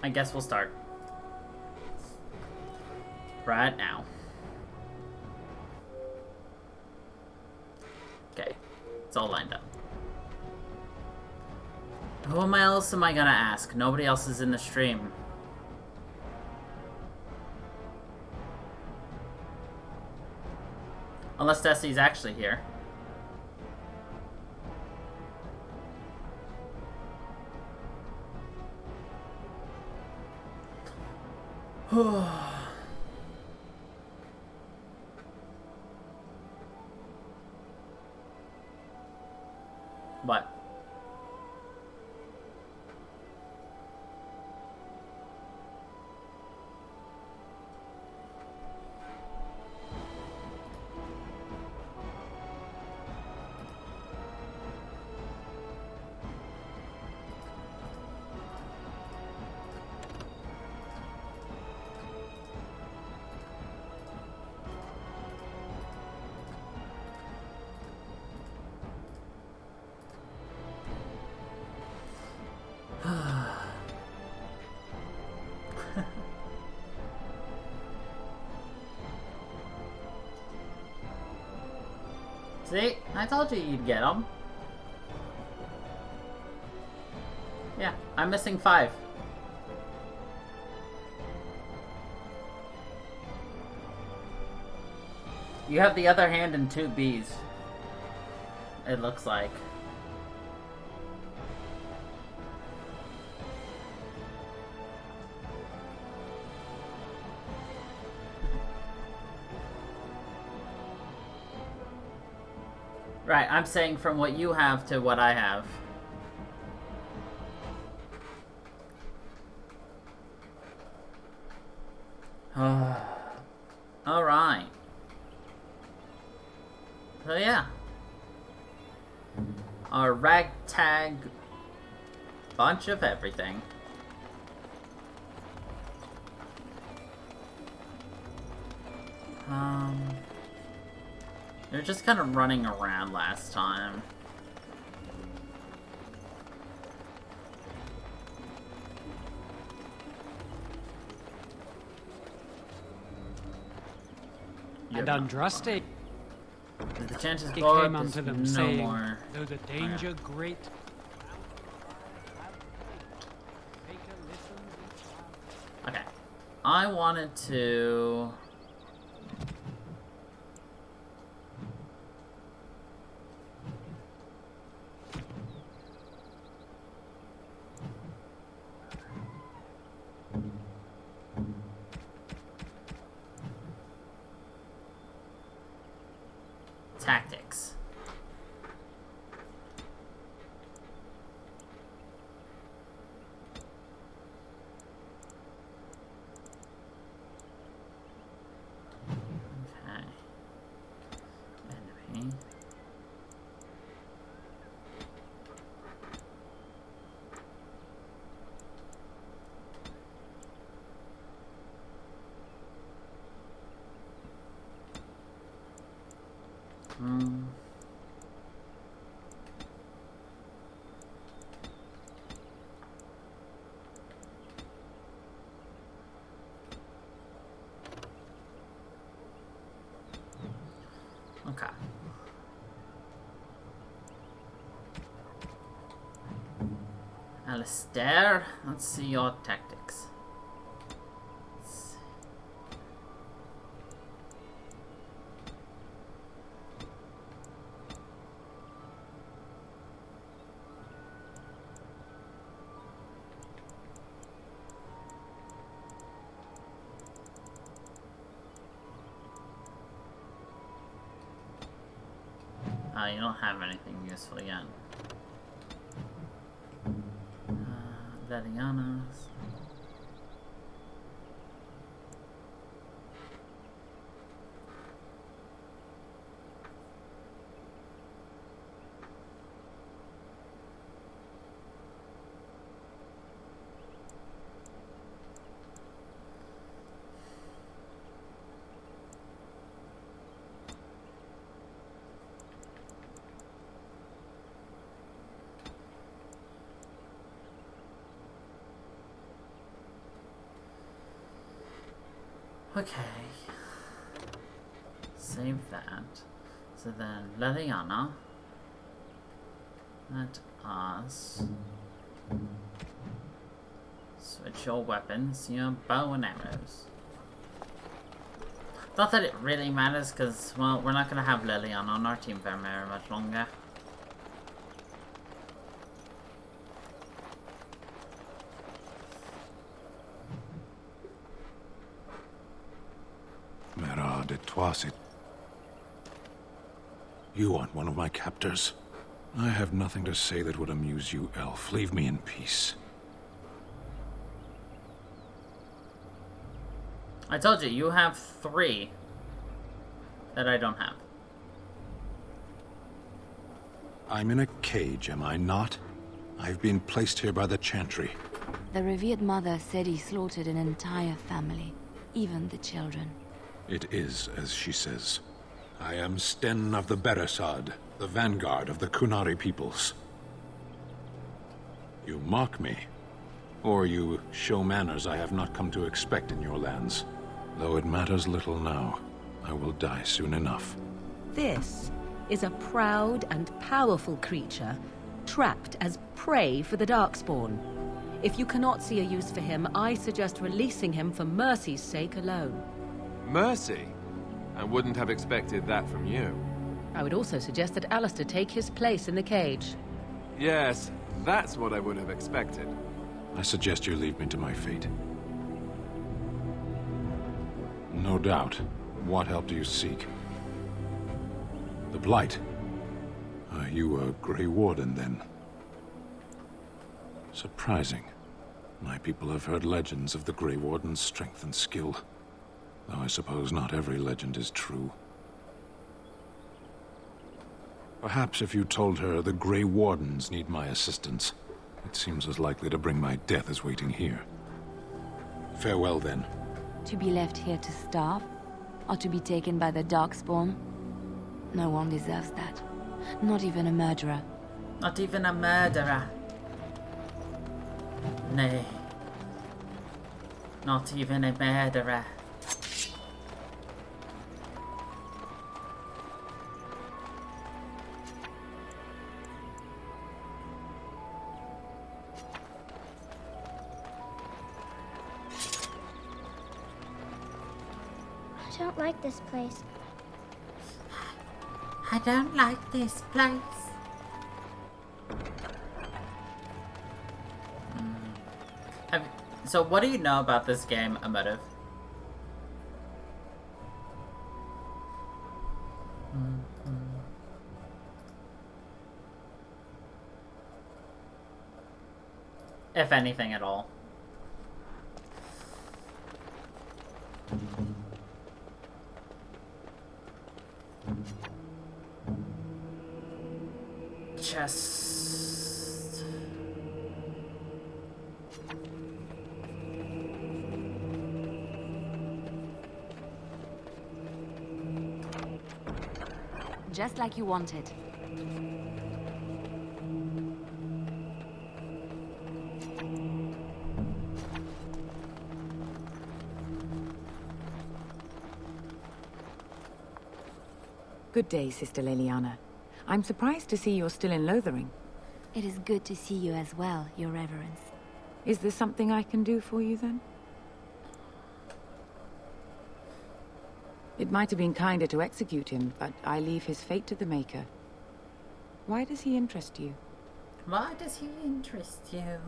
I guess we'll start. Right now. Okay. It's all lined up. Who else am I gonna ask? Nobody else is in the stream. Unless Destiny's actually here. What? See? I told you you'd get them. Yeah, I'm missing 5. You have the other hand and 2 Bs. It looks like. Right, I'm saying from what you have to what I have. Alright. So yeah. Our ragtag bunch of everything. They're just kind of running around last time. And Andraste, the chances he blow came up unto them, no saying, more. though the danger great, Okay. I wanted to... Tactics. Okay. Enemy. Okay. Alistair, let's see your tactics. You don't have anything useful yet. Vedianas. Okay. Save that. So then, Liliana. Let us switch your weapons, your bow and arrows. Not that it really matters, because, well, we're not going to have Liliana on our team very much longer. Mera de Toisit. You aren't one of my captors. I have nothing to say that would amuse you, elf. Leave me in peace. I told you, you have 3 that I don't have. I'm in a cage, am I not? I've been placed here by the Chantry. The revered mother said he slaughtered an entire family, even the children. It is as she says. I am Sten of the Beresad, the vanguard of the Kunari peoples. You mock me, or you show manners I have not come to expect in your lands. Though it matters little now, I will die soon enough. This is a proud and powerful creature, trapped as prey for the Darkspawn. If you cannot see a use for him, I suggest releasing him for mercy's sake alone. Mercy? I wouldn't have expected that from you. I would also suggest that Alistair take his place in the cage. Yes, that's what I would have expected. I suggest you leave me to my fate. No doubt. What help do you seek? The Blight. Are you a Grey Warden, then? Surprising. My people have heard legends of the Grey Warden's strength and skill. Though I suppose not every legend is true. Perhaps if you told her the Grey Wardens need my assistance, it seems as likely to bring my death as waiting here. Farewell, then. To be left here to starve? Or to be taken by the Darkspawn? No one deserves that. Not even a murderer. Not even a murderer. Nay. Not even a murderer. I don't like this place. I don't like this place. So what do you know about this game, Emotive? If anything at all. Just... Just like you wanted. Good day, Sister Liliana. I'm surprised to see you're still in Lothering. It is good to see you as well, Your Reverence. Is there something I can do for you, then? It might have been kinder to execute him, but I leave his fate to the Maker. Why does he interest you? Why does he interest you?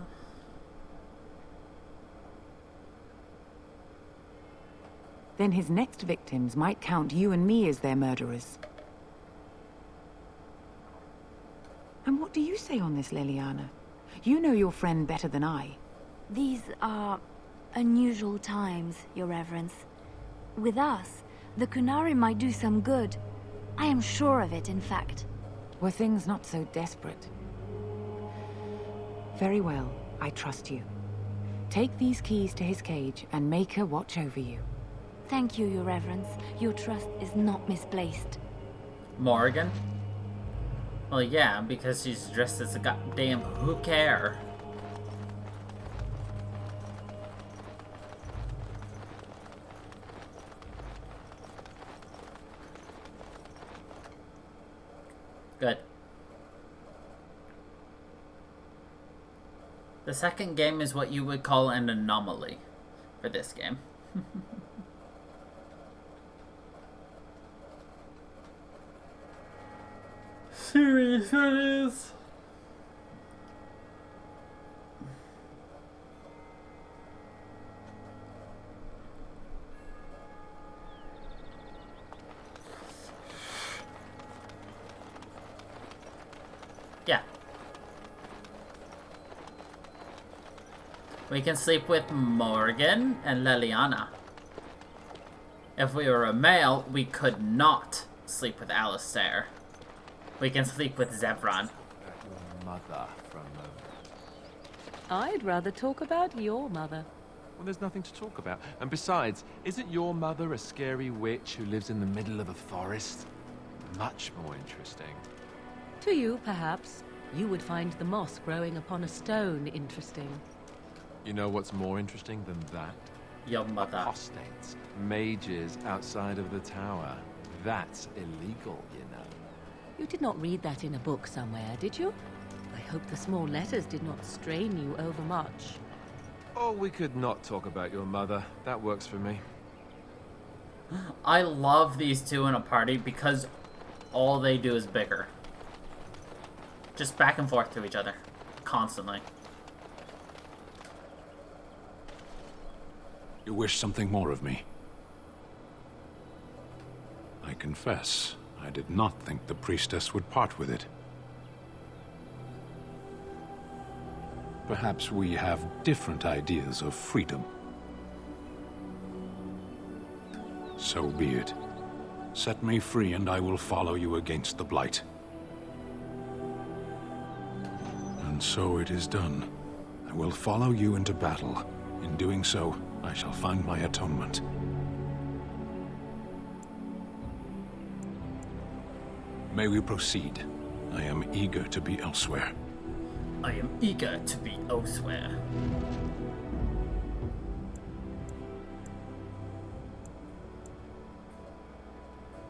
Then his next victims might count you and me as their murderers. And what do you say on this, Liliana? You know your friend better than I. These are unusual times, Your Reverence. With us, the Kunari might do some good. I am sure of it, in fact. Were things not so desperate? Very well, I trust you. Take these keys to his cage and make her watch over you. Thank you, Your Reverence. Your trust is not misplaced. Morrigan? Well, yeah, because she's dressed as a goddamn who care. Good. The second game is what you would call an anomaly for this game. Serious it is. Yeah. We can sleep with Morgan and Leliana. If we were a male, we could not sleep with Alistair. We can sleep with Zevran. Your mother for a moment. I'd rather talk about your mother. Well, there's nothing to talk about. And besides, isn't your mother a scary witch who lives in the middle of a forest? Much more interesting. To you, perhaps. You would find the moss growing upon a stone interesting. You know what's more interesting than that? Your mother. Apostates. Mages outside of the tower. That's illegal, you know. You did not read that in a book somewhere, did you? I hope the small letters did not strain you overmuch. Oh, we could not talk about your mother. That works for me. I love these two in a party because all they do is bicker. Just back and forth to each other. Constantly. You wish something more of me? I confess, I did not think the priestess would part with it. Perhaps we have different ideas of freedom. So be it. Set me free and I will follow you against the Blight. And so it is done. I will follow you into battle. In doing so, I shall find my atonement. May we proceed? I am eager to be elsewhere. I am eager to be elsewhere.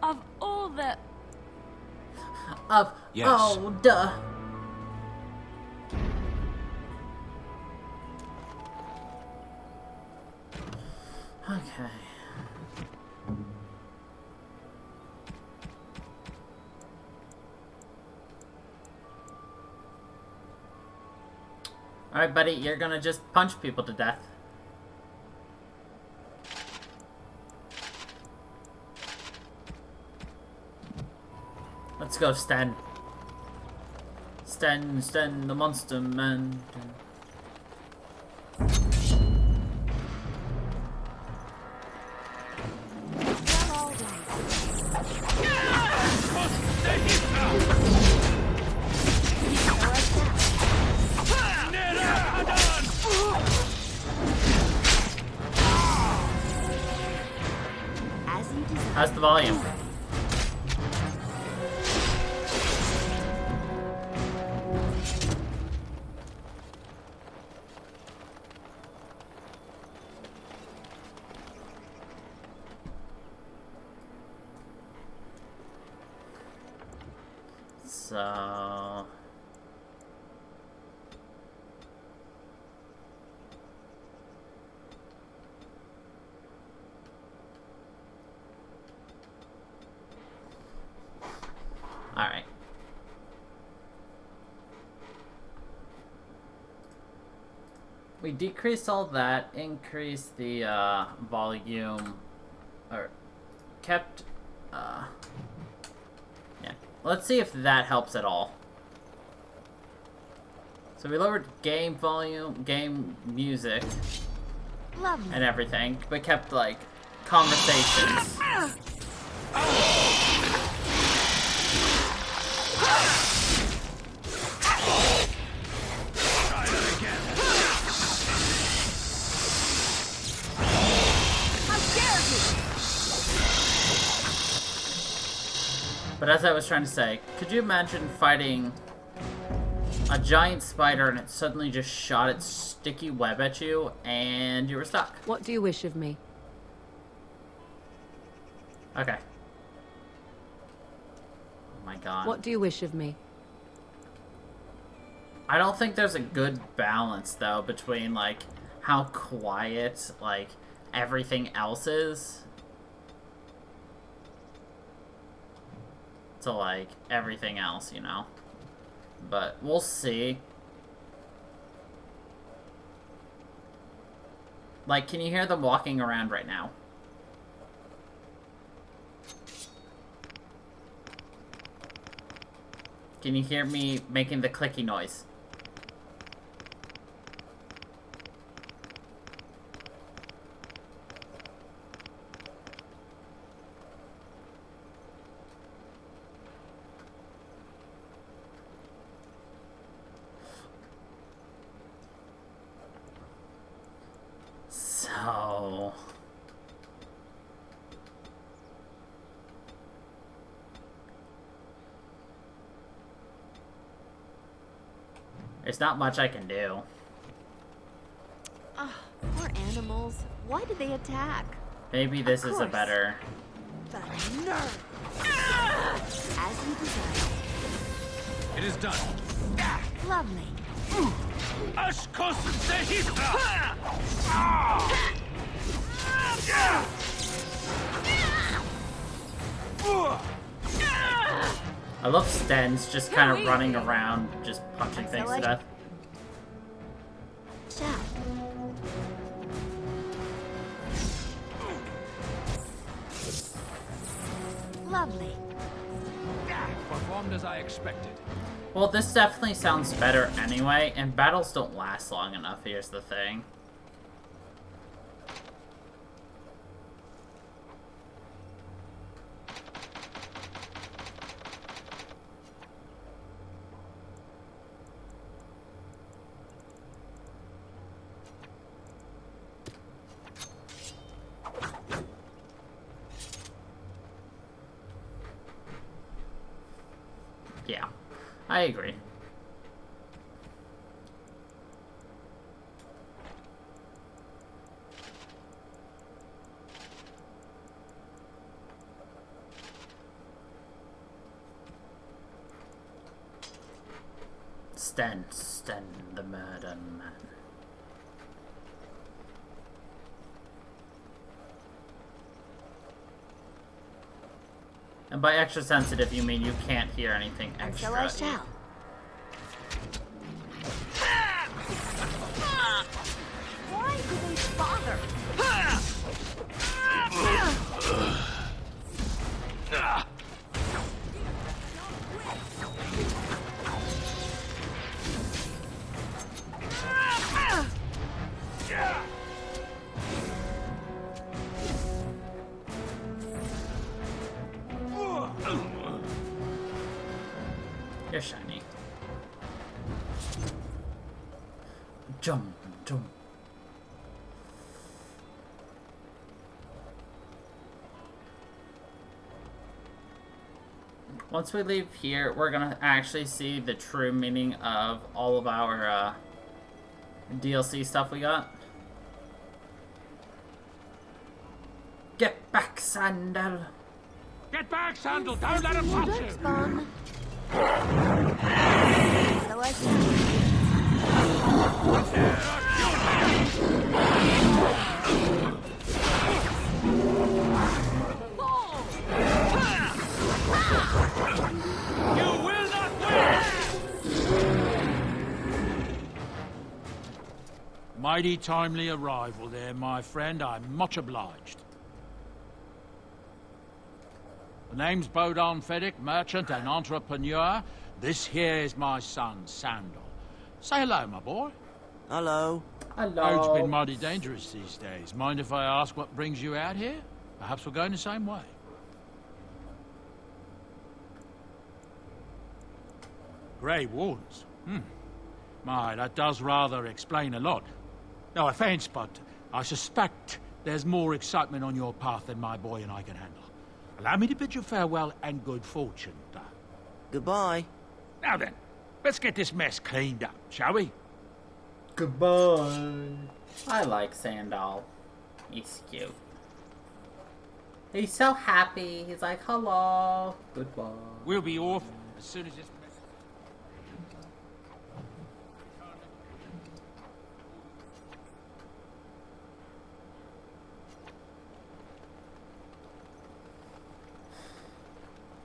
Of all the... Yes. Oh, duh. Okay. Alright, buddy, you're gonna just punch people to death. Let's go, Stan. Stan, the monster man. How's the volume? So... Alright. We decreased all that, increased the volume, or kept, yeah. Let's see if that helps at all. So we lowered game volume, game music, Lovely. and everything, but kept, like, conversations. But as I was trying to say, could you imagine fighting a giant spider and it suddenly just shot its sticky web at you and you were stuck? What do you wish of me? Okay. my god. What do you wish of me? I don't think there's a good balance, though, between, like, how quiet, like, everything else is to, like, everything else, you know? But we'll see. Like, can you hear them walking around right now? Can you hear me making the clicky noise? So... there's not much I can do. Poor animals. Why did they attack? Maybe this is a better... The nerve! As you desire. It is done. Lovely. I love Sten's just kind of running around, just punching things to death. Shale. Lovely. Performed as I expected. Well, this definitely sounds better anyway, and battles don't last long enough, here's the thing. Yeah, I agree. Sten the murder man. And by extra sensitive, you mean you can't hear anything And extra. so I shall. Why do they bother? You're shiny. Jump, jump. Once we leave here, we're gonna actually see the true meaning of all of our DLC stuff we got. Get back, Sandal! Get back, Sandal! Don't let him touch you! Spawn. So I You will not win! Mighty timely arrival there, my friend. I'm much obliged. The name's Bodon Feddick, merchant and entrepreneur. This here is my son, Sandal. Say hello, my boy. Hello. Road's been mighty dangerous these days. Mind if I ask what brings you out here? Perhaps we're going the same way. Grey Wardens. My, that does rather explain a lot. No offense, but I suspect there's more excitement on your path than my boy and I can handle. Allow me to bid you farewell and good fortune, though. Goodbye. Now then, let's get this mess cleaned up, shall we? Goodbye. I like Sandal. He's cute. He's so happy. He's like, hello, goodbye. We'll be off as soon as it's...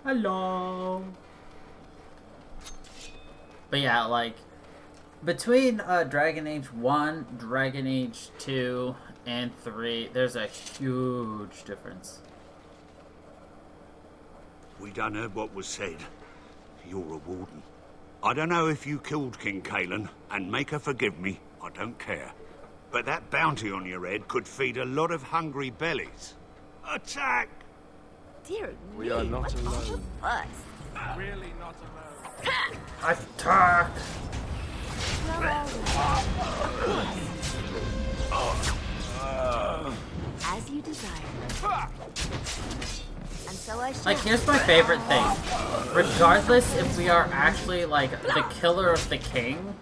Hello. But yeah, like, between Dragon Age 1, Dragon Age 2, and 3, there's a huge difference. We done heard what was said. You're a warden. I don't know if you killed King Kalen, and make her forgive me, I don't care. But that bounty on your head could feed a lot of hungry bellies. Attack! Dear We are not alone. fuss? Really not alone. Attack! As you desire. And so I shall. Like, here's my favorite thing. Regardless if we are actually, like, the killer of the king,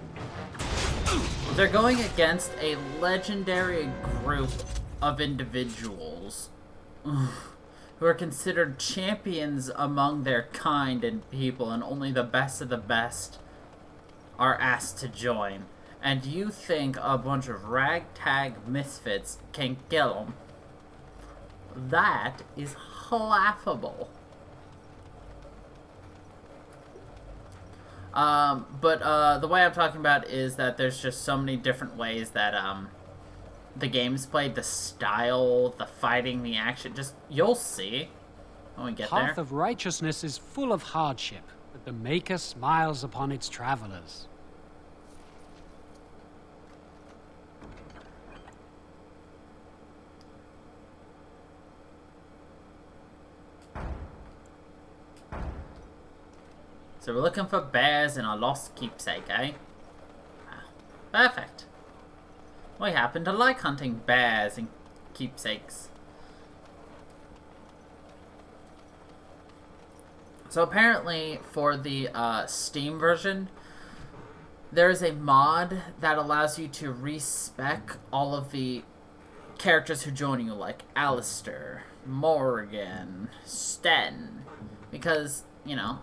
they're going against a legendary group of individuals who are considered champions among their kind and people, and only the best of the best are asked to join. And you think a bunch of ragtag misfits can kill them? That is laughable. But the way I'm talking about is that there's just so many different ways that the game's played, the style, the fighting, the action. Just, you'll see when we get there. Path of righteousness is full of hardship, but the Maker smiles upon its travelers. So we're looking for bears in a lost keepsake, eh? Perfect. We happen to like hunting bears and keepsakes. So apparently, for the Steam version, there is a mod that allows you to respec all of the characters who join you, like Alistair, Morgan, Sten, because, you know,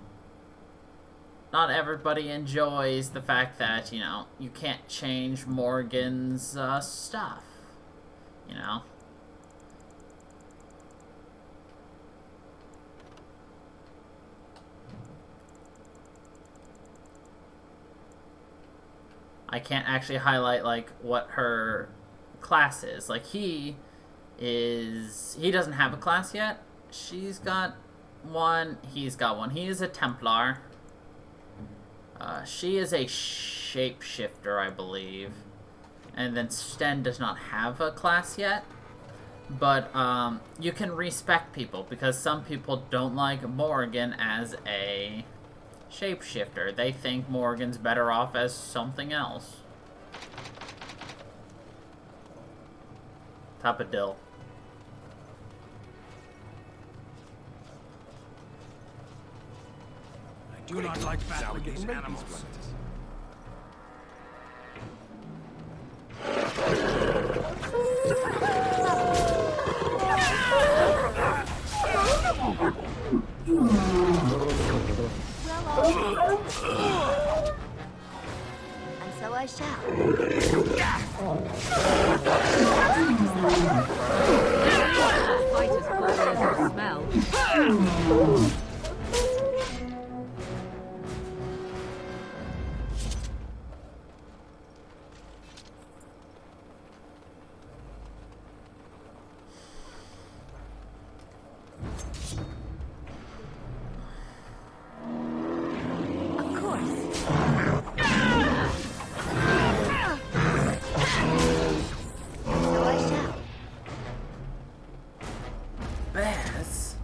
not everybody enjoys the fact that, you know, you can't change Morgan's stuff, you know? I can't actually highlight, like, what her class is. Like, he doesn't have a class yet. She's got one, he's got one. He is a Templar. She is a shapeshifter, I believe. And then Sten does not have a class yet. But you can respec people, because some people don't like Morgan as a shapeshifter. They think Morgan's better off as something else. Top of dill. I do not like battling these animals. And so I shall. Fighters always smell. Bears?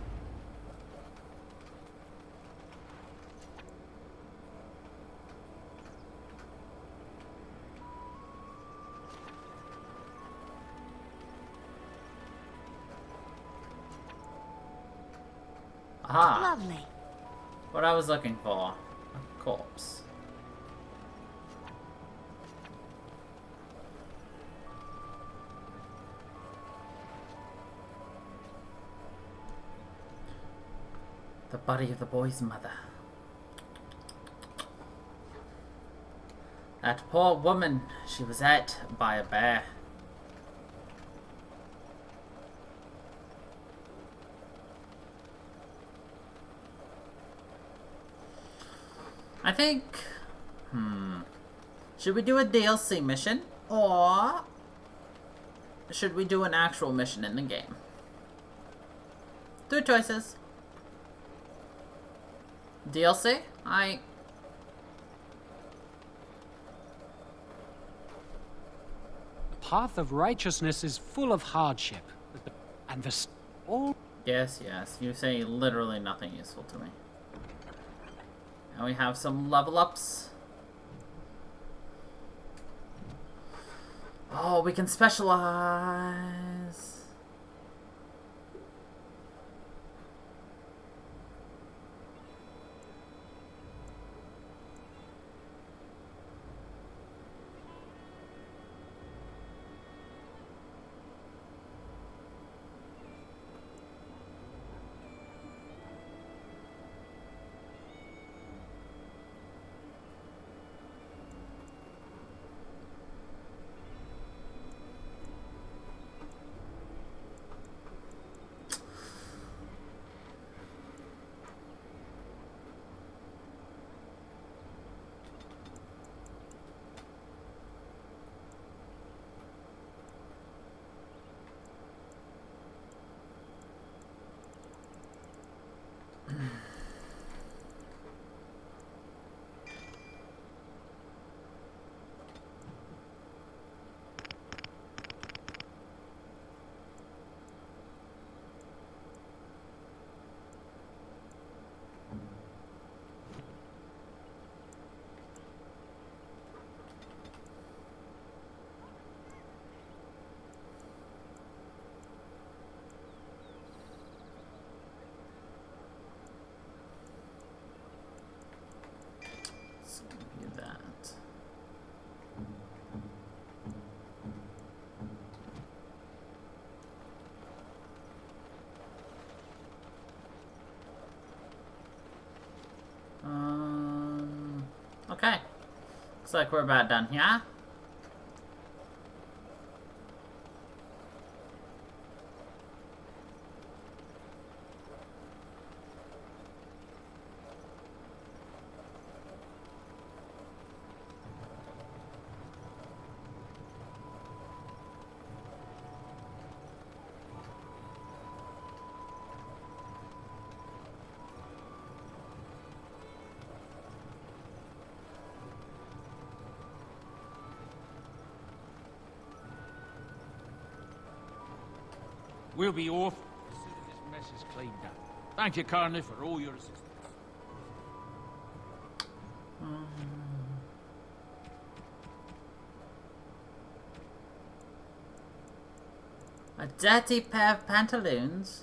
Aha. Lovely. What I was looking for. A corpse. The body of the boy's mother. That poor woman, she was ate by a bear. I think, should we do a DLC mission, or should we do an actual mission in the game? Two choices. DLC? The path of righteousness is full of hardship, and all. Yes, you say literally nothing useful to me. And we have some level ups. Oh, we can specialize. Okay. Looks like we're about done here. We'll be off as soon as this mess is cleaned up. Thank you kindly for all your assistance. A dirty pair of pantaloons?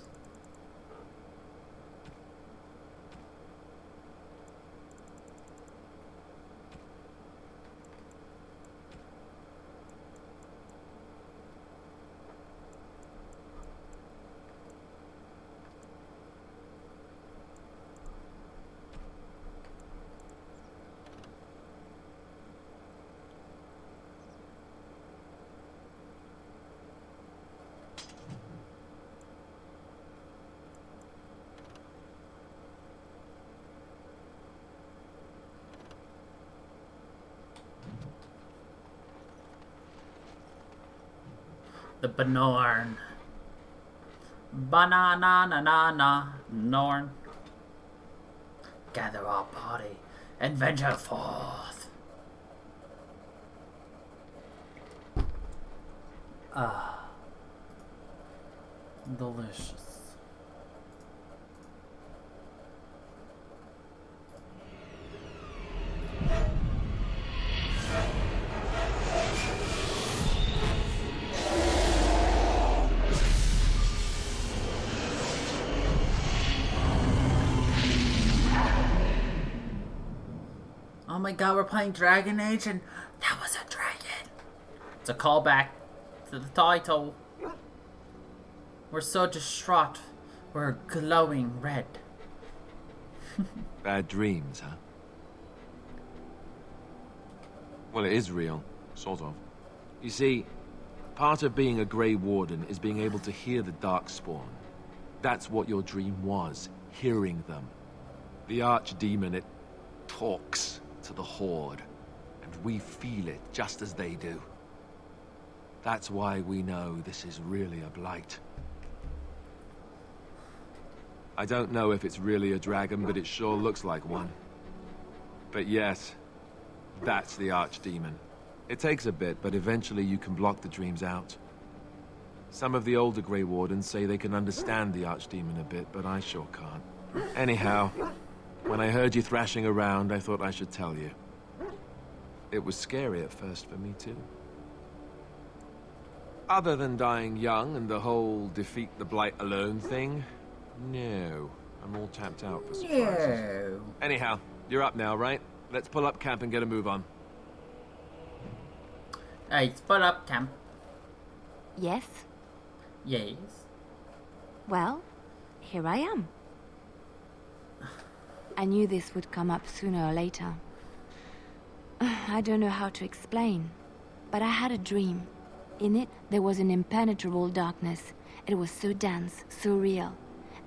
The Benorn. Banana Norn. Gather our party and venture forth. Ah. Delicious. Oh my god, we're playing Dragon Age and that was a dragon. It's a callback to the title. We're so distraught. We're glowing red. Bad dreams, huh? Well, it is real. Sort of. You see, part of being a Grey Warden is being able to hear the Darkspawn. That's what your dream was, hearing them. The Archdemon, it talks to the Horde, and we feel it just as they do. That's why we know this is really a blight. I don't know if it's really a dragon, but it sure looks like one. But yes, that's the Archdemon. It takes a bit, but eventually you can block the dreams out. Some of the older Grey Wardens say they can understand the Archdemon a bit, but I sure can't. Anyhow, when I heard you thrashing around, I thought I should tell you. It was scary at first for me, too. Other than dying young and the whole defeat the Blight alone thing, no. I'm all tapped out for surprises. No. Anyhow, you're up now, right? Let's pull up camp and get a move on. Hey, split up camp. Yes? Yes. Well, here I am. I knew this would come up sooner or later. I don't know how to explain, but I had a dream. In it, there was an impenetrable darkness. It was so dense, so real.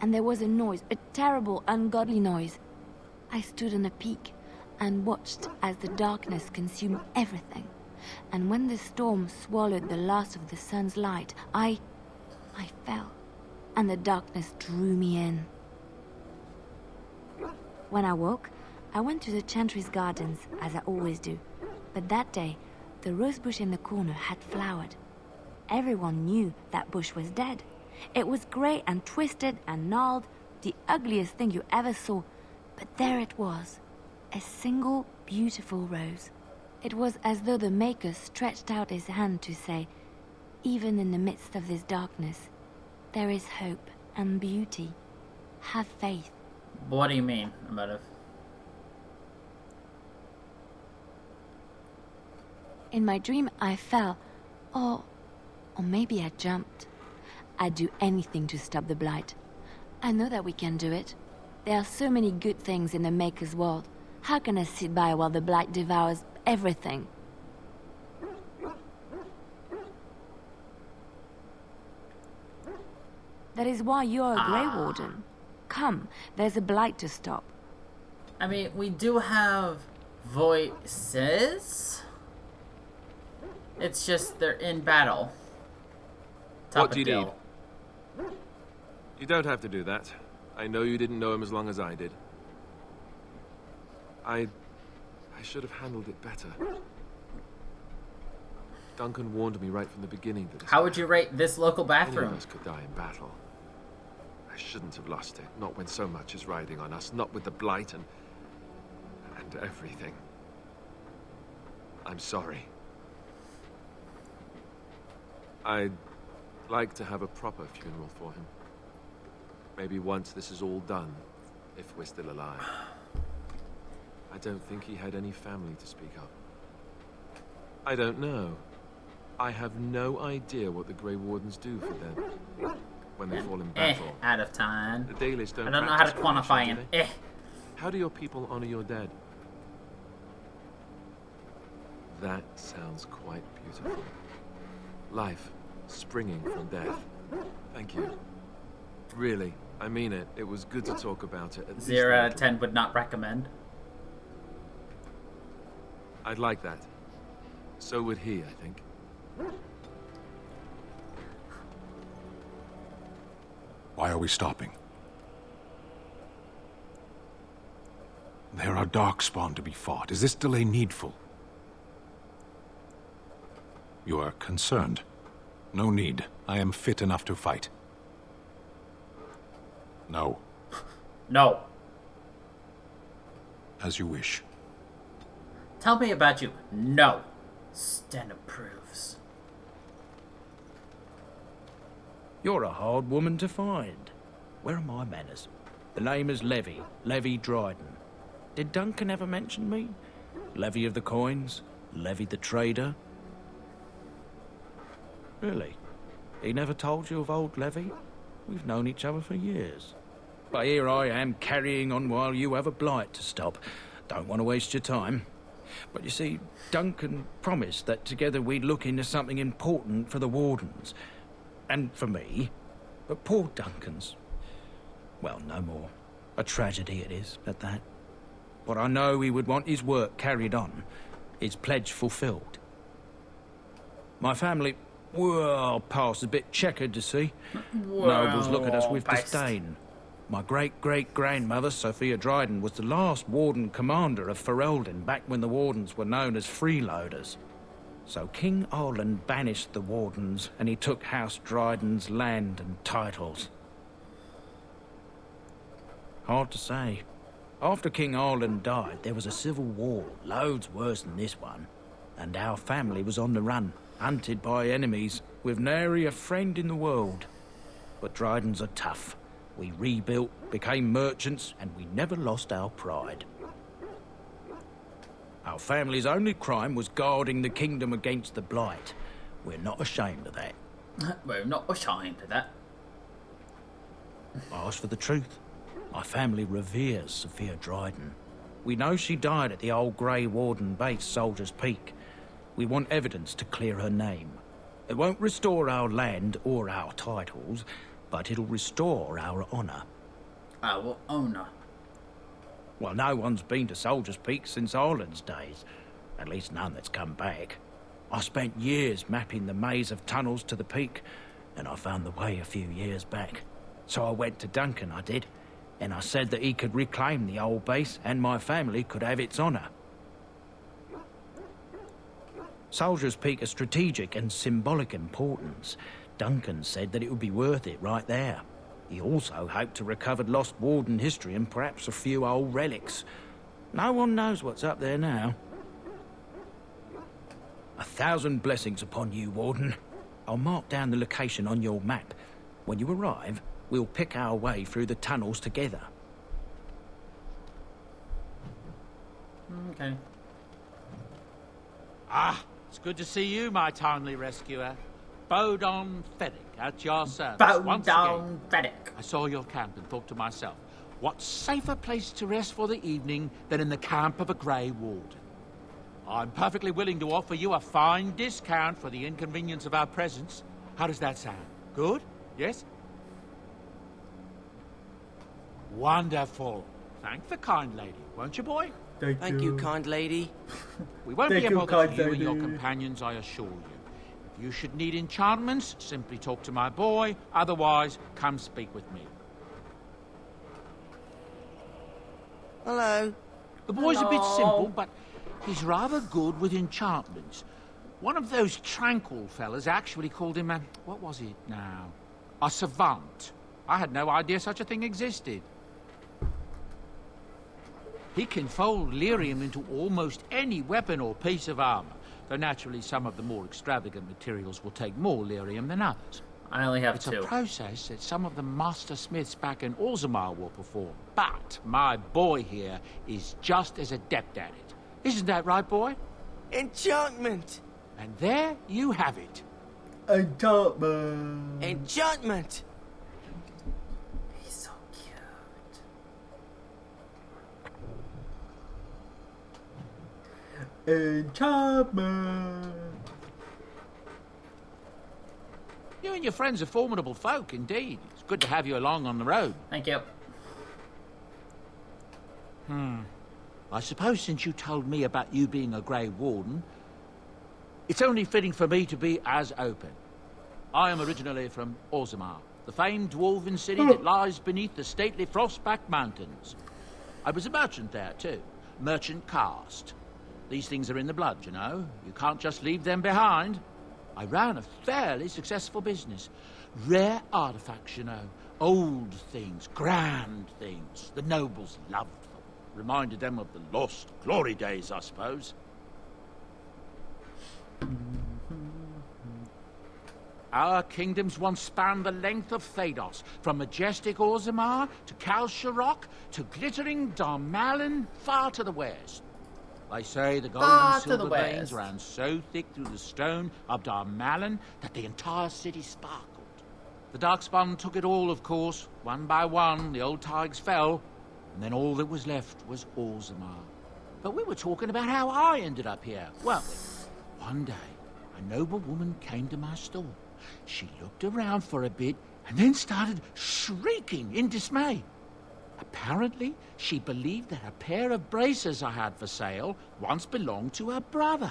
And there was a noise, a terrible, ungodly noise. I stood on a peak and watched as the darkness consumed everything. And when the storm swallowed the last of the sun's light, I fell, and the darkness drew me in. When I woke, I went to the Chantry's gardens, as I always do. But that day, the rose bush in the corner had flowered. Everyone knew that bush was dead. It was grey and twisted and gnarled, the ugliest thing you ever saw. But there it was, a single beautiful rose. It was as though the Maker stretched out his hand to say, even in the midst of this darkness, there is hope and beauty. Have faith. What do you mean, Emotive? In my dream, I fell. Or maybe I jumped. I'd do anything to stop the Blight. I know that we can do it. There are so many good things in the Maker's world. How can I sit by while the Blight devours everything? That is why you're a Grey Warden. Come, there's a Blight to stop. I mean, we do have voices. It's just they're in battle. What do you need? You don't have to do that. I know you didn't know him as long as I did. I should have handled it better. Duncan warned me right from the beginning that How would you rate this local any bathroom? of us could die in battle. I shouldn't have lost it. Not when so much is riding on us. Not with the Blight and everything. I'm sorry. I'd like to have a proper funeral for him. Maybe once this is all done, if we're still alive. I don't think he had any family to speak of. I don't know. I have no idea what the Grey Wardens do for them when they fall in battle. Out of time. The Dailies don't I don't know how to practice quantify cremation, an do they? How do your people honor your dead? That sounds quite beautiful. Life springing from death. Thank you. Really, I mean it. It was good to talk about it. 0 out of 10 would not recommend. I'd like that. So would he, I think. Why are we stopping? There are Darkspawn to be fought. Is this delay needful? You are concerned. No need. I am fit enough to fight. No. No. As you wish. Tell me about you. No. Sten approves. You're a hard woman to find. Where are my manners? The name is Levy. Levy Dryden. Did Duncan ever mention me? Levy of the coins? Levy the trader? Really? He never told you of old Levy? We've known each other for years. But here I am carrying on while you have a blight to stop. Don't want to waste your time. But you see, Duncan promised that together we'd look into something important for the Wardens. And for me. But poor Duncan's... well, no more. A tragedy it is, at that. But I know he would want his work carried on. His pledge fulfilled. My family... well, past a bit checkered, to see. Nobles look at us with disdain. My great-great-grandmother, Sophia Dryden, was the last Warden commander of Ferelden back when the Wardens were known as freeloaders. So King Arland banished the Wardens, and he took House Dryden's land and titles. Hard to say. After King Arland died, there was a civil war, loads worse than this one. And our family was on the run, hunted by enemies, with nary a friend in the world. But Drydens are tough. We rebuilt, became merchants, and we never lost our pride. Our family's only crime was guarding the kingdom against the blight. We're not ashamed of that. We're not ashamed of that. Ask for the truth. My family reveres Sophia Dryden. We know she died at the old Grey Warden base, Soldier's Peak. We want evidence to clear her name. It won't restore our land or our titles, but it'll restore our honour. Our honour? Well, no one's been to Soldier's Peak since Arland's days. At least none that's come back. I spent years mapping the maze of tunnels to the peak, and I found the way a few years back. So I went to Duncan, I did, and I said that he could reclaim the old base and my family could have its honour. Soldier's Peak is strategic and symbolic importance. Duncan said that it would be worth it right there. He also hoped to recover lost Warden history and perhaps a few old relics. No one knows what's up there now. 1,000 blessings upon you, Warden. I'll mark down the location on your map. When you arrive, we'll pick our way through the tunnels together. Okay. Ah, it's good to see you, my timely rescuer. Bodon Feddick, at your service. Bodon Feddick. I saw your camp and thought to myself, what safer place to rest for the evening than in the camp of a Grey Warden? I'm perfectly willing to offer you a fine discount for the inconvenience of our presence. How does that sound? Good? Yes? Wonderful. Thank the kind lady, won't you, boy? Thank you, kind lady. We won't be a bother to you and your companions, I assure you. If you should need enchantments, simply talk to my boy. Otherwise, come speak with me. Hello. The boy's a bit simple, but he's rather good with enchantments. One of those tranquil fellas actually called him a... what was it now? A savant. I had no idea such a thing existed. He can fold lyrium into almost any weapon or piece of armor, though naturally some of the more extravagant materials will take more lyrium than others. I only have two. It's a process that some of the master smiths back in Orzammar will perform, but my boy here is just as adept at it. Isn't that right, boy? Enchantment! And there you have it. Enchantment! Enchantment! He's so cute. Enchantment! You and your friends are formidable folk, indeed. It's good to have you along on the road. Thank you. I suppose since you told me about you being a Grey Warden, it's only fitting for me to be as open. I am originally from Orzammar, the famed dwarven city that lies beneath the stately Frostback Mountains. I was a merchant there, too. Merchant caste. These things are in the blood, you know. You can't just leave them behind. I ran a fairly successful business. Rare artifacts, you know. Old things, grand things. The nobles loved them. Reminded them of the lost glory days, I suppose. Our kingdoms once spanned the length of Thados, from majestic Orzammar to Kal Sharok to glittering Darmalin far to the west. They say the gold and silver veins ran so thick through the stone of Darmalin that the entire city sparkled. The Darkspawn took it all, of course. One by one, the old Tigers fell, and then all that was left was Orzammar. But we were talking about how I ended up here, weren't we? One day, a noble woman came to my store. She looked around for a bit and then started shrieking in dismay. Apparently, she believed that a pair of braces I had for sale once belonged to her brother.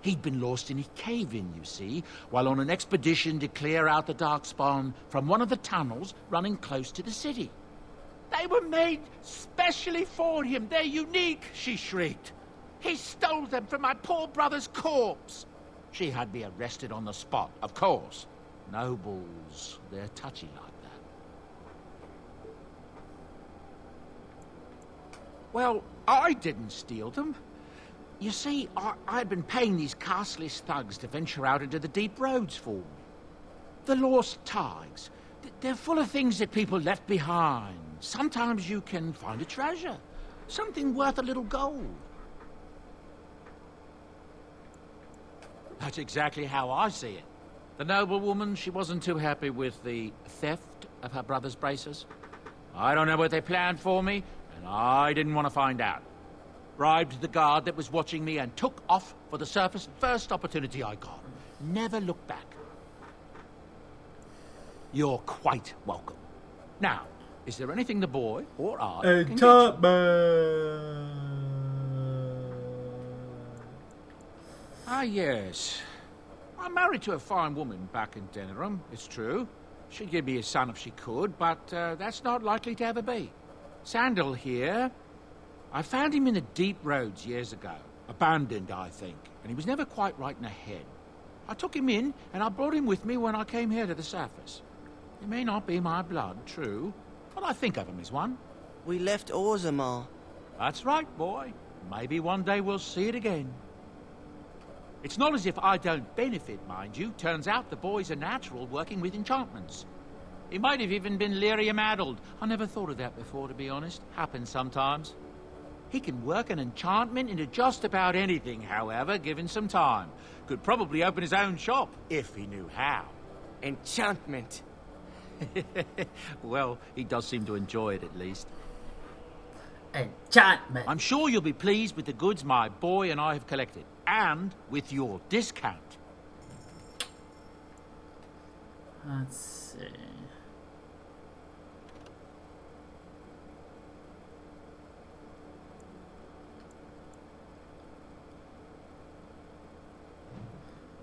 He'd been lost in a cave-in, you see, while on an expedition to clear out the Darkspawn from one of the tunnels running close to the city. They were made specially for him. They're unique, she shrieked. He stole them from my poor brother's corpse. She had me arrested on the spot, of course. Nobles, they're touchy like that. Well, I didn't steal them. You see, I'd been paying these castless thugs to venture out into the deep roads for me. The lost tigers. They're full of things that people left behind. Sometimes you can find a treasure. Something worth a little gold. That's exactly how I see it. The noblewoman, she wasn't too happy with the theft of her brother's braces. I don't know what they planned for me, and I didn't want to find out. Bribed the guard that was watching me and took off for the surface first opportunity I got. Never looked back. You're quite welcome. Now, is there anything the boy or I can get you? Ah, yes. I'm married to a fine woman back in Denerim, it's true. She'd give me a son if she could, but that's not likely to ever be. Sandal here. I found him in the deep roads years ago. Abandoned, I think, and he was never quite right in the head. I took him in, and I brought him with me when I came here to the surface. He may not be my blood, true, but I think of him as one. We left Orzammar. That's right, boy. Maybe one day we'll see it again. It's not as if I don't benefit, mind you. Turns out the boy's a natural working with enchantments. He might have even been lyrium-addled. I never thought of that before, to be honest. Happens sometimes. He can work an enchantment into just about anything, however, given some time. Could probably open his own shop, if he knew how. Enchantment. Well, he does seem to enjoy it, at least. Enchantment. I'm sure you'll be pleased with the goods my boy and I have collected. And with your discount. Let's see.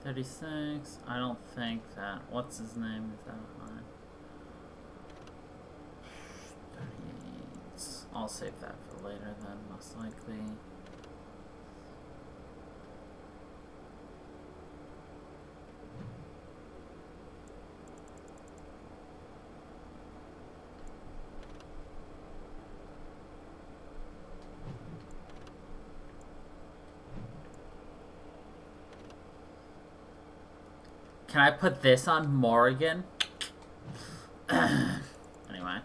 $36. I don't think that. What's his name? Is that high? 38. I'll save that for later then, most likely. Can I put this on Morrigan? Anyway.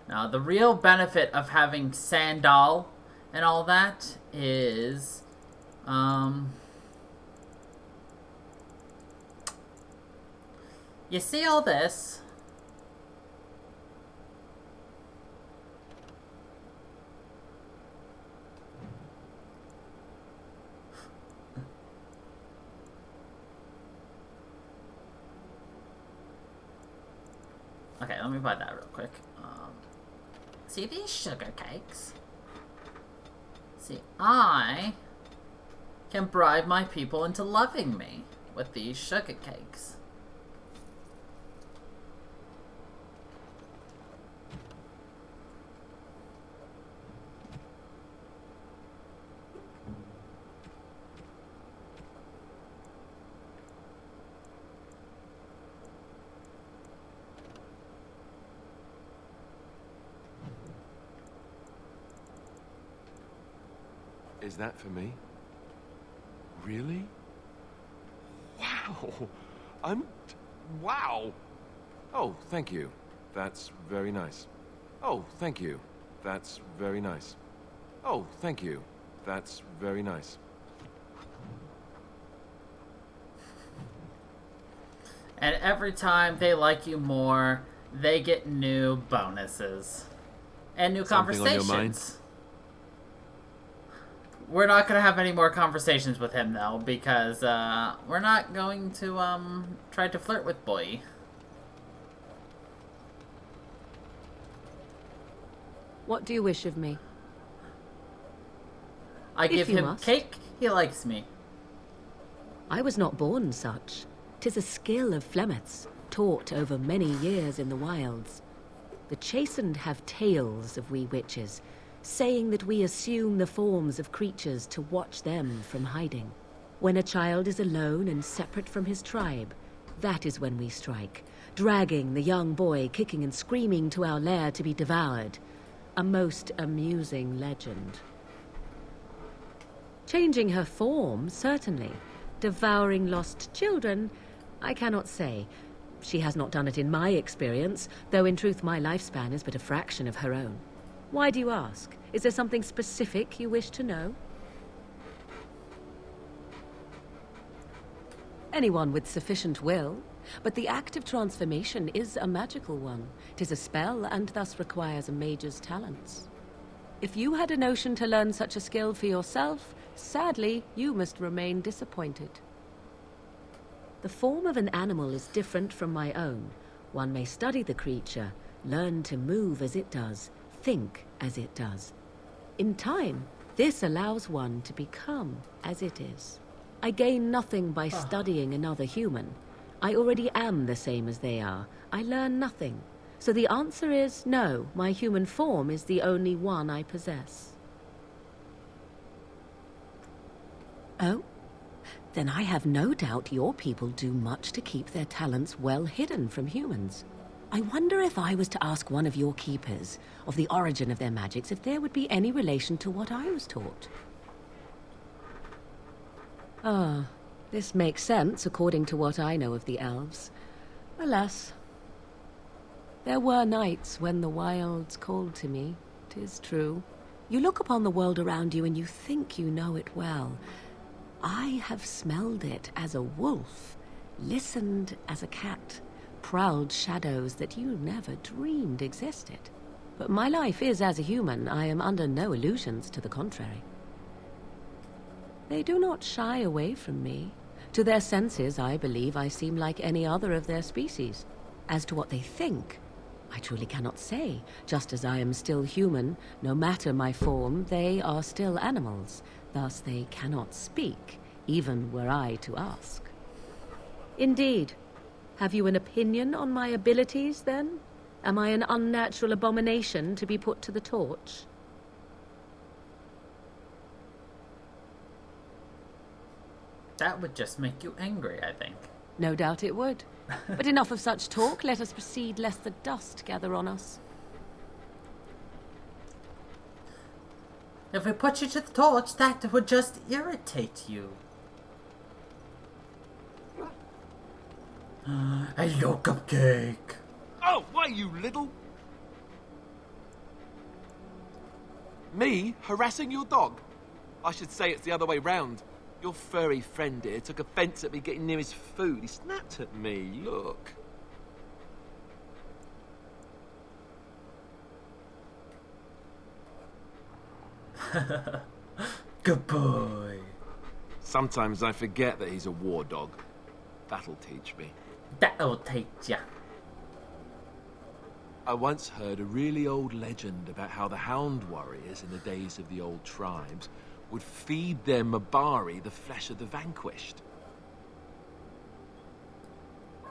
Now, the real benefit of having Sandal and all that is, you see all this? Okay, let me buy that real quick. See these sugar cakes? See, I can bribe my people into loving me with these sugar cakes. Is that for me? Really? Wow! Wow! Oh, thank you. That's very nice. Oh, thank you. That's very nice. Oh, thank you. That's very nice. And every time they like you more, they get new bonuses. And new Something on your conversations. mind? We're not gonna have any more conversations with him, though, because, we're not going to, try to flirt with Boy. What do you wish of me? I If give you him must. cake, he likes me. I was not born such. 'Tis a skill of Flemeth's, taught over many years in the wilds. The chastened have tales of we witches, saying that we assume the forms of creatures to watch them from hiding. When a child is alone and separate from his tribe, that is when we strike, dragging the young boy kicking and screaming to our lair to be devoured. A most amusing legend. Changing her form, certainly. Devouring lost children, I cannot say. She has not done it in my experience, though in truth my lifespan is but a fraction of her own. Why do you ask? Is there something specific you wish to know? Anyone with sufficient will, but the act of transformation is a magical one. 'Tis a spell and thus requires a mage's talents. If you had a notion to learn such a skill for yourself, sadly, you must remain disappointed. The form of an animal is different from my own. One may study the creature, learn to move as it does, think as it does. In time, this allows one to become as it is. I gain nothing by studying another human. I already am the same as they are. I learn nothing. So the answer is no, my human form is the only one I possess. Oh? Then I have no doubt your people do much to keep their talents well hidden from humans. I wonder if I was to ask one of your keepers of the origin of their magics, if there would be any relation to what I was taught. Ah, this makes sense according to what I know of the elves. Alas, there were nights when the wilds called to me, 'tis true. You look upon the world around you and you think you know it well. I have smelled it as a wolf, listened as a cat, prowled shadows that you never dreamed existed. But my life is as a human. I am under no illusions to the contrary. They do not shy away from me. To their senses, I believe I seem like any other of their species. As to what they think, I truly cannot say. Just as I am still human, no matter my form, they are still animals. Thus they cannot speak, even were I to ask. Indeed. Have you an opinion on my abilities, then? Am I an unnatural abomination to be put to the torch? That would just make you angry, I think. No doubt it would. But enough of such talk. Let us proceed, lest the dust gather on us. If we put you to the torch, that would just irritate you. Hello, Cupcake. Oh, why, you little... Me harassing your dog? I should say it's the other way round. Your furry friend here took offence at me getting near his food. He snapped at me, look. Good boy. Sometimes I forget that he's a war dog. That'll teach me. That'll teach ya. I once heard a really old legend about how the hound warriors in the days of the old tribes would feed their Mabari the flesh of the vanquished.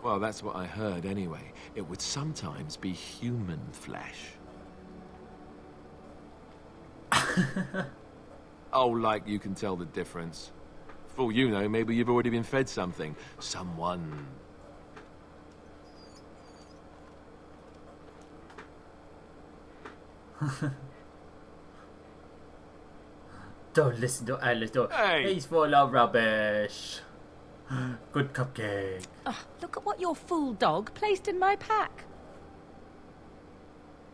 Well, that's what I heard anyway. It would sometimes be human flesh. Oh, like you can tell the difference. For all you know, maybe you've already been fed something. Someone. Don't listen to Alice. Hey. He's full of rubbish. Good Cupcake. Look at what your fool dog placed in my pack.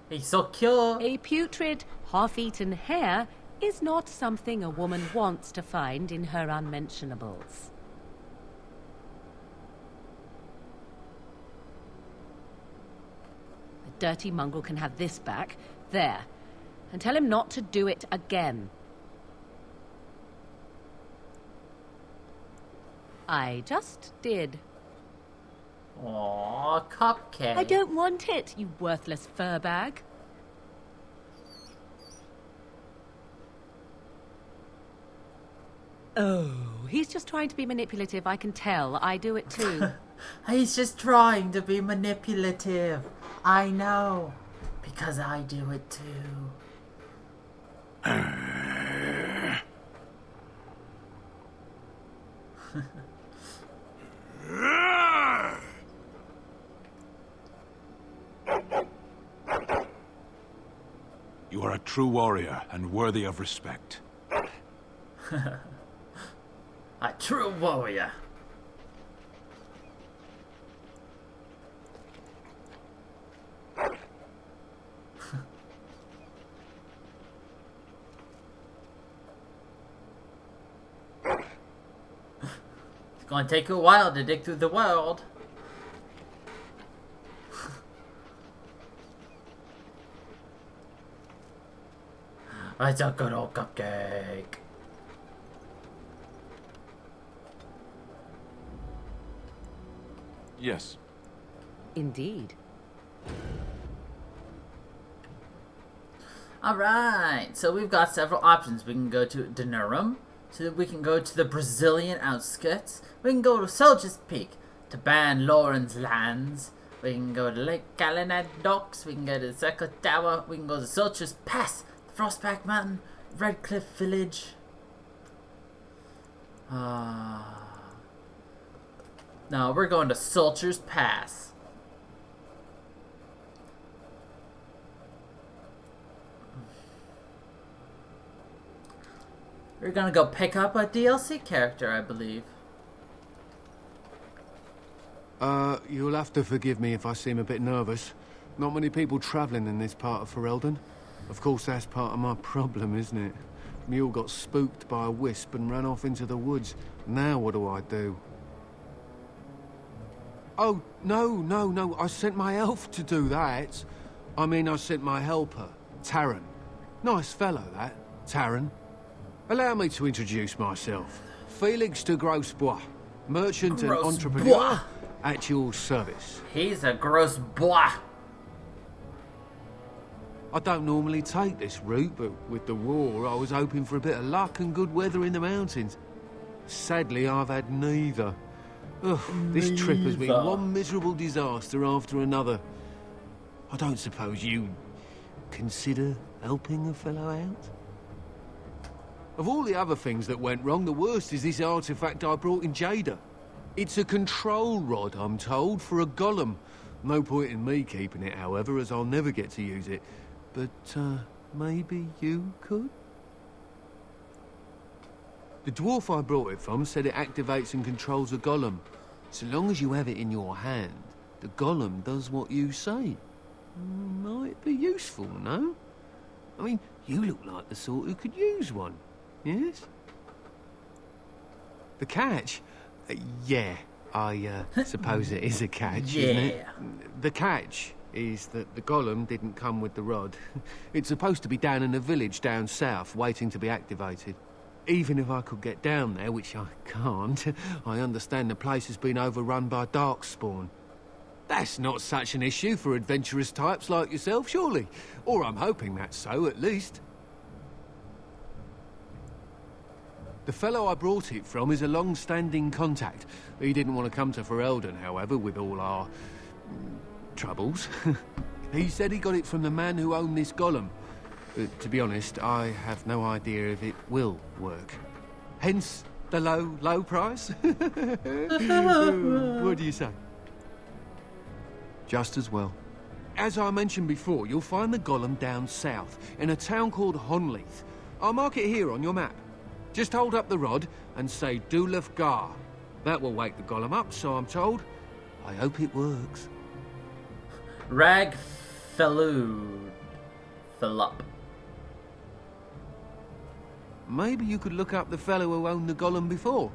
He's so cute. A putrid, half-eaten hare is not something a woman wants to find in her unmentionables. dirty mongrel can have this back. There. And tell him not to do it again. I just did. Aww, cupcake. I don't want it, you worthless fur bag. Oh, he's just trying to be manipulative, I can tell. I do it too. He's just trying to be manipulative. I know. Because I do it too. You are a true warrior and worthy of respect. A true warrior. It's gonna take you a while to dig through the world. It's a good old cupcake. Yes. Indeed. Alright, so we've got several options. We can go to Denurum, so we can go to the Brazilian outskirts, we can go to Soldier's Peak, to Ban Loren's lands, we can go to Lake Calinad Docks, we can go to the Circle Tower, we can go to Soldier's Pass, Frostback Mountain, Red Cliff Village. No, we're going to Soldier's Pass. We're gonna go pick up a DLC character, I believe. You'll have to forgive me if I seem a bit nervous. Not many people travelling in this part of Ferelden. Of course, that's part of my problem, isn't it? Mule got spooked by a wisp and ran off into the woods. Now what do I do? Oh, no. I sent my elf to do that. I mean, I sent my helper, Taran. Nice fellow, that, Taran. Allow me to introduce myself. Felix de Grosbois, merchant and entrepreneur at your service. He's a gross boy. I don't normally take this route, but with the war, I was hoping for a bit of luck and good weather in the mountains. Sadly, I've had neither. Ugh, this trip has been one miserable disaster after another. I don't suppose you consider helping a fellow out? Of all the other things that went wrong, the worst is this artifact I brought in Jada. It's a control rod, I'm told, for a golem. No point in me keeping it, however, as I'll never get to use it. But, maybe you could? The dwarf I brought it from said it activates and controls a golem. So long as you have it in your hand, the golem does what you say. Might be useful, no? I mean, you look like the sort who could use one. Yes? The catch? Yeah, I suppose it is a catch, isn't it? The catch is that the golem didn't come with the rod. It's supposed to be down in a village down south, waiting to be activated. Even if I could get down there, which I can't, I understand the place has been overrun by darkspawn. That's not such an issue for adventurous types like yourself, surely? Or I'm hoping that's so, at least. The fellow I brought it from is a long-standing contact. He didn't want to come to Ferelden, however, with all our troubles. He said he got it from the man who owned this golem. But to be honest, I have no idea if it will work. Hence the low price. What do you say? Just as well. As I mentioned before, you'll find the golem down south, in a town called Honleith. I'll mark it here on your map. Just hold up the rod and say Dulaf Gar. That will wake the golem up, so I'm told. I hope it works. Rag Felud. Felup. Maybe you could look up the fellow who owned the golem before.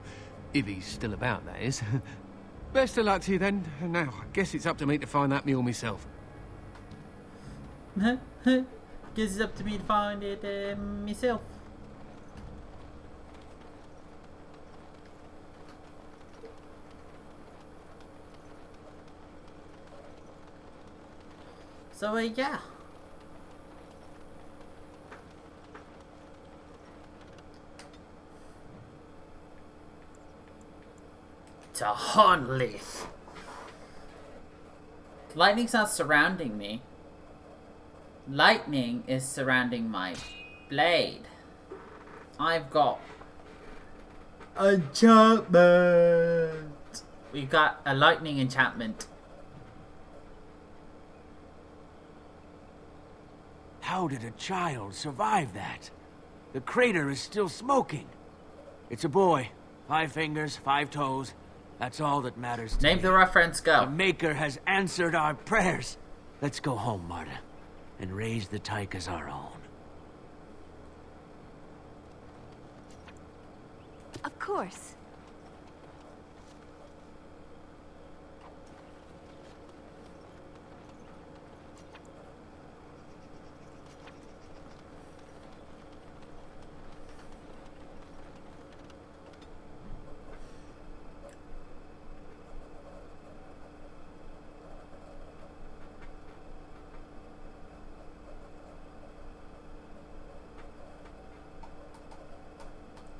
If he's still about, that is. Best of luck to you then. Now, I guess it's up to me to find that mule myself. Guess it's up to me to find it myself. So, yeah. To Hornleaf. Lightning's not surrounding me. Lightning is surrounding my blade. I've got enchantment. We've got a lightning enchantment. How did a child survive that? The crater is still smoking. It's a boy. 5 fingers, 5 toes. That's all that matters to me. Name the reference, go. The Maker has answered our prayers. Let's go home, Marta, and raise the Tyke as our own. Of course.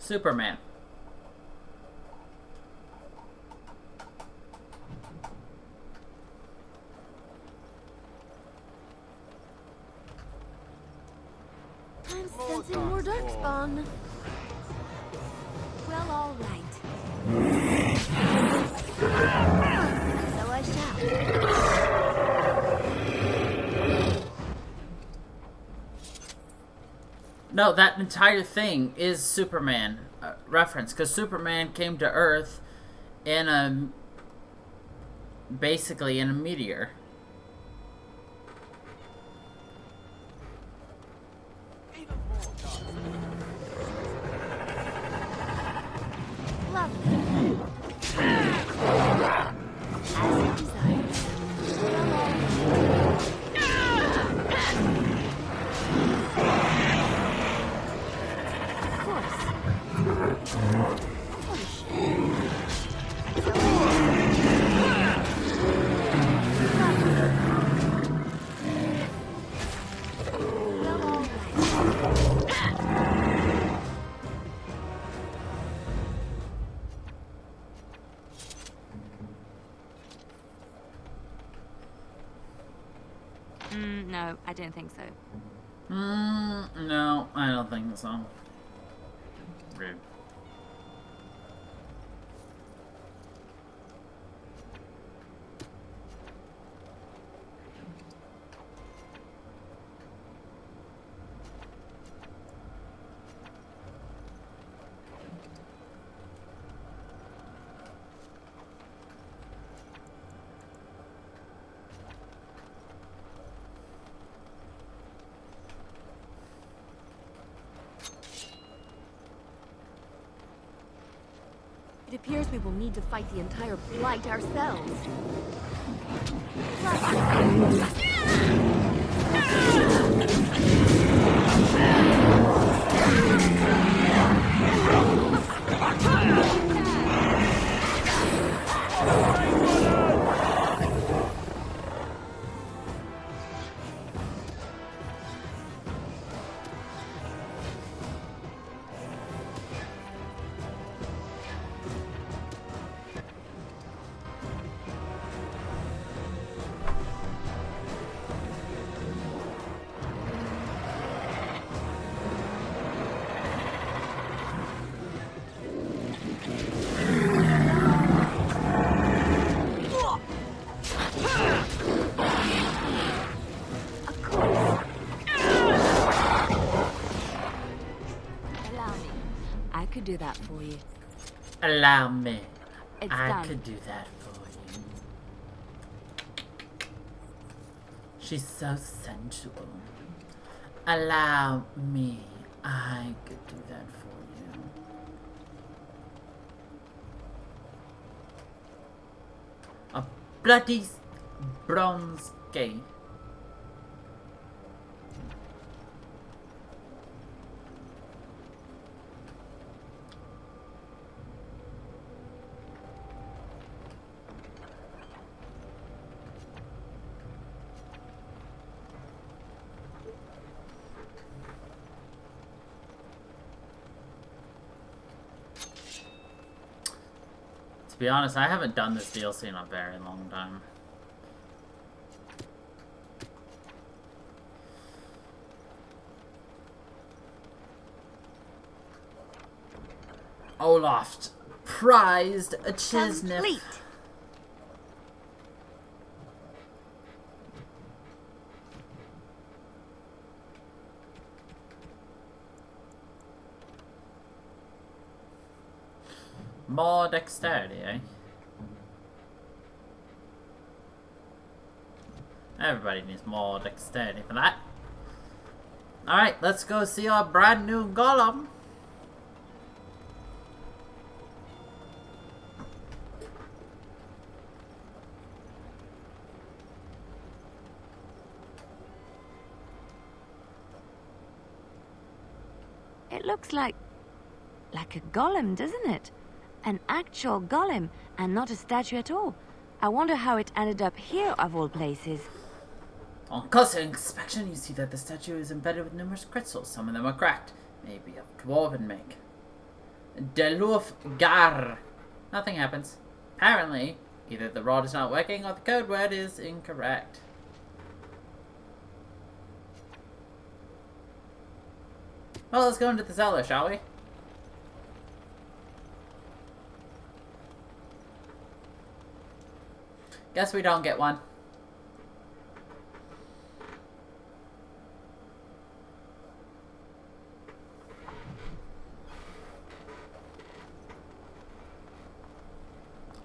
Superman. I'm sensing more darkspawn. Well, all right. So I shall. No, that entire thing is Superman reference, because Superman came to Earth in a basically in a meteor. No, I don't think so. No, I don't think so. Rude. It appears we will need to fight the entire Blight ourselves. Do that for you. Allow me. It's I done. could do that for you. She's so sensual. Allow me. I could do that for you. A bloody bronze gate. To be honest, I haven't done this DLC in a very long time. Olaf, prized a chisnip. Complete. More dexterity, eh? Everybody needs more dexterity for that. Alright, let's go see our brand new golem. It looks like a golem, doesn't it? An actual golem, and not a statue at all. I wonder how it ended up here, of all places. On closer inspection, you see that the statue is embedded with numerous crystals. Some of them are cracked, maybe of dwarven make. Deluf Gar. Nothing happens. Apparently, either the rod is not working or the code word is incorrect. Well, let's go into the cellar, shall we? Guess we don't get one.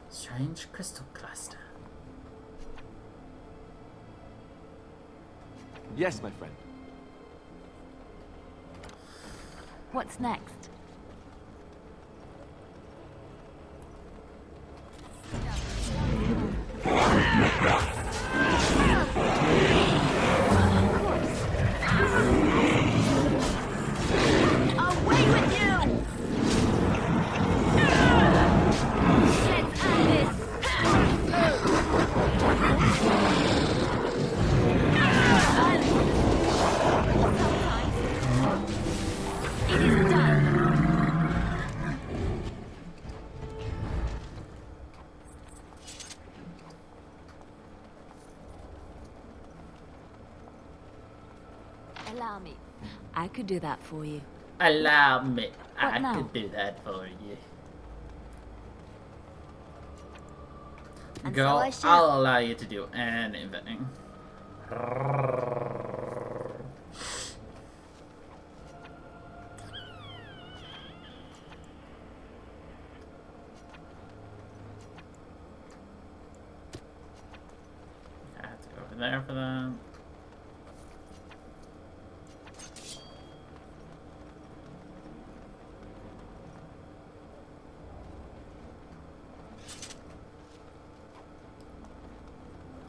Strange crystal cluster. Yes, my friend. What's next? Away with you! Let's end this! It is done! Allow me. I could do that for you. Allow me. What I now? could do that for you. And Girl, so I shall. I'll allow you to do anything. I have to go over there for that.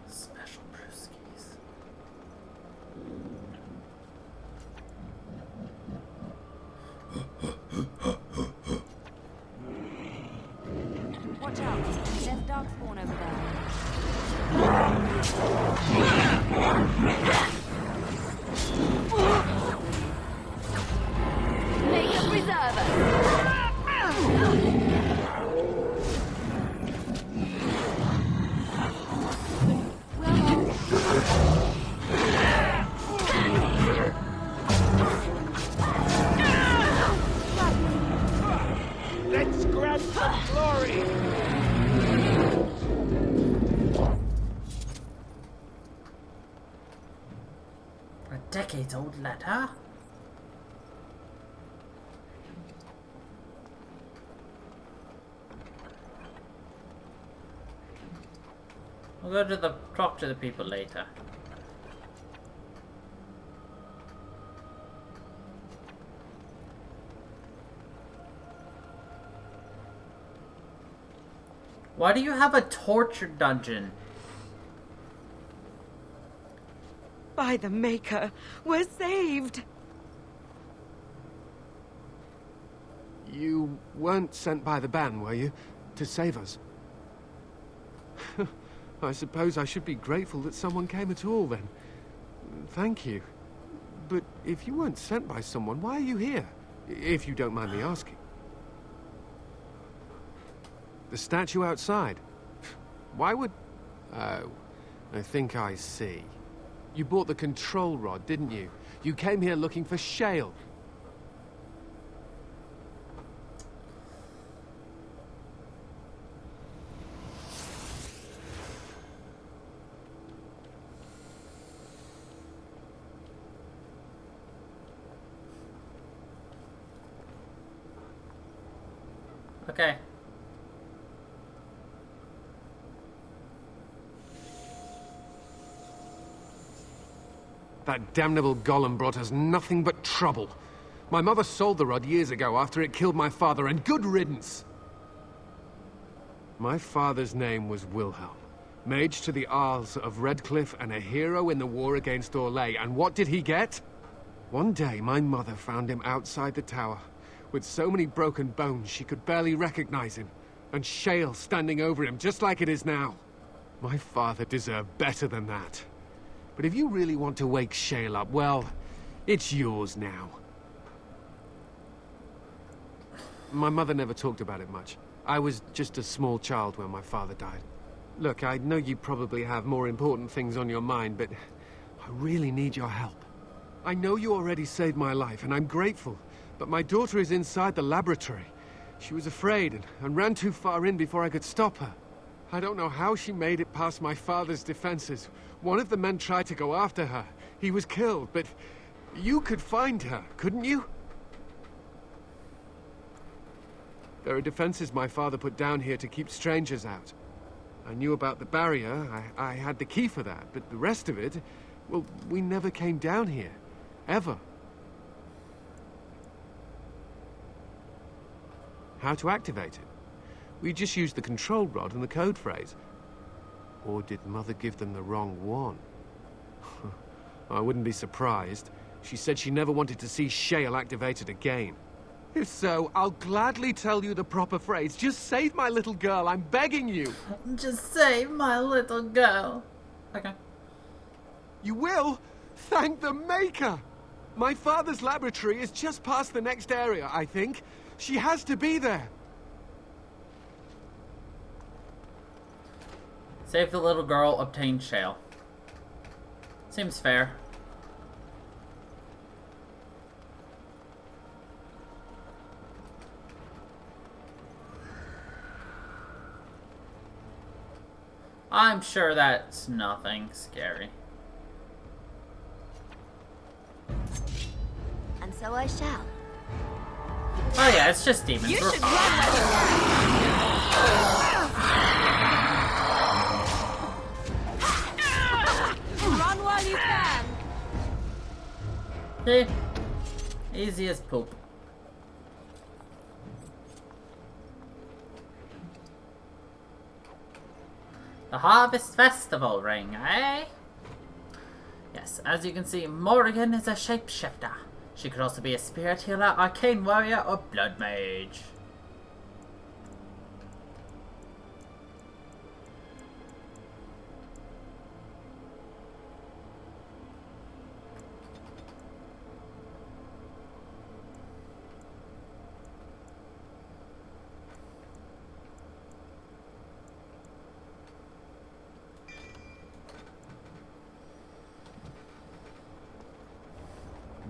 Special brewskis. Watch out. There's darkspawn over there. Make a preserver! Let's grab some glory! A decades-old letter? We'll go to talk to the people later. Why do you have a torture dungeon? By the Maker, we're saved! You weren't sent by the ban, were you? To save us? I suppose I should be grateful that someone came at all, then. Thank you. But if you weren't sent by someone, why are you here? If you don't mind me asking. The statue outside. Why would... Oh, I think I see. You bought the control rod, didn't you? You came here looking for Shale. Okay. That damnable golem brought us nothing but trouble. My mother sold the rod years ago after it killed my father, and good riddance! My father's name was Wilhelm, mage to the Isles of Redcliffe and a hero in the war against Orlais, and what did he get? One day, my mother found him outside the tower, with so many broken bones she could barely recognize him, and Shale standing over him just like it is now. My father deserved better than that. But if you really want to wake Shale up, well, it's yours now. My mother never talked about it much. I was just a small child when my father died. Look, I know you probably have more important things on your mind, but I really need your help. I know you already saved my life, and I'm grateful, but my daughter is inside the laboratory. She was afraid and ran too far in before I could stop her. I don't know how she made it past my father's defenses. One of the men tried to go after her. He was killed, but you could find her, couldn't you? There are defenses my father put down here to keep strangers out. I knew about the barrier. I had the key for that, but the rest of it, well, we never came down here. Ever. How to activate it? We just used the control rod and the code phrase. Or did Mother give them the wrong one? I wouldn't be surprised. She said she never wanted to see Shale activated again. If so, I'll gladly tell you the proper phrase. Just save my little girl, I'm begging you. Just save my little girl. Okay. You will? Thank the Maker! My father's laboratory is just past the next area, I think. She has to be there. Save the little girl, obtain Shale. Seems fair. I'm sure that's nothing scary. And so I shall. Oh yeah, it's just demons. You We're should fine. Run while you can. Okay. Easy as poop. The Harvest Festival ring, eh? Yes, as you can see, Morrigan is a shapeshifter. She could also be a spirit healer, arcane warrior, or blood mage.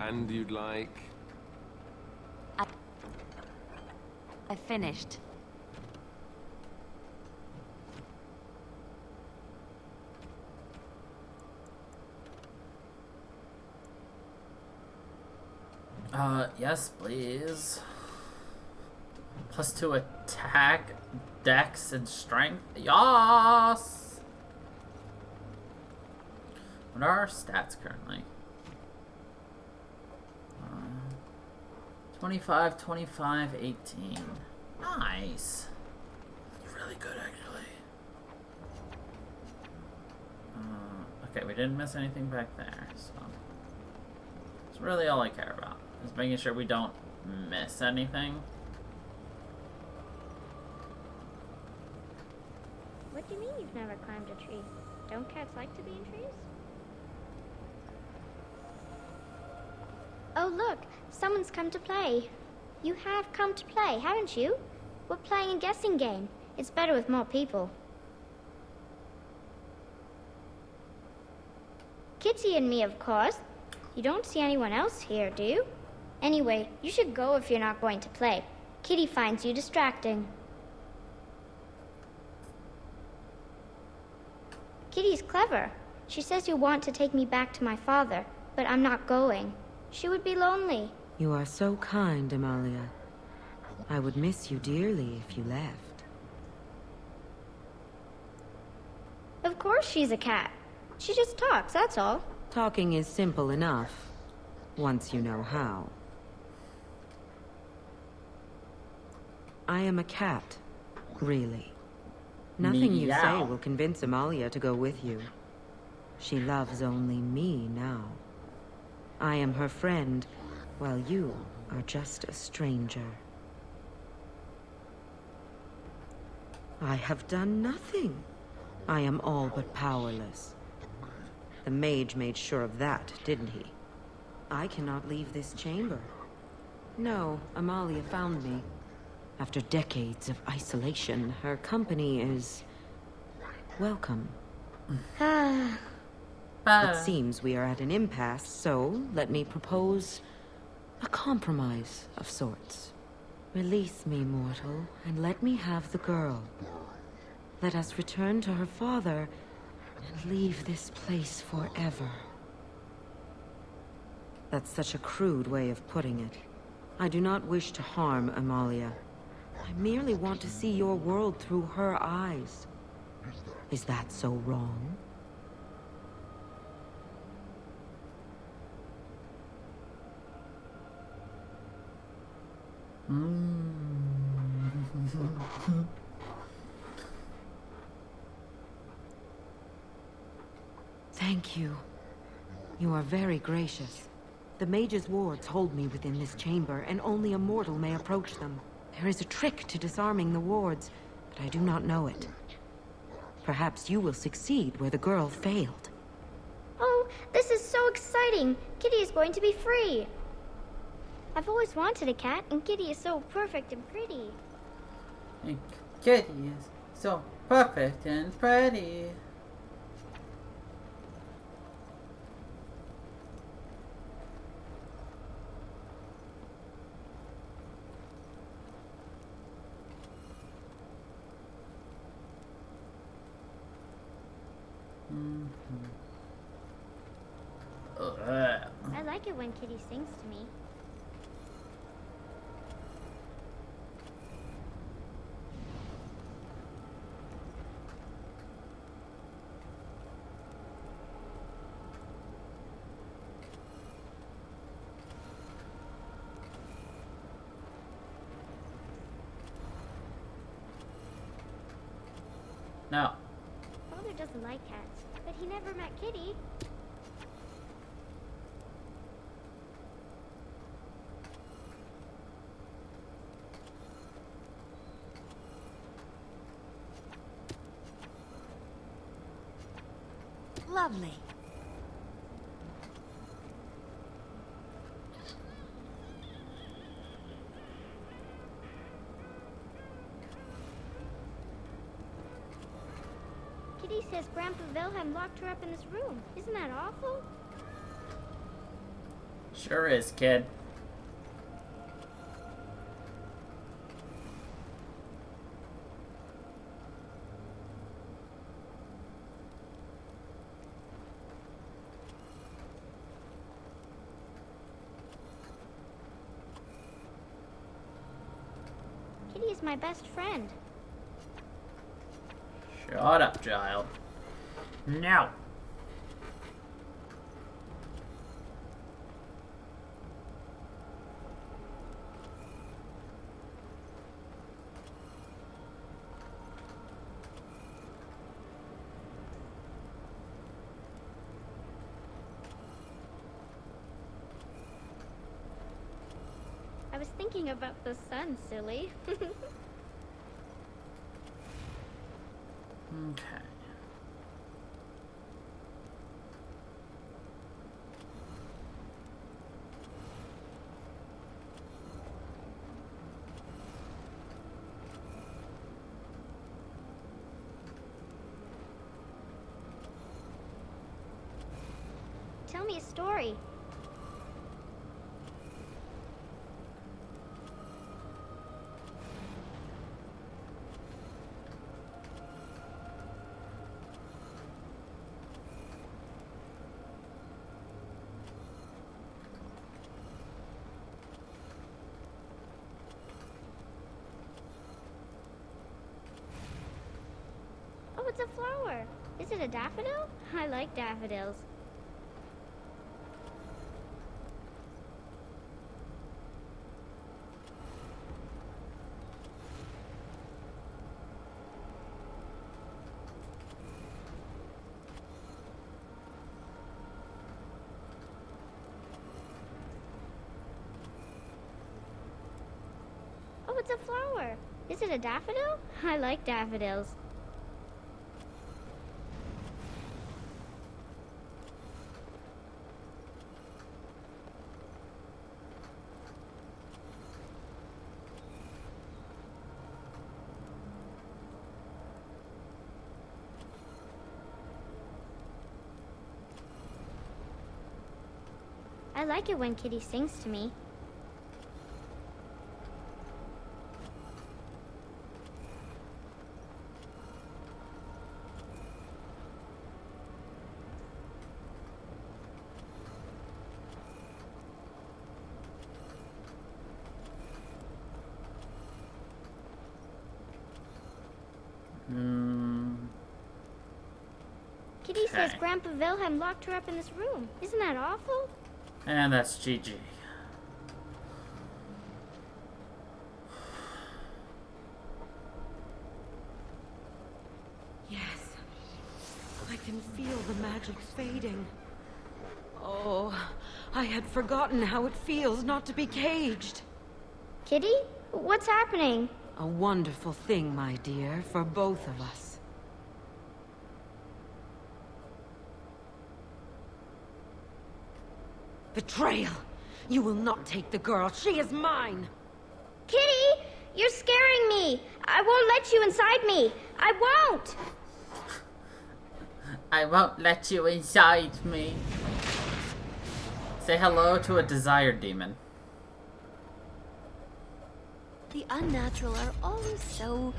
And you'd like... I finished. Yes, please. +2 attack, dex, and strength. Yas! What are our stats currently? 25, 25, 18. Nice. Really good, actually. Okay, we didn't miss anything back there, so that's really all I care about, is making sure we don't miss anything. What do you mean you've never climbed a tree? Don't cats like to be in trees? Oh look, someone's come to play. You have come to play, haven't you? We're playing a guessing game. It's better with more people. Kitty and me, of course. You don't see anyone else here, do you? Anyway, you should go if you're not going to play. Kitty finds you distracting. Kitty's clever. She says you want to take me back to my father, but I'm not going. She would be lonely. You are so kind, Amalia. I would miss you dearly if you left. Of course she's a cat. She just talks, that's all. Talking is simple enough, once you know how. I am a cat, really. Nothing you say Meow. will convince Amalia to go with you. She loves only me now. I am her friend, while you are just a stranger. I have done nothing. I am all but powerless. The mage made sure of that, didn't he? I cannot leave this chamber. No, Amalia found me. After decades of isolation, her company is welcome. It seems we are at an impasse, so let me propose a compromise of sorts. Release me, mortal, and let me have the girl. Let us return to her father and leave this place forever. That's such a crude way of putting it. I do not wish to harm Amalia. I merely want to see your world through her eyes. Is that so wrong? Thank you. You are very gracious. The mage's wards hold me within this chamber, and only a mortal may approach them. There is a trick to disarming the wards, but I do not know it. Perhaps you will succeed where the girl failed. Oh, this is so exciting! Kitty is going to be free! I've always wanted a cat, and Kitty is so perfect and pretty. And Kitty is so perfect and pretty. I like it when Kitty sings to me. No. Father doesn't like cats, but he never met Kitty. Lovely. Kitty says Grandpa Wilhelm locked her up in this room. Isn't that awful? Sure is, kid. Kitty is my best friend. Shut up, child. No. I was thinking about the sun, silly. Okay. tell me a story. Oh, it's a flower. Is it a daffodil? I like daffodils. Oh, it's a flower. Is it a daffodil? I like daffodils. I like it when Kitty sings to me. Kitty says Grandpa Wilhelm locked her up in this room. Isn't that awful? And that's GG. Yes. I can feel the magic fading. Oh, I had forgotten how it feels not to be caged. Kitty? What's happening? A wonderful thing, my dear, for both of us. Betrayal! You will not take the girl. She is mine! Kitty! You're scaring me! I won't let you inside me! I won't! I won't let you inside me. Say hello to a desire demon. The unnatural are always so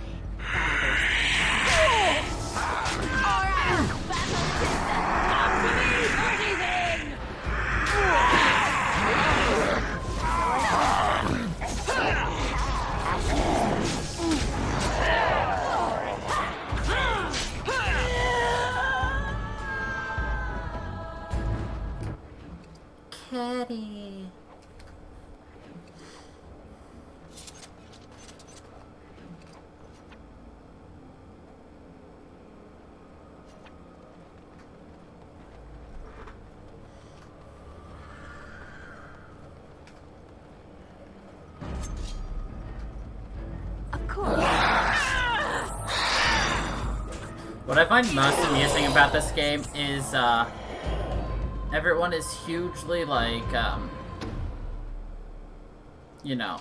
Kitty. Of course. What I find most amusing about this game is, everyone is hugely, like, you know,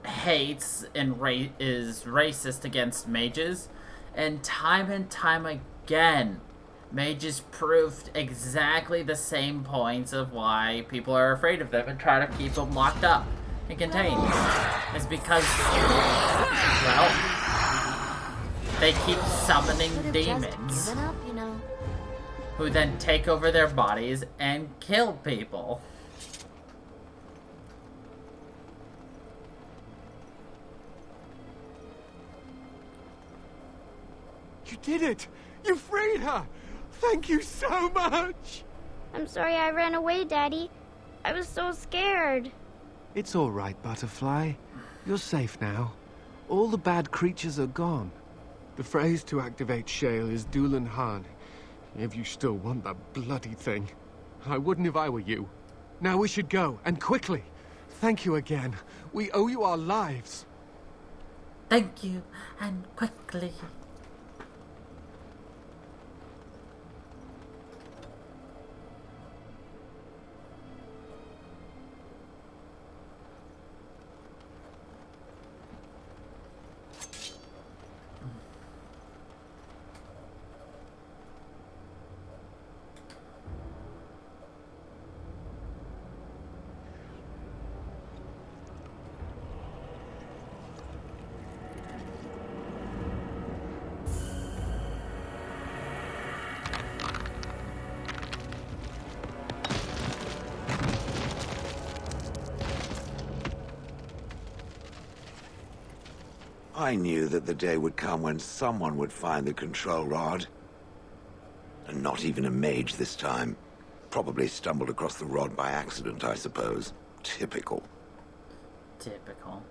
hates and is racist against mages, and time again, mages proved exactly the same points of why people are afraid of them and try to keep them locked up and contained. It's because, well, they keep summoning demons, Given up, you know. who then take over their bodies and kill people. You did it! You freed her! Thank you so much! I'm sorry I ran away, Daddy. I was so scared. It's all right, Butterfly. You're safe now. All the bad creatures are gone. The phrase to activate Shale is Dulan Han. If you still want that bloody thing. I wouldn't if I were you. Now we should go, and quickly. Thank you again. We owe you our lives. Thank you, and quickly. I knew that the day would come when someone would find the control rod. And not even a mage this time. Probably stumbled across the rod by accident, I suppose. Typical. Typical.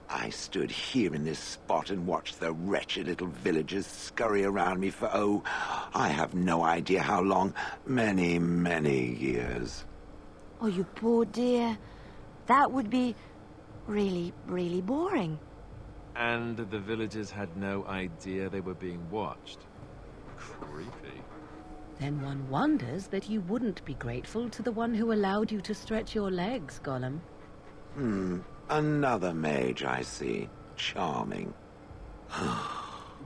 I stood here in this spot and watched the wretched little villagers scurry around me for, oh, I have no idea how long. Many, many years. Oh, you poor dear. That would be really, really boring. And the villagers had no idea they were being watched. Creepy. Then one wonders that you wouldn't be grateful to the one who allowed you to stretch your legs, Gollum. Another mage, I see. Charming.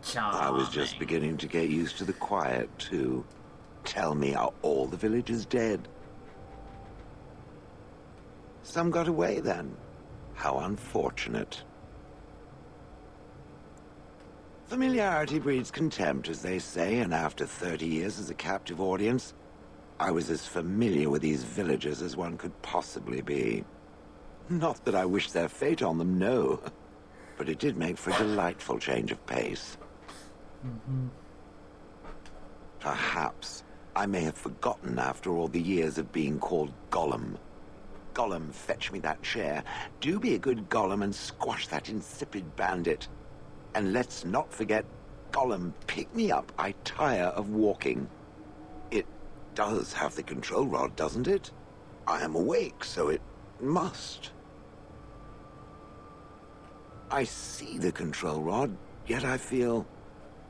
Charming. I was just beginning to get used to the quiet, too. Tell me, are all the villagers dead? Some got away, then. How unfortunate. Familiarity breeds contempt, as they say, and after 30 years as a captive audience, I was as familiar with these villagers as one could possibly be. Not that I wish their fate on them, no. But it did make for a delightful change of pace. Perhaps I may have forgotten after all the years of being called Gollum. Gollum, fetch me that chair. Do be a good Gollum and squash that insipid bandit. And let's not forget, Gollum, pick me up. I tire of walking. It does have the control rod, doesn't it? I am awake, so it must. I see the control rod, yet I feel...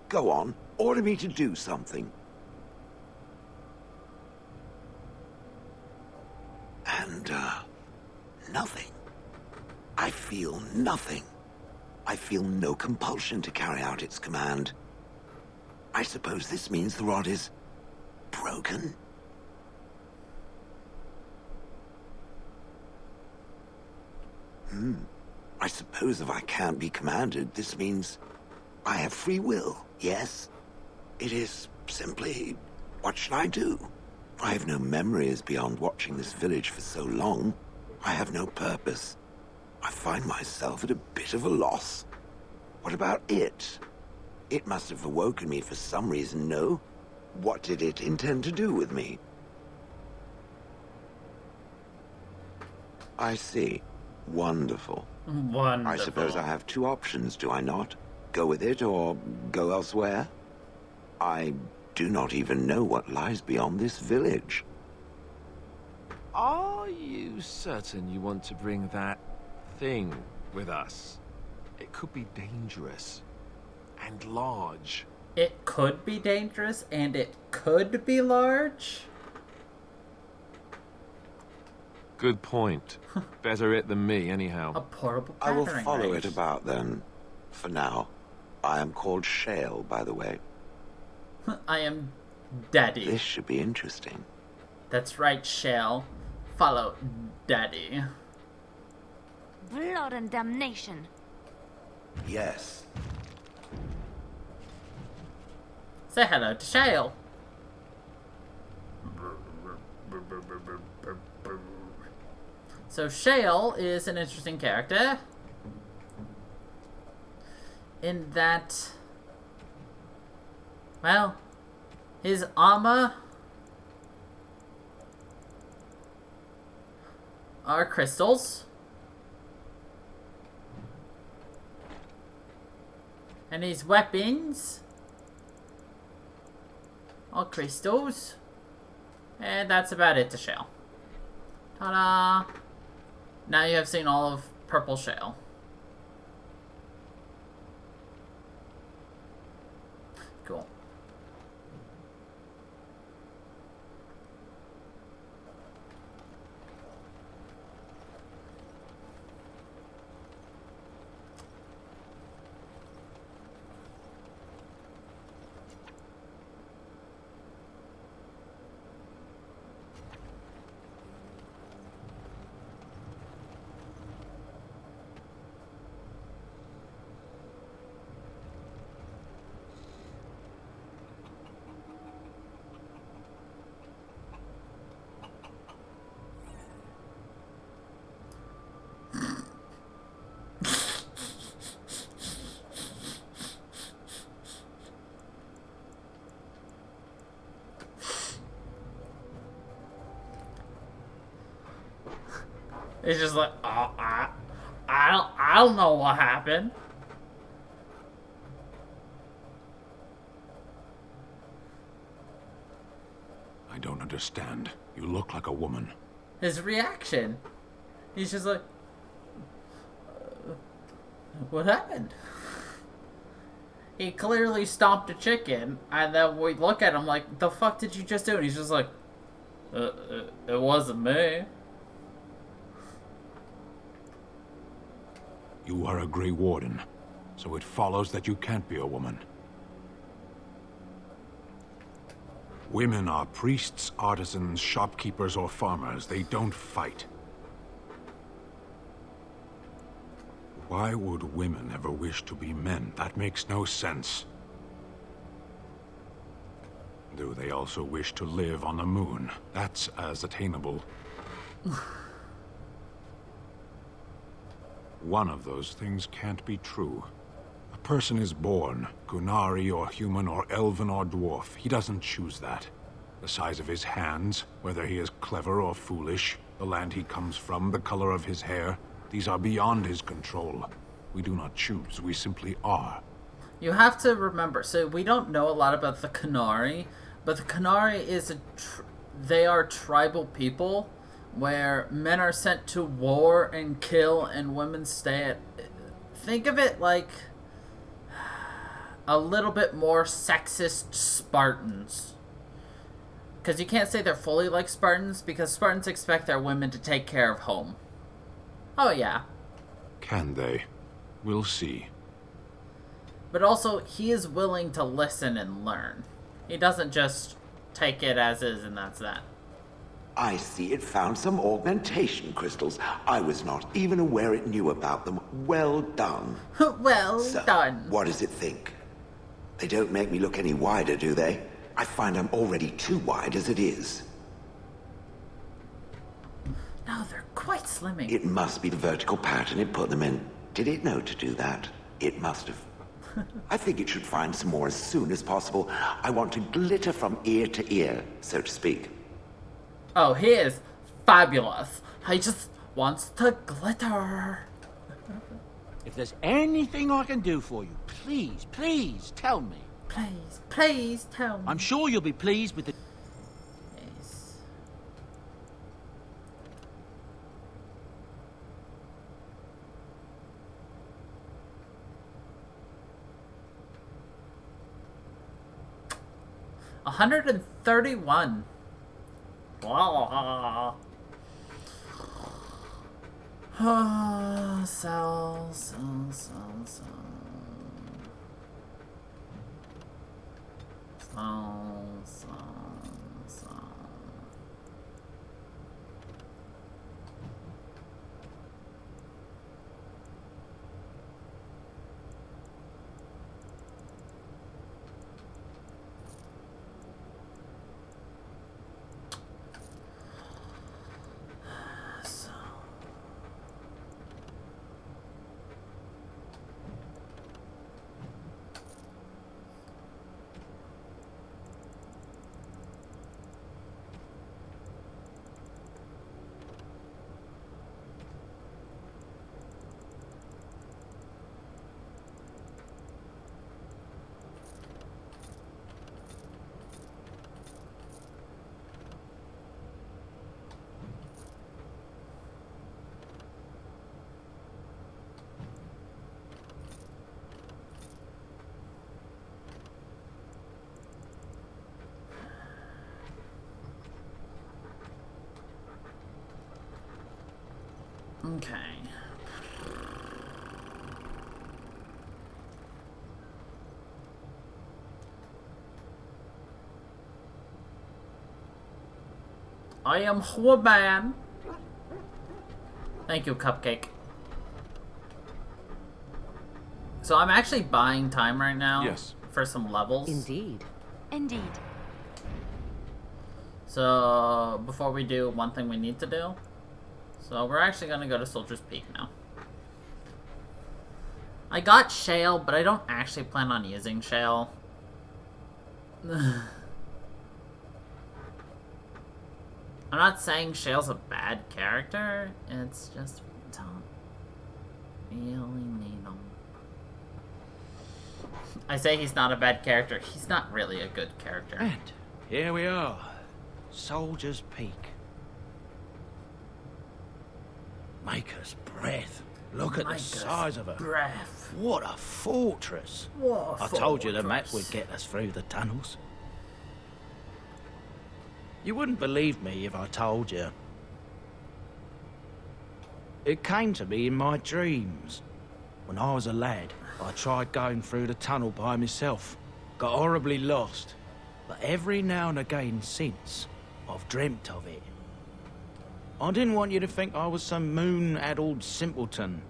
Go on, order me to do something. And, nothing. I feel nothing. I feel no compulsion to carry out its command. I suppose this means the rod is... broken? I suppose if I can't be commanded, this means I have free will, yes? It is simply, what should I do? I have no memories beyond watching this village for so long. I have no purpose. I find myself at a bit of a loss. What about it? It must have awoken me for some reason, no? What did it intend to do with me? I see. Wonderful. Wonderful. I suppose I have two options, do I not? Go with it or go elsewhere? I do not even know what lies beyond this village. Are you certain you want to bring that thing with us? It could be dangerous and large. It could be dangerous and it could be large? Good point. Better it than me, anyhow. A portable I will battering follow range. it about, then. For now. I am called Shale, by the way. I am Daddy. This should be interesting. That's right, Shale. Follow Daddy. Blood and damnation. Yes. Say hello to Shale. So Shale is an interesting character in that, well, his armor are crystals, and his weapons are crystals, and that's about it to Shale. Ta-da! Now you have seen all of Purple Shale. Cool. It's just like, I don't know what happened. I don't understand. You look like a woman. His reaction. He's just like, what happened? He clearly stomped a chicken, and then we look at him like, the fuck did you just do? And he's just like, it wasn't me. You are a Grey Warden, so it follows that you can't be a woman. Women are priests, artisans, shopkeepers, or farmers. They don't fight. Why would women ever wish to be men? That makes no sense. Do they also wish to live on the moon? That's as attainable. One of those things can't be true. A person is born, Gunari or human or elven or dwarf. He doesn't choose that. The size of his hands, whether he is clever or foolish, the land he comes from, the color of his hair, these are beyond his control. We do not choose, we simply are. You have to remember, so we don't know a lot about the Qunari, but the Qunari is they are tribal people where men are sent to war and kill and women stay at... Think of it like a little bit more sexist Spartans. Because you can't say they're fully like Spartans, because Spartans expect their women to take care of home. Oh yeah. Can they? We'll see. But also, he is willing to listen and learn. He doesn't just take it as is and that's that. I see it found some augmentation crystals. I was not even aware it knew about them. Well done. Well done. What does it think? They don't make me look any wider, do they? I find I'm already too wide as it is. No, they're quite slimming. It must be the vertical pattern it put them in. Did it know to do that? It must have. I think it should find some more as soon as possible. I want to glitter from ear to ear, so to speak. Oh, he is fabulous. He just wants to glitter. If there's anything I can do for you, please tell me. Please tell me. I'm sure you'll be pleased with the... Yes. $131. Wow. Sell. Okay. I am woman. Thank you, Cupcake. So I'm actually buying time right now. Yes. For some levels. Indeed. Indeed. So before we do one thing we need to do. So we're actually gonna go to Soldier's Peak now. I got Shale, but I don't actually plan on using Shale. I'm not saying Shale's a bad character, it's just we don't really need him. I say he's not a bad character, he's not really a good character. And here we are. Soldier's Peak. Maker's Breath. Look at the size of her. Breath. What a fortress. What a I told you the map fortress. would get us through the tunnels. You wouldn't believe me if I told you. It came to me in my dreams. When I was a lad, I tried going through the tunnel by myself. Got horribly lost. But every now and again since, I've dreamt of it. I didn't want you to think I was some moon-addled simpleton.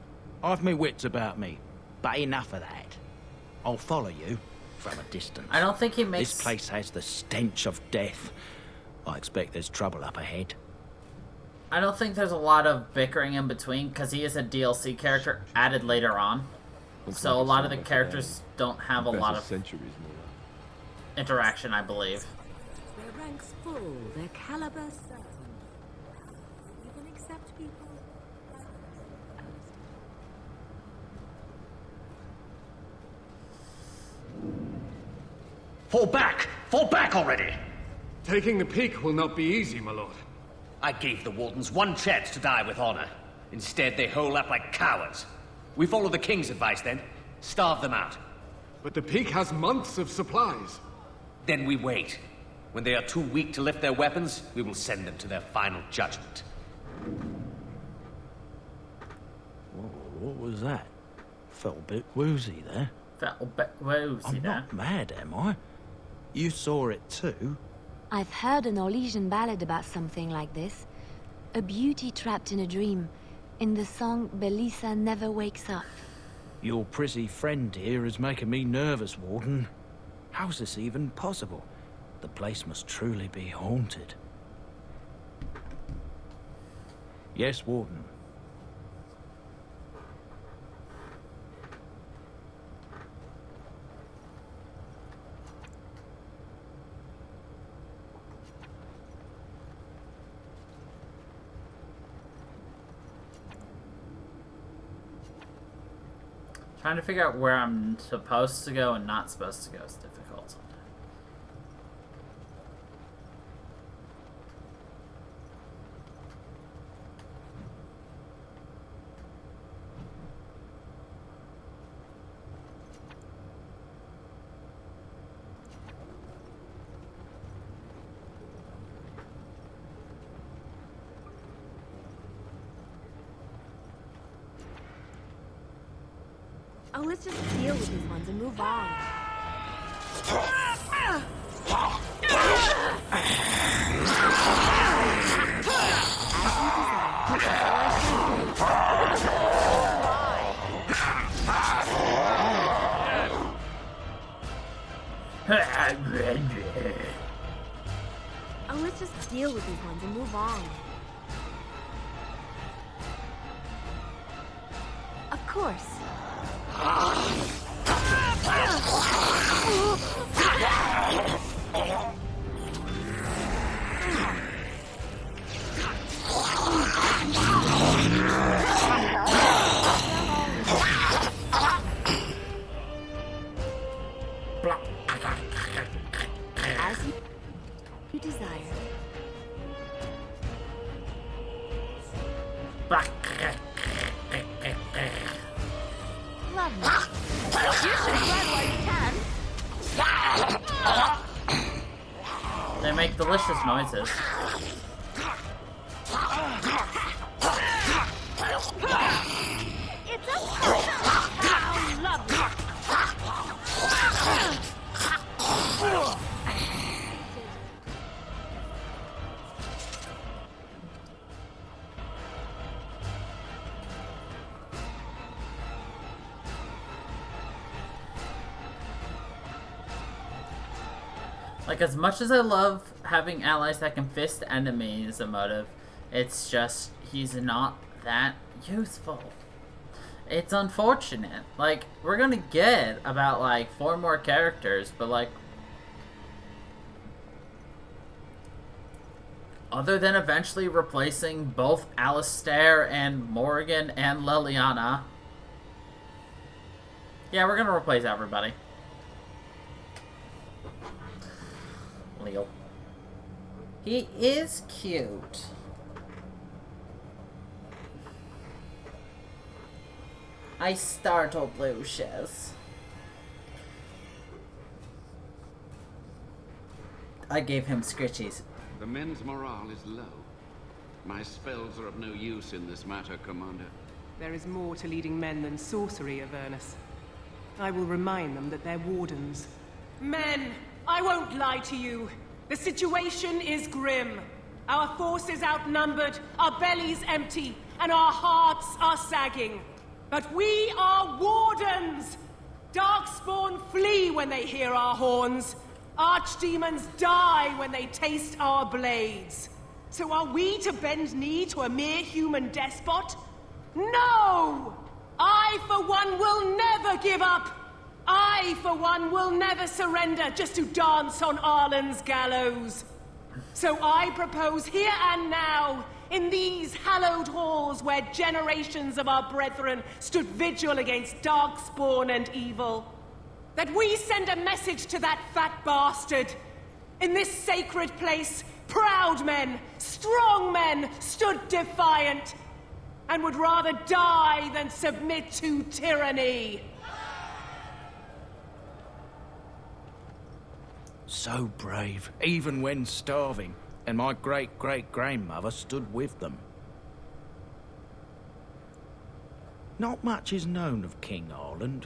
I've my wits about me, but enough of that. I'll follow you from a distance. I don't think he makes... This place has the stench of death. I expect there's trouble up ahead. I don't think there's a lot of bickering in between, because he is a DLC character added later on. So a lot of the characters don't have a lot of interaction, I believe. Their ranks full, their caliber certain. You can accept people. Fall back! Fall back already! Taking the peak will not be easy, my lord. I gave the Wardens one chance to die with honor. Instead, they hole up like cowards. We follow the King's advice, then. Starve them out. But the peak has months of supplies. Then we wait. When they are too weak to lift their weapons, we will send them to their final judgment. Whoa, what was that? Felt a bit woozy there. Felt a bit woozy I'm there. not mad, am I? You saw it too? I've heard a Norwegian ballad about something like this. A beauty trapped in a dream. In the song, Belisa never wakes up. Your prissy friend here is making me nervous, Warden. How's this even possible? The place must truly be haunted. Yes, Warden. Trying to figure out where I'm supposed to go and not supposed to go is difficult. Oh, let's just deal with these ones and move on. Oh, let's just deal with these ones and move on. Of course. As you desire. Lovely. You should run while you can. They make delicious noises. It's a how lovely. Like, as much as I love having allies that can fist enemies a motive, it's just, he's not that useful. It's unfortunate. Like, we're gonna get about, like, 4 more characters, but, like, Other than eventually replacing both Alistair and Morgan and Liliana. Yeah, we're gonna replace everybody. Leo. He is cute. I startled Lucius. I gave him scritchies. The men's morale is low. My spells are of no use in this matter, Commander. There is more to leading men than sorcery, Avernus. I will remind them that they're wardens. Men, I won't lie to you. The situation is grim. Our forces outnumbered, our bellies empty, and our hearts are sagging. But we are wardens! Darkspawn flee when they hear our horns. Archdemons die when they taste our blades. So are we to bend knee to a mere human despot? No! I, for one, will never give up! I, for one, will never surrender just to dance on Arlen's gallows. So I propose here and now, in these hallowed halls where generations of our brethren stood vigil against darkspawn and evil, that we send a message to that fat bastard. In this sacred place, proud men, strong men stood defiant, and would rather die than submit to tyranny. So brave, even when starving, and my great-great-grandmother stood with them. Not much is known of King Arland.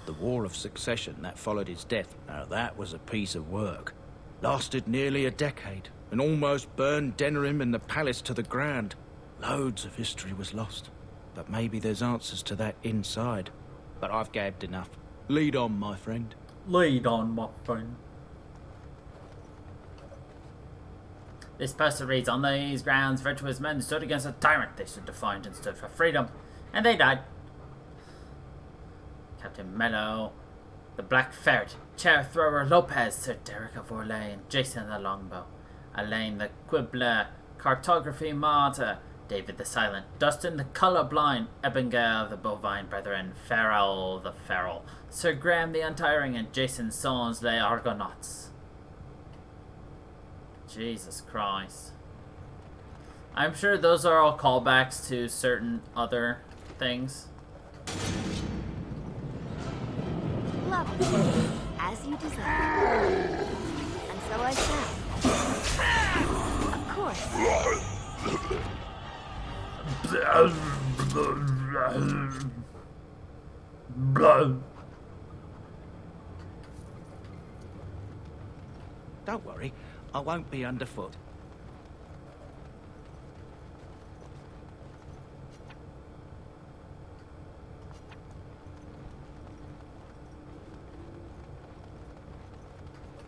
The War of Succession that followed his death, now that was a piece of work. Lasted nearly a decade, and almost burned Denerim and the palace to the ground. Loads of history was lost, but maybe there's answers to that inside. But I've gabbed enough. Lead on, my friend. Lead on, my friend. This poster reads, on these grounds, virtuous men stood against a tyrant. They stood defiant and stood for freedom. And they died. Captain Mello, the Black Ferret, Chair Thrower Lopez, Sir Derek of Orlais, and Jason the Longbow, Elaine the Quibbler, Cartography Martyr, David the Silent, Dustin the Colorblind, Ebengale of the Bovine Brethren, Farrell the Feral, Sir Graham the Untiring, and Jason Sans les Argonauts. Jesus Christ. I'm sure those are all callbacks to certain other things. Lovely, as you desire. And so I shall. Of course. Don't worry, I won't be underfoot.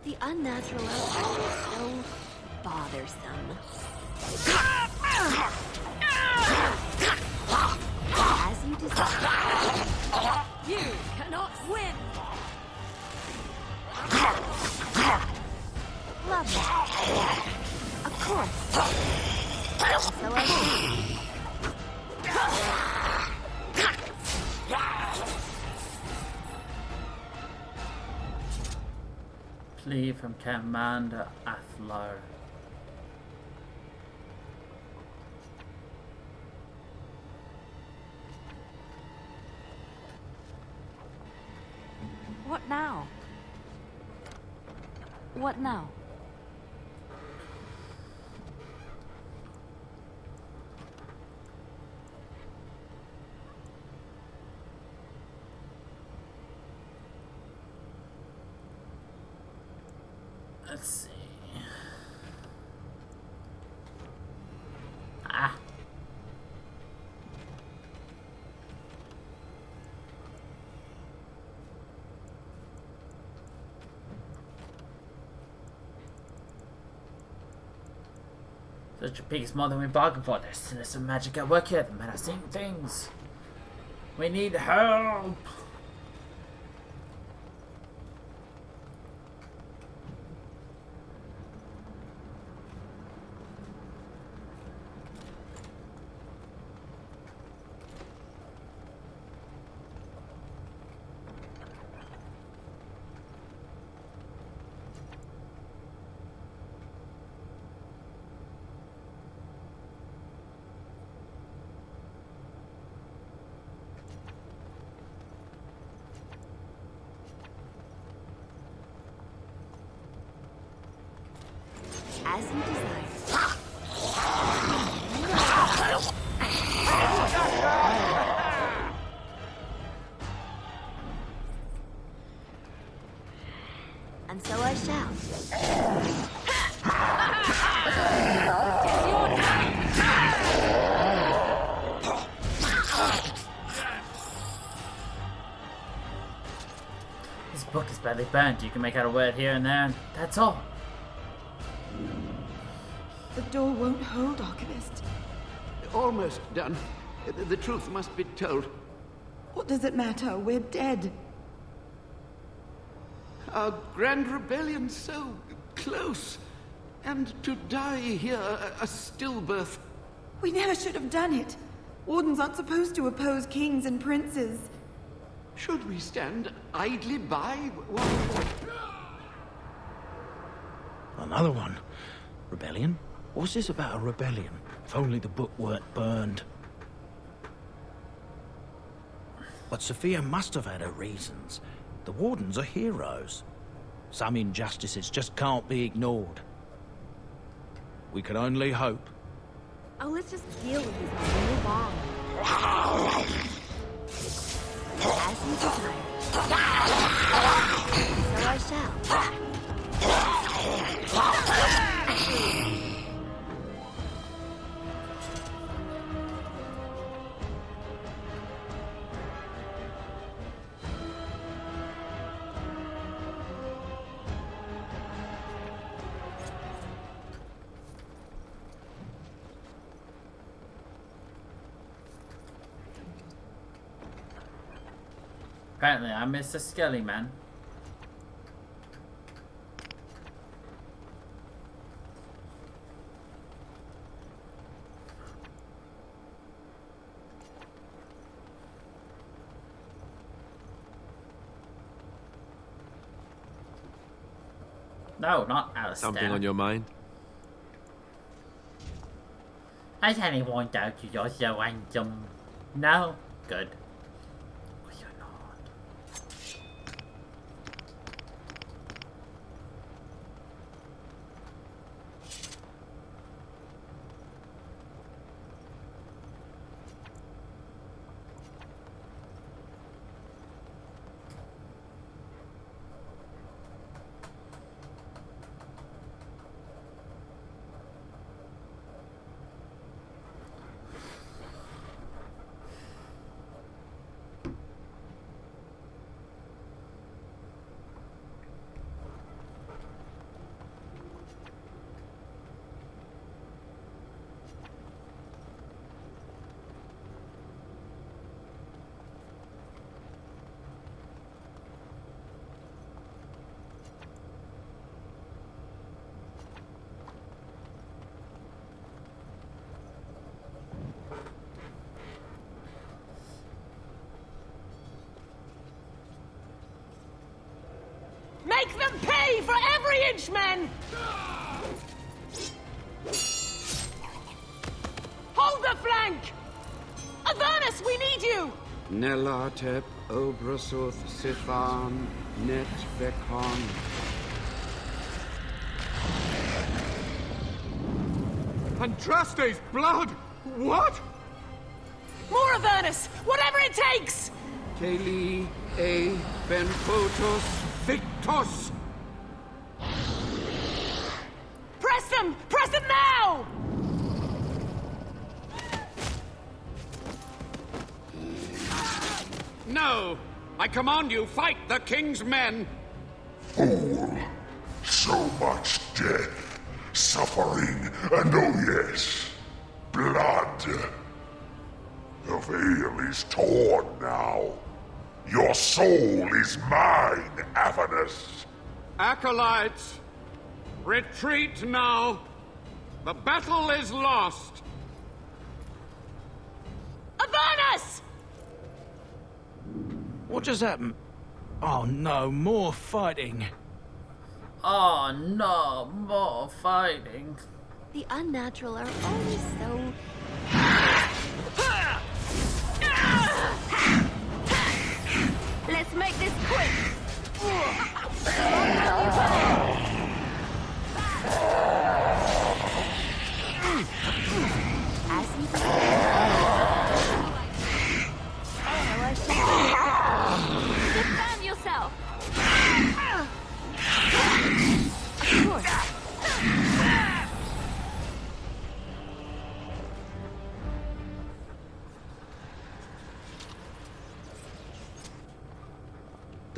The unnatural are always so bothersome. As you desire. You cannot win! Lovely. Of course. So I do. Plea from Commander Athlar. What now? What now? Let's see. Ah. Such a peak is more than we bargained for. There's sinister magic at work here. The men are seeing things. We need help. As you desire. And so I shall. This book is badly burned. You can make out a word here and there, and that's all. The door won't hold, Archivist. Almost done. The truth must be told. What does it matter? We're dead. Our grand rebellion so close. And to die here, a stillbirth. We never should have done it. Wardens aren't supposed to oppose kings and princes. Should we stand idly by? Another one. Rebellion? What's this about a rebellion? If only the book weren't burned. But Sophia must have had her reasons. The Wardens are heroes. Some injustices just can't be ignored. We can only hope. Oh, let's just deal with this and move on. As you desire. So I shall. Apparently, I missed a Skelly man. No, not Alistair. Something on your mind? Has anyone doubted you're so handsome? No? Good. Make them pay for every inch, men! Hold the flank! Avernus, we need you! Nelatep, Obrasoth, Sifan, Net, Bekon. Andraste's blood! What? More Avernus! Whatever it takes! Keli, A, Ben Photos, Victus! Press them! Press them now! No! I command you, fight the king's men! Fool! So much death, suffering, and oh yes, blood. The veil is torn now. Your soul is mine, Avernus. Acolytes, retreat now. The battle is lost. Avernus! What just happened? Oh no, more fighting. Oh no, more fighting. The unnatural are always so... Let's make this quick!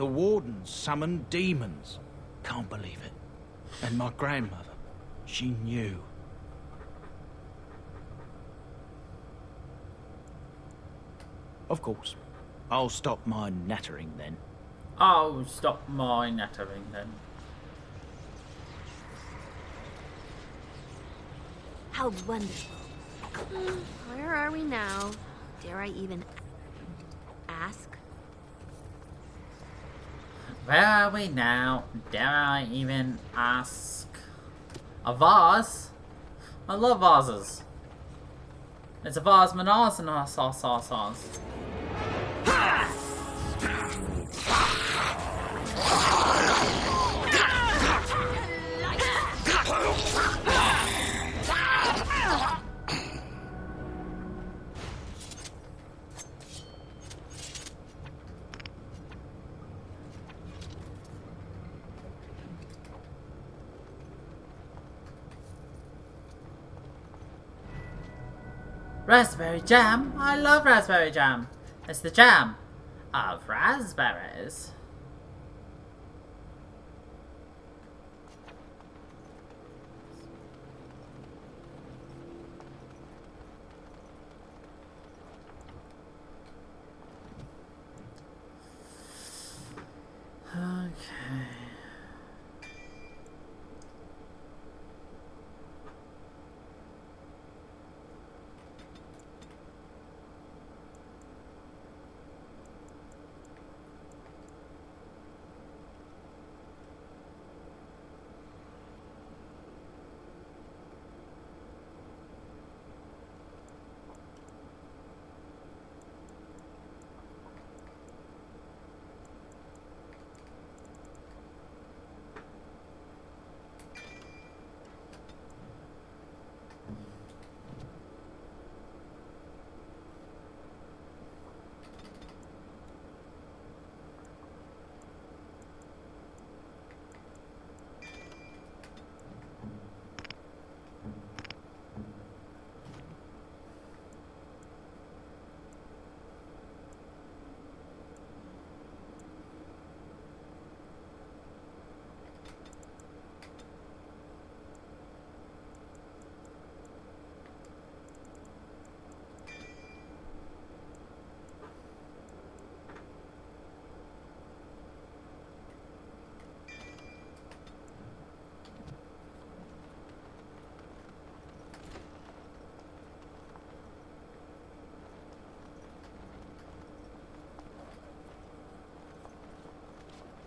wardens summoned demons. Can't believe it. And my grandmother, she knew. Of course. I'll stop my nattering then. I'll stop my nattering then. How wonderful. Where are we now? Dare I even ask? Where are we now? Dare I even ask? A vase? I love vases. It's a vase manaz and a sauce. Raspberry jam? I love raspberry jam. It's the jam of raspberries. Okay.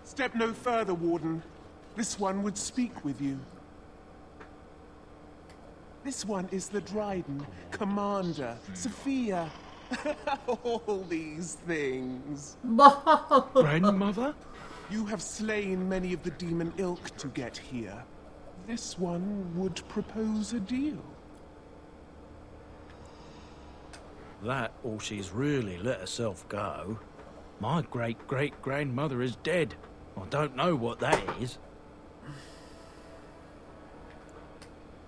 Step no further, Warden. This one would speak with you. This one is the Dryden, Commander, Sophia. All these things. Grandmother? You have slain many of the demon ilk to get here. This one would propose a deal. That, or she's really let herself go. My great-great-grandmother is dead. I don't know what that is.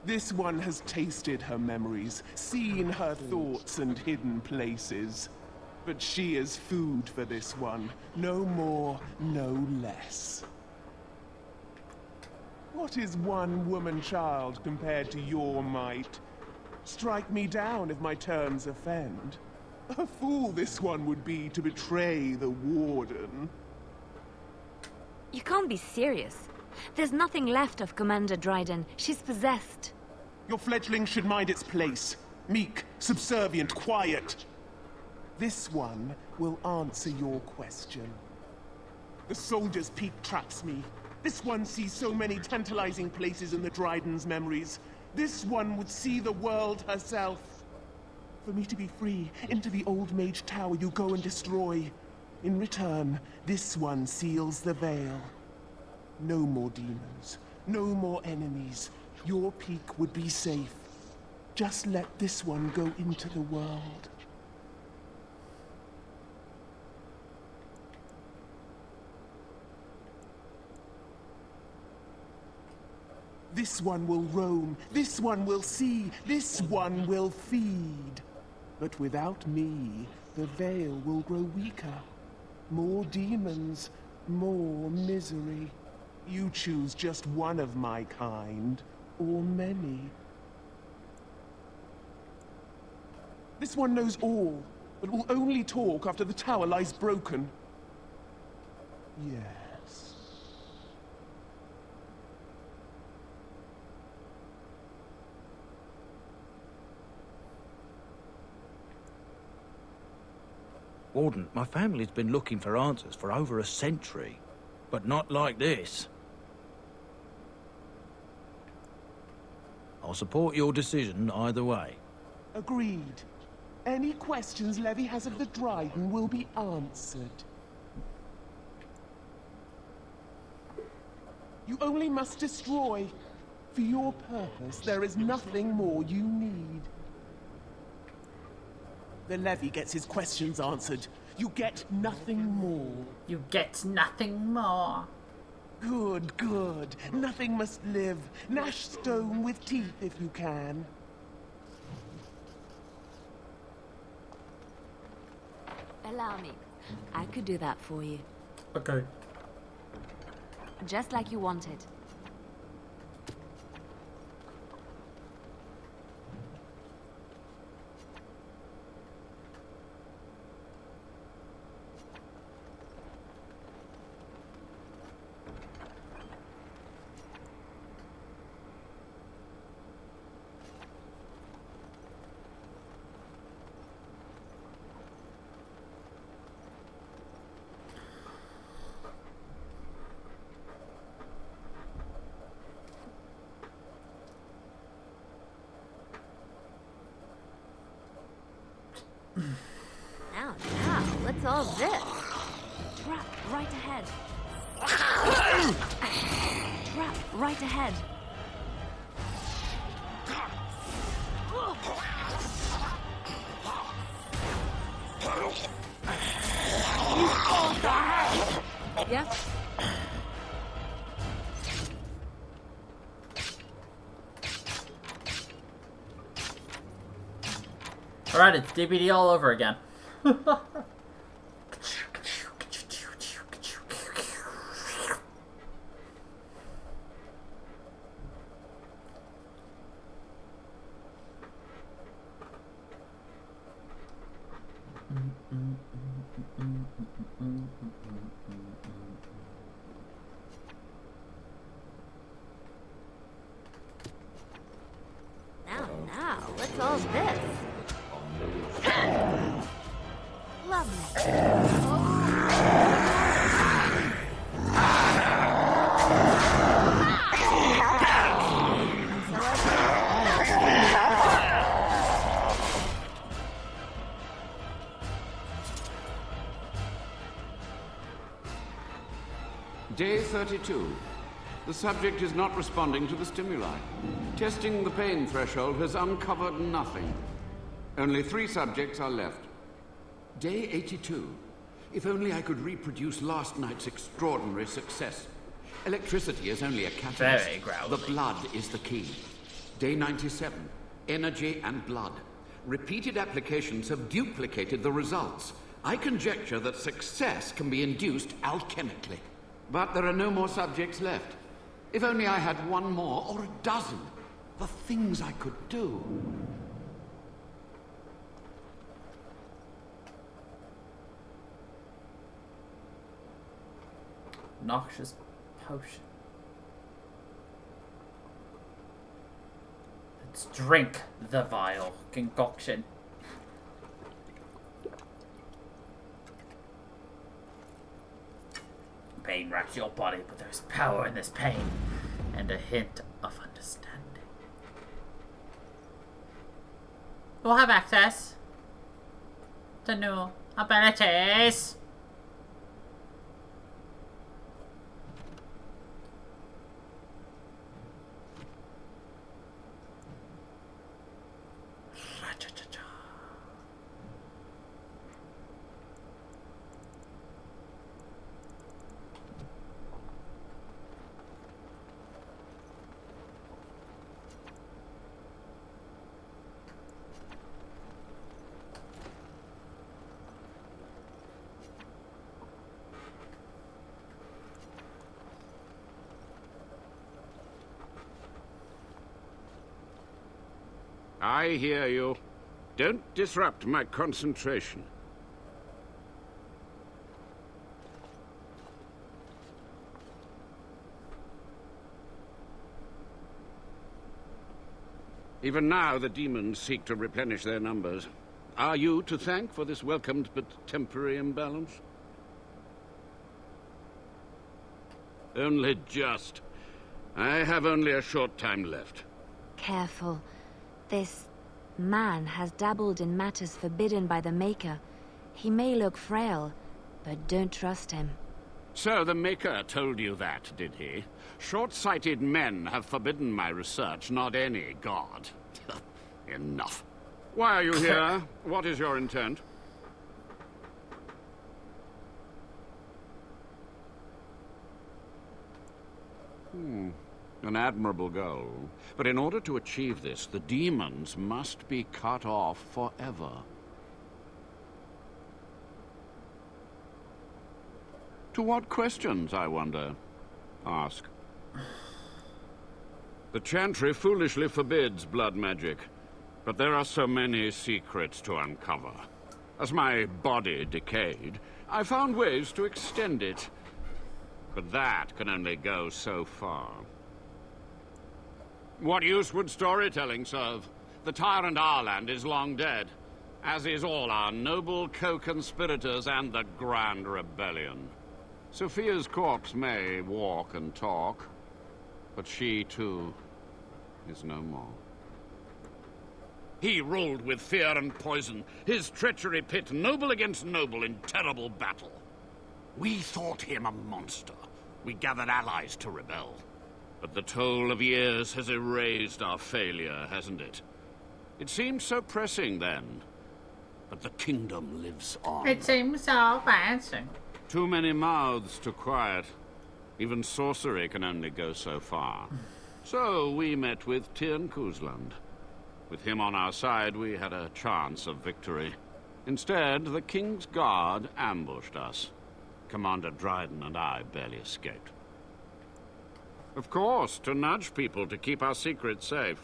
This one has tasted her memories, seen her thoughts and hidden places. But she is food for this one. No more, no less. What is one woman-child compared to your might? Strike me down if my terms offend. A fool this one would be to betray the Warden. You can't be serious. There's nothing left of Commander Dryden. She's possessed. Your fledgling should mind its place. Meek, subservient, quiet. This one will answer your question. The Soldier's Peak traps me. This one sees so many tantalizing places in the Dryden's memories. This one would see the world herself. For me to be free, into the Old Mage Tower you go and destroy. In return, this one seals the veil. No more demons, no more enemies. Your peak would be safe. Just let this one go into the world. This one will roam, this one will see, this one will feed. But without me, the veil will grow weaker. More demons, More misery. You choose just one of my kind, or many. This one knows all, but will only talk after the tower lies broken. Yes. Warden, my family's been looking for answers for over a century, but not like this. I'll support your decision either way. Agreed. Any questions Levy has of the Dryden will be answered. You only must destroy. For your purpose, there is nothing more you need. The Levy gets his questions answered. You get nothing more. You get nothing more. Good, good. Nothing must live. Gnash stone with teeth if you can. Allow me. I could do that for you. Okay. Just like you wanted. Now, what's all this? Trap right ahead. Trap right ahead. Yep. Alright, it's DBD all over again. Now, what's all this? Day 32. The subject is not responding to the stimuli. Testing the pain threshold has uncovered nothing. Only 3 subjects are left. Day 82. If only I could reproduce last night's extraordinary success. Electricity is only a catalyst. Very growly. The blood is the key. Day 97. Energy and blood. Repeated applications have duplicated the results. I conjecture that success can be induced alchemically. But there are no more subjects left. If only I had 1 more or a dozen. The things I could do. Noxious potion. Let's drink the vile concoction. Pain racks your body, but there's power in this pain, and a hint of understanding. We'll have access to new abilities. I hear you. Don't disrupt my concentration. Even now, the demons seek to replenish their numbers. Are you to thank for this welcomed but temporary imbalance? Only just. I have only a short time left. Careful. This man has dabbled in matters forbidden by the Maker. He may look frail, but don't trust him. So the Maker told you that, did he? Short-sighted men have forbidden my research, not any god. Enough. Why are you here? What is your intent? An admirable goal. But in order to achieve this, the demons must be cut off forever. To what questions, I wonder? Ask. The Chantry foolishly forbids blood magic, but there are so many secrets to uncover. As my body decayed, I found ways to extend it. But that can only go so far. What use would storytelling serve? The tyrant Arland is long dead, as is all our noble co-conspirators and the Grand Rebellion. Sophia's corpse may walk and talk, but she, too, is no more. He ruled with fear and poison, his treachery pit noble against noble in terrible battle. We thought him a monster. We gathered allies to rebel. But the toll of years has erased our failure, hasn't it? It seemed so pressing then. But the kingdom lives on. It seems so fancy. Too many mouths to quiet. Even sorcery can only go so far. So we met with Tyrn Kuzland. With him on our side, we had a chance of victory. Instead, the King's Guard ambushed us. Commander Dryden and I barely escaped. Of course, to nudge people to keep our secrets safe.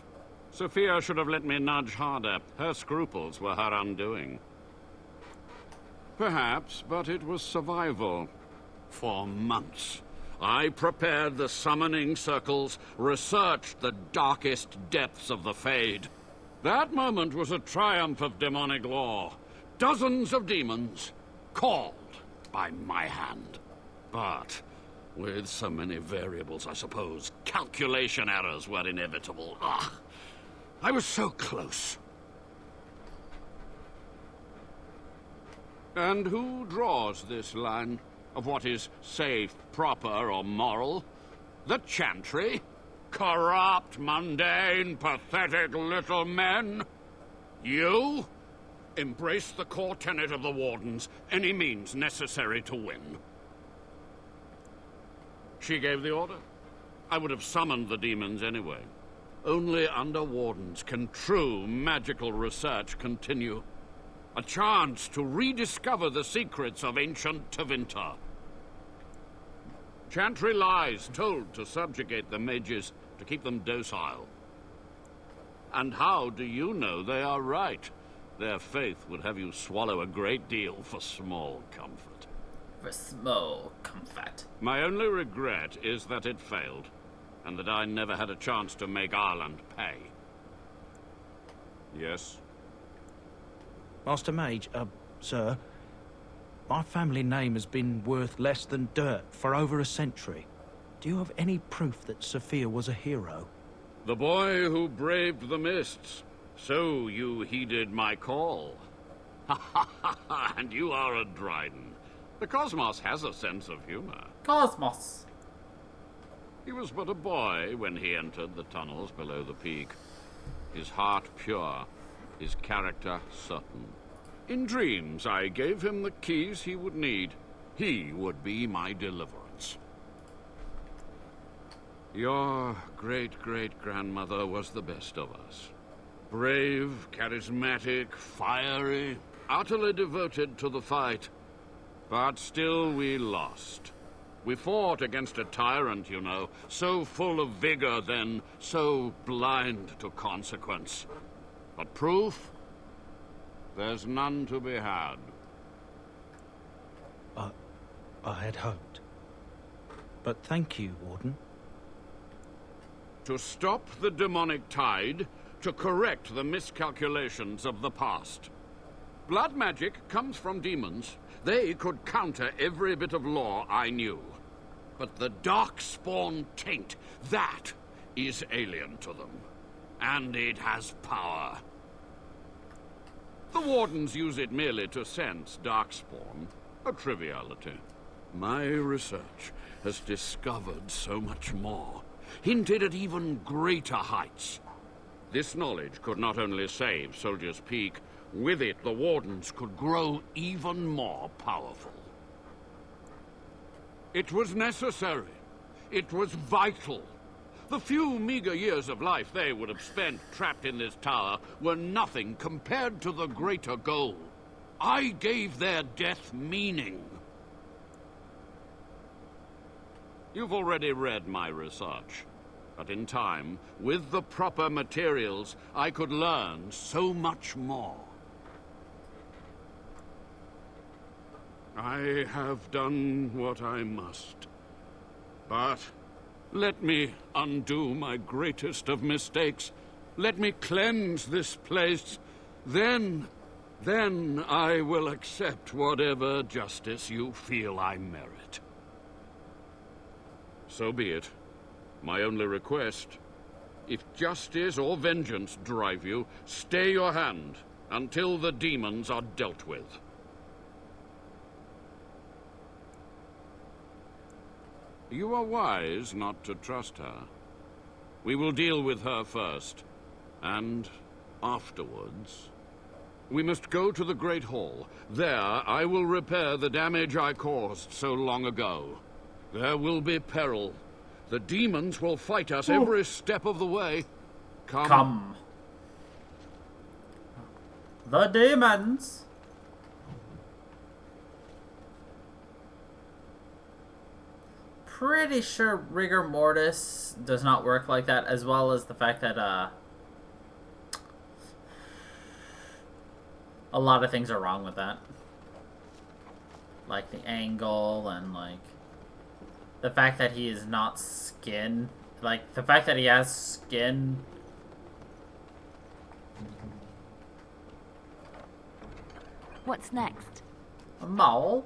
Sophia should have let me nudge harder. Her scruples were her undoing. Perhaps, but it was survival. For months, I prepared the summoning circles, researched the darkest depths of the Fade. That moment was a triumph of demonic law. Dozens of demons, called by my hand. But with so many variables, I suppose, calculation errors were inevitable. Ugh. I was so close. And who draws this line of what is safe, proper, or moral? The Chantry? Corrupt, mundane, pathetic little men? You? Embrace the core tenet of the Wardens, any means necessary to win. She gave the order. I would have summoned the demons anyway. Only under Wardens can true magical research continue. A chance to rediscover the secrets of ancient Tevinter. Chantry lies told to subjugate the mages, to keep them docile. And how do you know they are right? Their faith would have you swallow a great deal for small comfort. For small comfort. My only regret is that it failed, and that I never had a chance to make Arland pay. Yes? Master Mage, sir, my family name has been worth less than dirt for over a century. Do you have any proof that Sophia was a hero? The boy who braved the mists. So you heeded my call. Ha ha ha ha, and you are a Dryden. The Cosmos has a sense of humor. Cosmos. He was but a boy when he entered the tunnels below the peak. His heart pure, his character certain. In dreams, I gave him the keys he would need. He would be my deliverance. Your great-great-grandmother was the best of us. Brave, charismatic, fiery, utterly devoted to the fight. But still we lost. We fought against a tyrant, you know, so full of vigor then, so blind to consequence. But proof? There's none to be had. I had hoped. But thank you, Warden. To stop the demonic tide, to correct the miscalculations of the past. Blood magic comes from demons. They could counter every bit of law I knew. But the Darkspawn taint, that is alien to them. And it has power. The Wardens use it merely to sense Darkspawn, a triviality. My research has discovered so much more, hinted at even greater heights. This knowledge could not only save Soldier's Peak, with it the Wardens could grow even more powerful. It was necessary. It was vital. The few meager years of life they would have spent trapped in this tower were nothing compared to the greater goal. I gave their death meaning. You've already read my research. But in time, with the proper materials, I could learn so much more. I have done what I must. But let me undo my greatest of mistakes. Let me cleanse this place. Then I will accept whatever justice you feel I merit. So be it. My only request, if justice or vengeance drive you, stay your hand until the demons are dealt with. You are wise not to trust her. We will deal with her first, and afterwards. We must go to the Great Hall. There, I will repair the damage I caused so long ago. There will be peril. The demons will fight us every step of the way. Come. The demons! Pretty sure rigor mortis does not work like that, as well as the fact that, a lot of things are wrong with that. Like the angle and, like, the fact that he is not skin. Like, the fact that he has skin. What's next? A mole?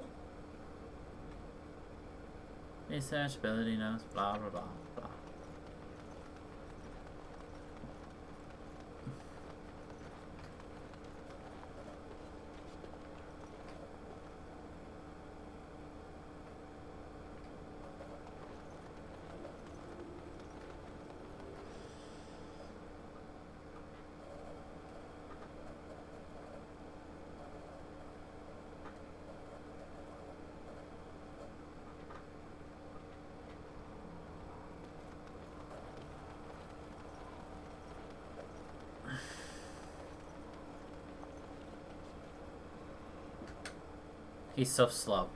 Research, ability notes, blah, blah, blah, blah. He's so slow.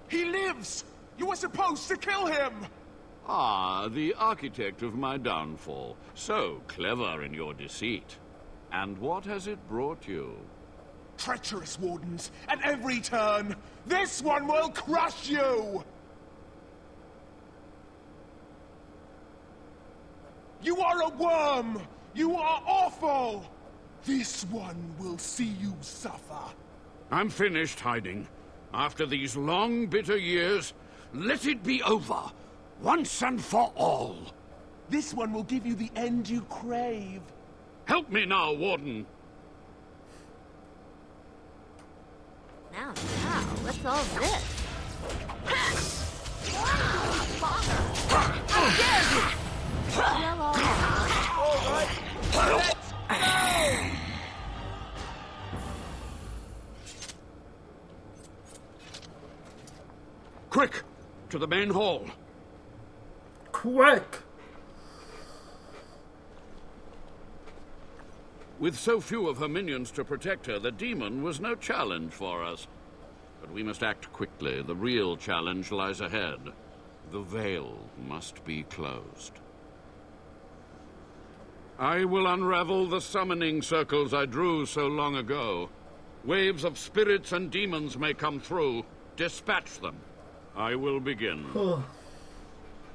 He lives! You were supposed to kill him! Ah, the architect of my downfall. So clever in your deceit. And what has it brought you? Treacherous Wardens, at every turn! This one will crush you! You are a worm! You are awful! This one will see you suffer. I'm finished hiding. After these long, bitter years, let it be over, once and for all. This one will give you the end you crave. Help me now, Warden. Now, what's all this? How dare you! Well, all right. Let's go! Quick! To the main hall. Quick! With so few of her minions to protect her, the demon was no challenge for us. But we must act quickly. The real challenge lies ahead. The veil must be closed. I will unravel the summoning circles I drew so long ago. Waves of spirits and demons may come through. Dispatch them. I will begin.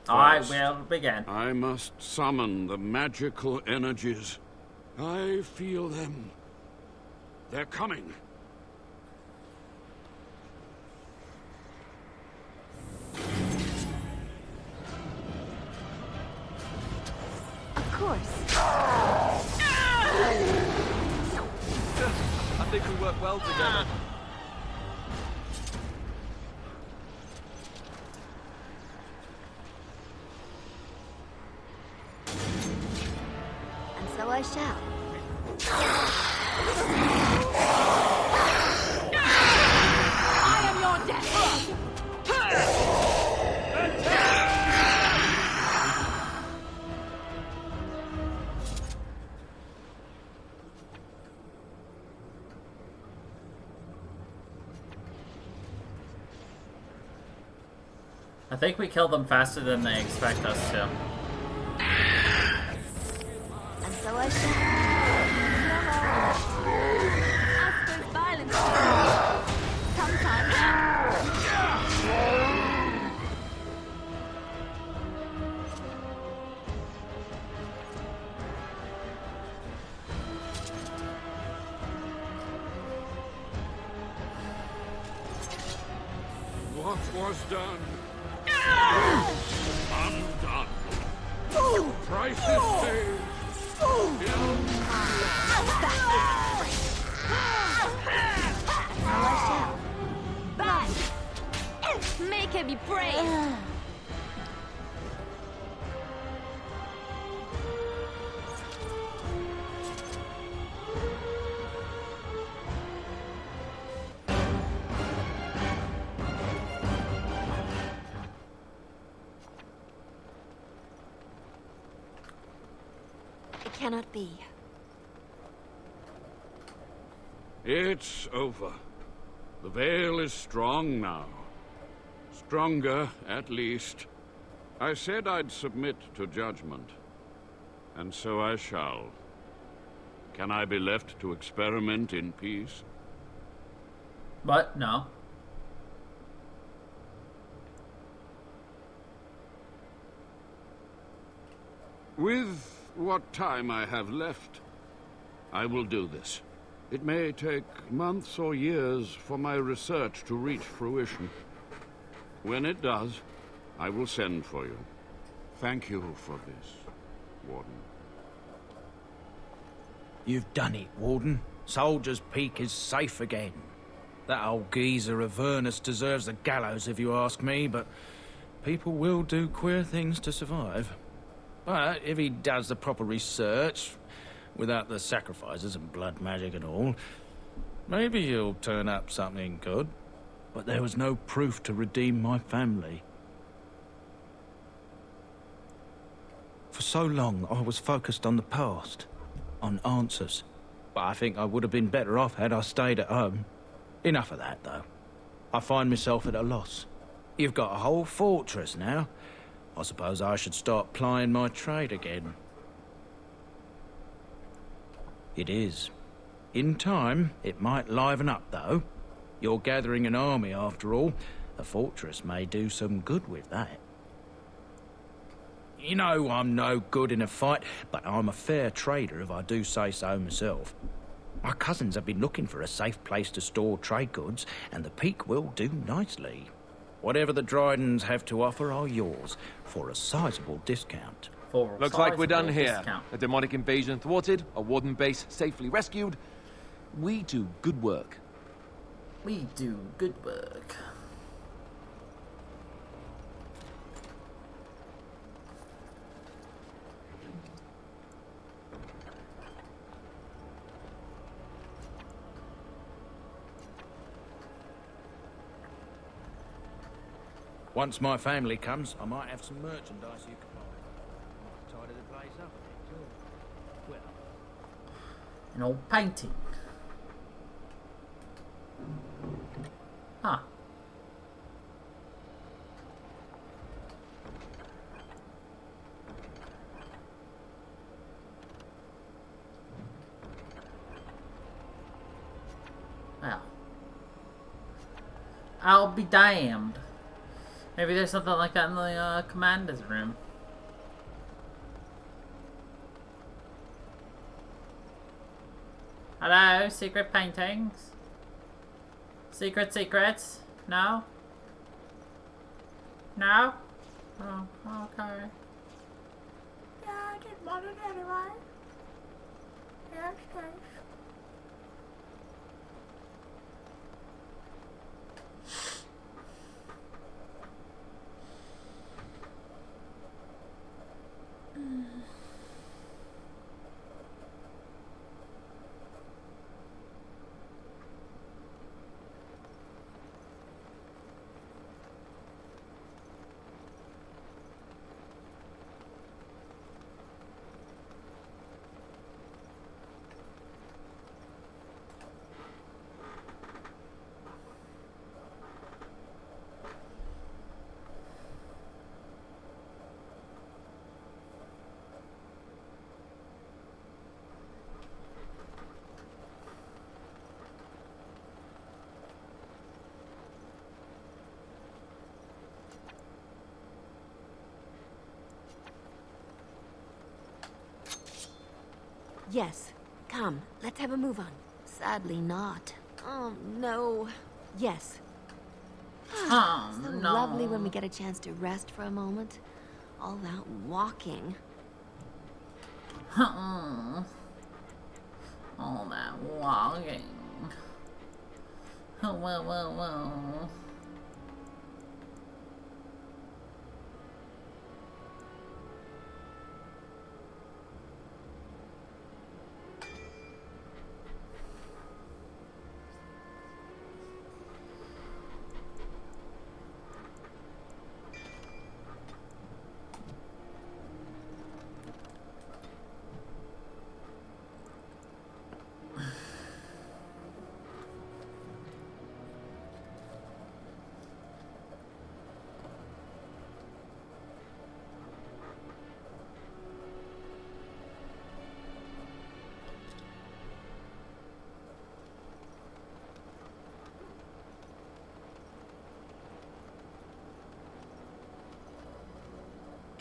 I will begin. I must summon the magical energies. I feel them. They're coming. Of course. I think we work well together. And so I shall. I am your destiny! I think we killed them faster than they expect us to. And so I shall. I suppose violence sometimes. What was done? Undone. Price is paid. Back! Make her be brave! It cannot be. It's over. The veil is strong now. Stronger, at least. I said I'd submit to judgment. And so I shall. Can I be left to experiment in peace? But, no. With what time I have left, I will do this. It may take months or years for my research to reach fruition. When it does, I will send for you. Thank you for this, Warden. You've done it, Warden. Soldier's Peak is safe again. That old geezer of Avernus deserves the gallows if you ask me, but people will do queer things to survive. But if he does the proper research, without the sacrifices and blood magic and all, maybe he'll turn up something good. But there was no proof to redeem my family. For so long, I was focused on the past, on answers. But I think I would have been better off had I stayed at home. Enough of that, though. I find myself at a loss. You've got a whole fortress now. I suppose I should start plying my trade again. It is. In time, it might liven up, though. You're gathering an army, after all. A fortress may do some good with that. You know I'm no good in a fight, but I'm a fair trader if I do say so myself. My cousins have been looking for a safe place to store trade goods, and the Peak will do nicely. Whatever the Drydens have to offer are yours, for a sizable discount. Looks like we're done here. A demonic invasion thwarted, a warden base safely rescued. We do good work. We do good work. Once my family comes, I might have some merchandise you can buy. Might tidy the place up a bit, too. Well, An old painting. Huh. Well. I'll be damned. Maybe there's something like that in the commander's room. Hello, secret paintings? Secrets? No? No? Oh, okay. Yeah, I didn't want it anyway. Yes, yes. Yes. Come, let's have a move on. Sadly not. Oh, no. Yes. Oh, so no. lovely when we get a chance to rest for a moment. All that walking. All that walking. Well.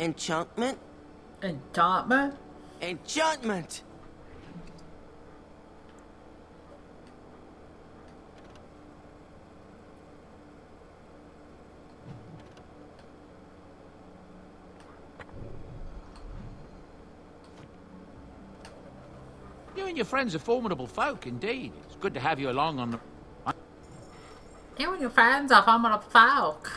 Enchantment? Enchantment? Enchantment! You and your friends are formidable folk, indeed. It's good to have you along on the... You and your friends are formidable folk.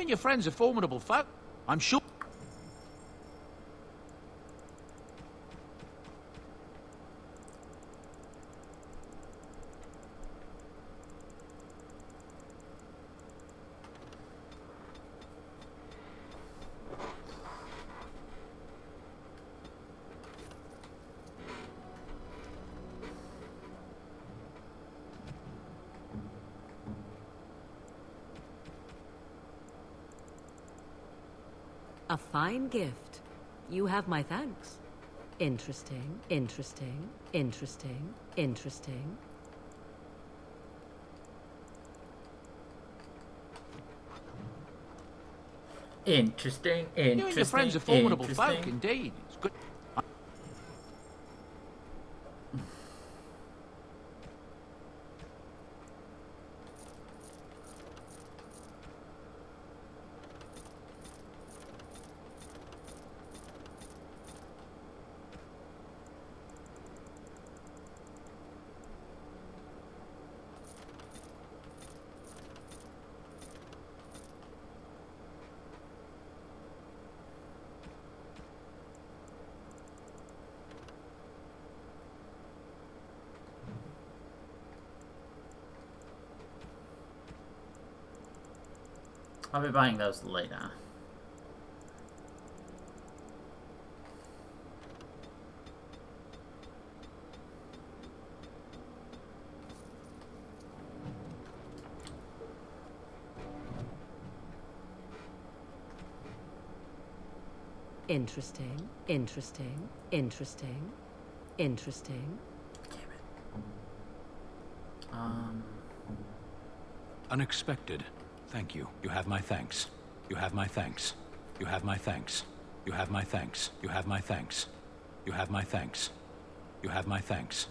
and your friends are formidable folk. I'm sure... A fine gift. You have my thanks. Interesting, interesting, interesting, interesting. Interesting, You and your friends are formidable folk, indeed. It's good. I'll be buying those later. Interesting, interesting, interesting, interesting. Unexpected. Thank you. You have my thanks. You have my thanks. You have my thanks. You have my thanks. You have my thanks. You have my thanks. You have my thanks.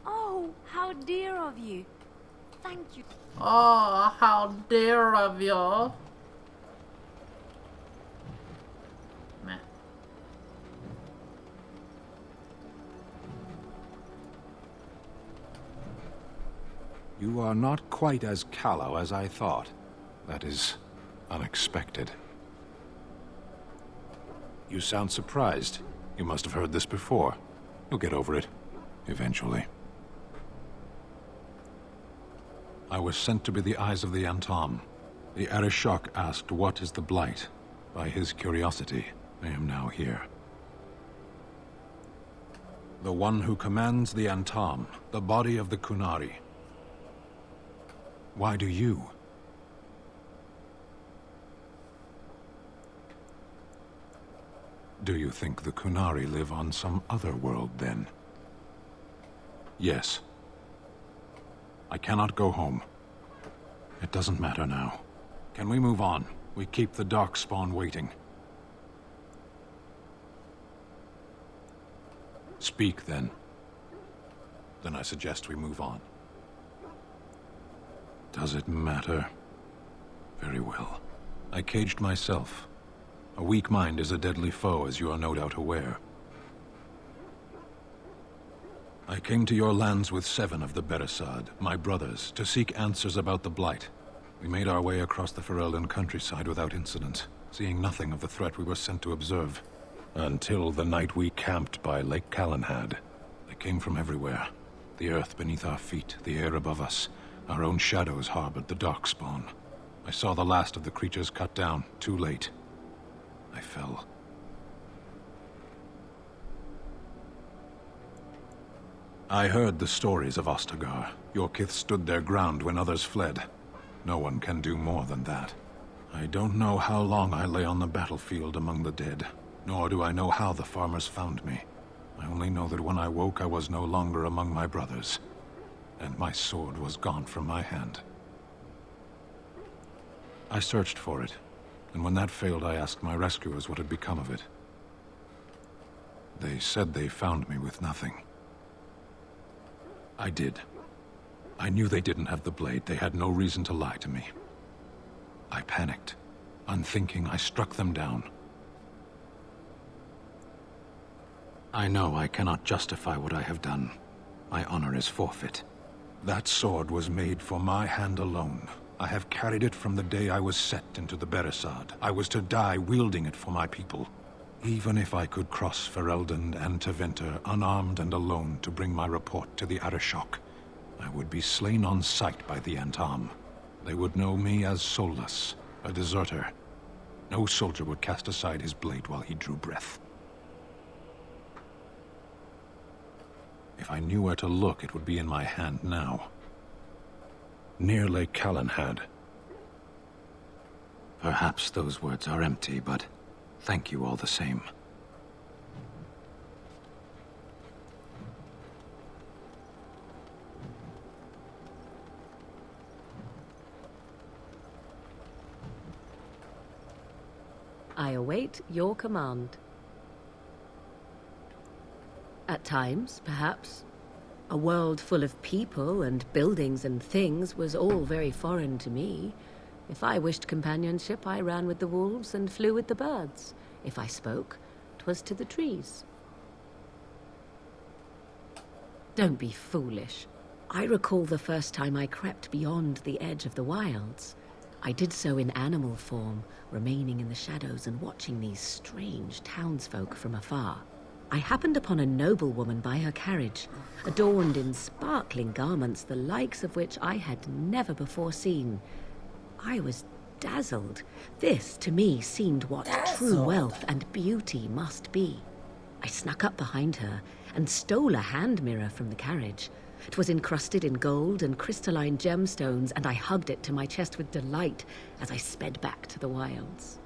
Oh, how dear of you. Thank you. Oh, how dear of you. Meh. You are not quite as callow as I thought. That is unexpected. You sound surprised. You must have heard this before. You'll get over it. Eventually. I was sent to be the eyes of the Antom. The Arishok asked, "What is the Blight?" By his curiosity, I am now here. The one who commands the Antom, the body of the Kunari. Why do you? Do you think the Kunari live on some other world, then? Yes. I cannot go home. It doesn't matter now. Can we move on? We keep the Darkspawn waiting. Speak, then. Then I suggest we move on. Does it matter? Very well. I caged myself. A weak mind is a deadly foe, as you are no doubt aware. I came to your lands with 7 of the Beresad, my brothers, to seek answers about the Blight. We made our way across the Ferelden countryside without incident, seeing nothing of the threat we were sent to observe. Until the night we camped by Lake Calenhad. They came from everywhere. The earth beneath our feet, the air above us. Our own shadows harbored the Darkspawn. I saw the last of the creatures cut down, too late. I fell. I heard the stories of Ostagar. Your kith stood their ground when others fled. No one can do more than that. I don't know how long I lay on the battlefield among the dead, nor do I know how the farmers found me. I only know that when I woke, I was no longer among my brothers. And my sword was gone from my hand. I searched for it, and when that failed, I asked my rescuers what had become of it. They said they found me with nothing. I did. I knew they didn't have the blade. They had no reason to lie to me. I panicked. Unthinking, I struck them down. I know I cannot justify what I have done. My honor is forfeit. That sword was made for my hand alone. I have carried it from the day I was set into the Beresad. I was to die wielding it for my people. Even if I could cross Ferelden and Tevinter unarmed and alone to bring my report to the Arishok, I would be slain on sight by the Antam. They would know me as soulless, a deserter. No soldier would cast aside his blade while he drew breath. If I knew where to look, it would be in my hand now. Near Lake Calenhad. Perhaps those words are empty, but thank you all the same. I await your command. At times, perhaps, a world full of people and buildings and things was all very foreign to me. If I wished companionship, I ran with the wolves and flew with the birds. If I spoke, 'twas to the trees. Don't be foolish. I recall the first time I crept beyond the edge of the wilds. I did so in animal form, remaining in the shadows and watching these strange townsfolk from afar. I happened upon a noblewoman by her carriage, adorned in sparkling garments, the likes of which I had never before seen. I was dazzled. This, to me, seemed what true wealth and beauty must be. I snuck up behind her and stole a hand mirror from the carriage. It was encrusted in gold and crystalline gemstones, and I hugged it to my chest with delight as I sped back to the wilds.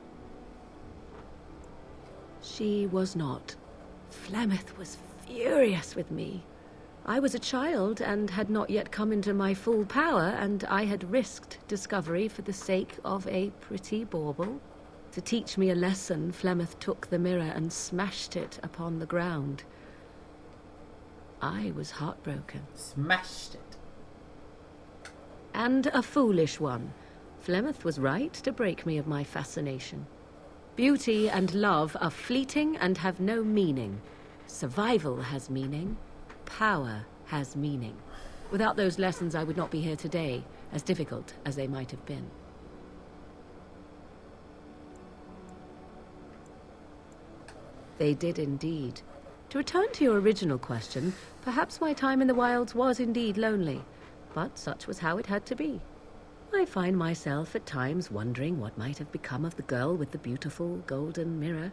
She was not. Flemeth was furious with me. I was a child and had not yet come into my full power, and I had risked discovery for the sake of a pretty bauble. To teach me a lesson, Flemeth took the mirror and smashed it upon the ground. I was heartbroken. Smashed it. And a foolish one. Flemeth was right to break me of my fascination. Beauty and love are fleeting and have no meaning. Survival has meaning. Power has meaning. Without those lessons, I would not be here today, as difficult as they might have been. They did indeed. To return to your original question, perhaps my time in the wilds was indeed lonely, but such was how it had to be. I find myself at times wondering what might have become of the girl with the beautiful golden mirror,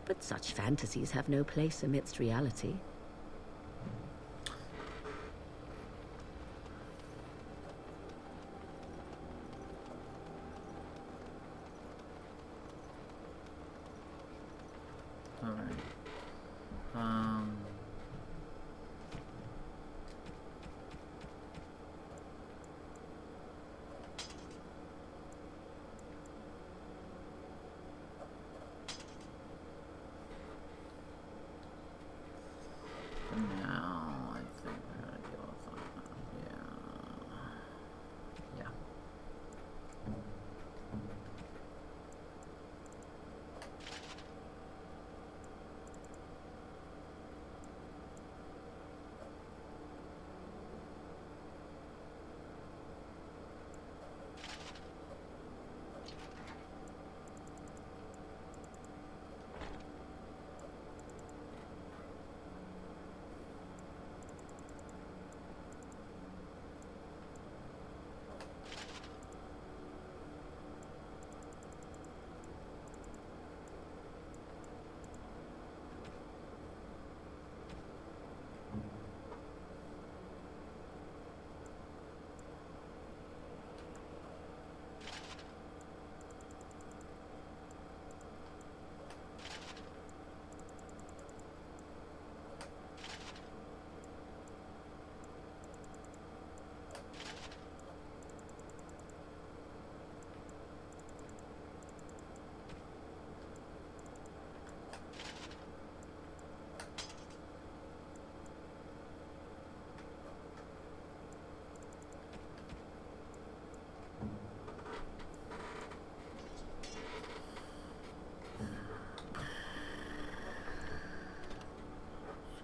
but such fantasies have no place amidst reality. Alright. Now, I think we're gonna deal with that. Yeah.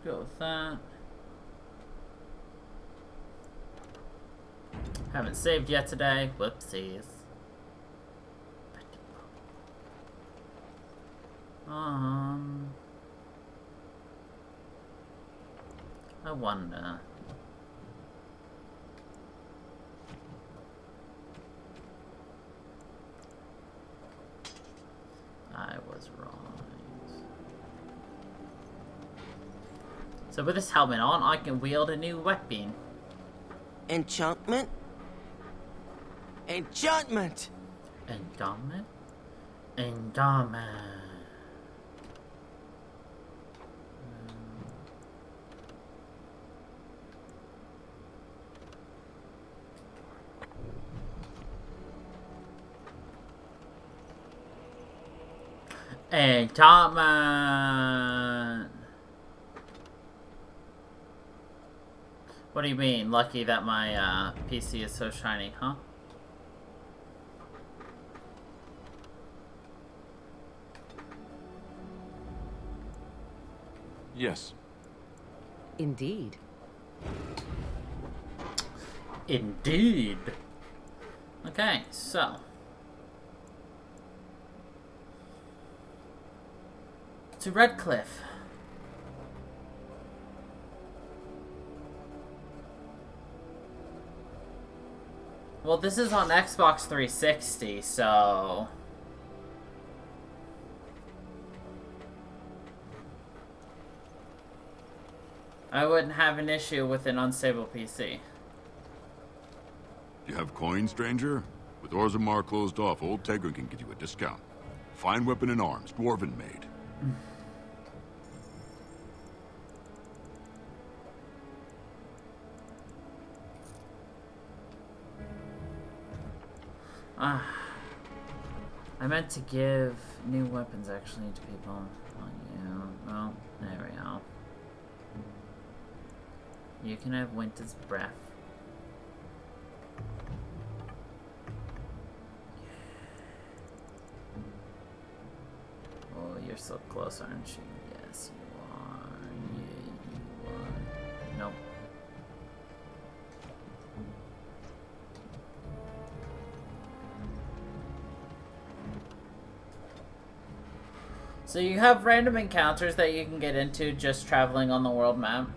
Go with that. Haven't saved yet today. Whoopsies. I wonder. I was right. So with this helmet on, I can wield a new weapon. Enchantment? Enchantment! Enchantment? Enchantment. Enchantment. What do you mean? Lucky that my PC is so shiny, huh? Yes. Indeed. Indeed. Okay, so. To Redcliffe. Well, this is on Xbox 360, so... I wouldn't have an issue with an unstable PC. You have coins, stranger? With Orzammar closed off, old Tegra can get you a discount. Fine weapon and arms, dwarven made. I meant to give new weapons actually to people. Oh, yeah. Well, there we go. You can have Winter's Breath. Oh, you're so close, aren't you? Yes, you are. Yeah, you are. Nope. So you have random encounters that you can get into just traveling on the world map.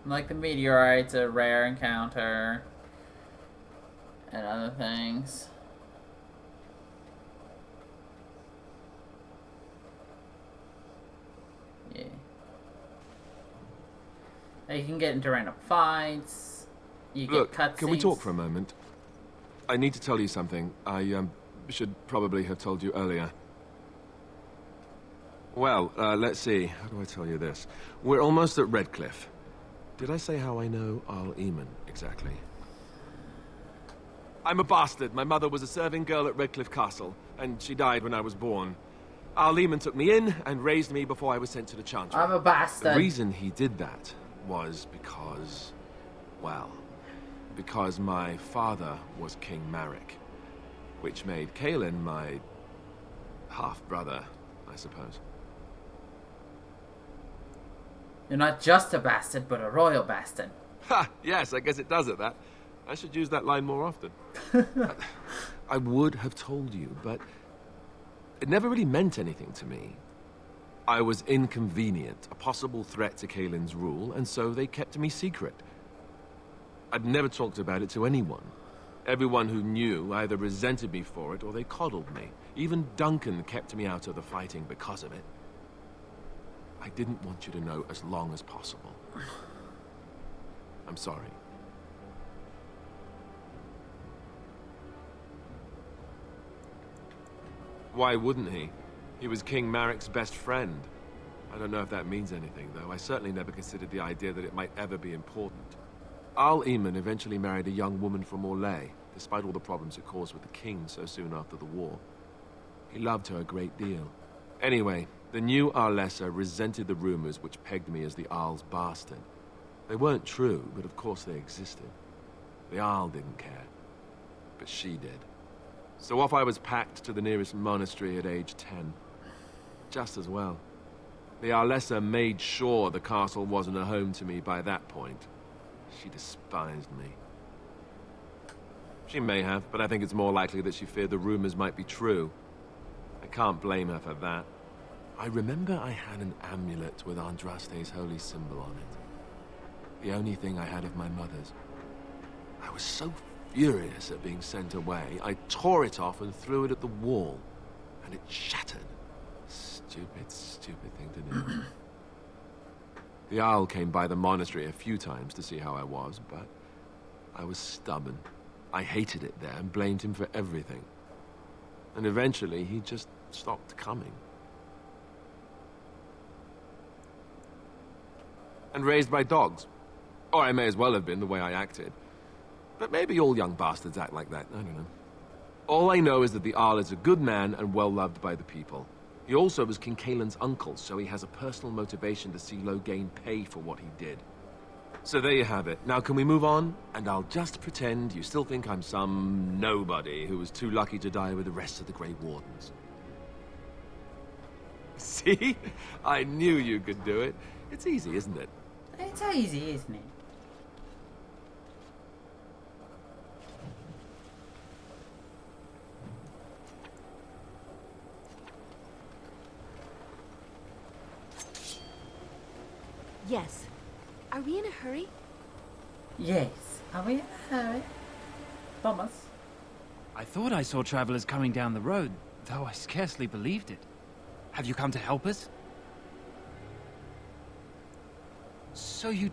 Like the meteorite's a rare encounter. And other things. Yeah. You can get into random fights. You Look, get cutscenes. can we talk for a moment? I need to tell you something. I should probably have told you earlier. Well, let's see. How do I tell you this? We're almost at Redcliffe. Did I say how I know Arl Eamon exactly? I'm a bastard. My mother was a serving girl at Redcliffe Castle, and she died when I was born. Arl Eamon took me in and raised me before I was sent to the Chantry. I'm a bastard. The reason he did that was because, well, because my father was King Marek, which made Kaelin my half-brother, I suppose. You're not just a bastard, but a royal bastard. Ha! Yes, I guess it does it, that. I should use that line more often. I would have told you, but it never really meant anything to me. I was inconvenient, a possible threat to Kaelin's rule, and so they kept me secret. I'd never talked about it to anyone. Everyone who knew either resented me for it or they coddled me. Even Duncan kept me out of the fighting because of it. I didn't want you to know as long as possible. I'm sorry. Why wouldn't he? He was King Marek's best friend. I don't know if that means anything, though. I certainly never considered the idea that it might ever be important. Arl Eamon eventually married a young woman from Orlais, despite all the problems it caused with the king so soon after the war. He loved her a great deal. Anyway, the new Arlessa resented the rumors which pegged me as the Arl's bastard. They weren't true, but of course they existed. The Arl didn't care, but she did. So off I was packed to the nearest monastery at age 10. Just as well. The Arlessa made sure the castle wasn't a home to me by that point. She despised me. She may have, but I think it's more likely that she feared the rumors might be true. I can't blame her for that. I remember I had an amulet with Andraste's holy symbol on it. The only thing I had of my mother's. I was so furious at being sent away, I tore it off and threw it at the wall. And it shattered. Stupid, stupid thing to do. The Jarl came by the monastery a few times to see how I was, but I was stubborn. I hated it there and blamed him for everything. And eventually, he just stopped coming. And raised by dogs. Or I may as well have been, the way I acted. But maybe all young bastards act like that, I don't know. All I know is that the Jarl is a good man and well-loved by the people. He also was King Kaelin's uncle, so he has a personal motivation to see Loghain pay for what he did. So there you have it. Now can we move on? And I'll just pretend you still think I'm some nobody who was too lucky to die with the rest of the Grey Wardens. See? I knew you could do it. It's easy, isn't it? It's easy, isn't it? Yes. Are we in a hurry? Yes. Are we in a hurry? Thomas? I thought I saw travelers coming down the road, though I scarcely believed it. Have you come to help us? So you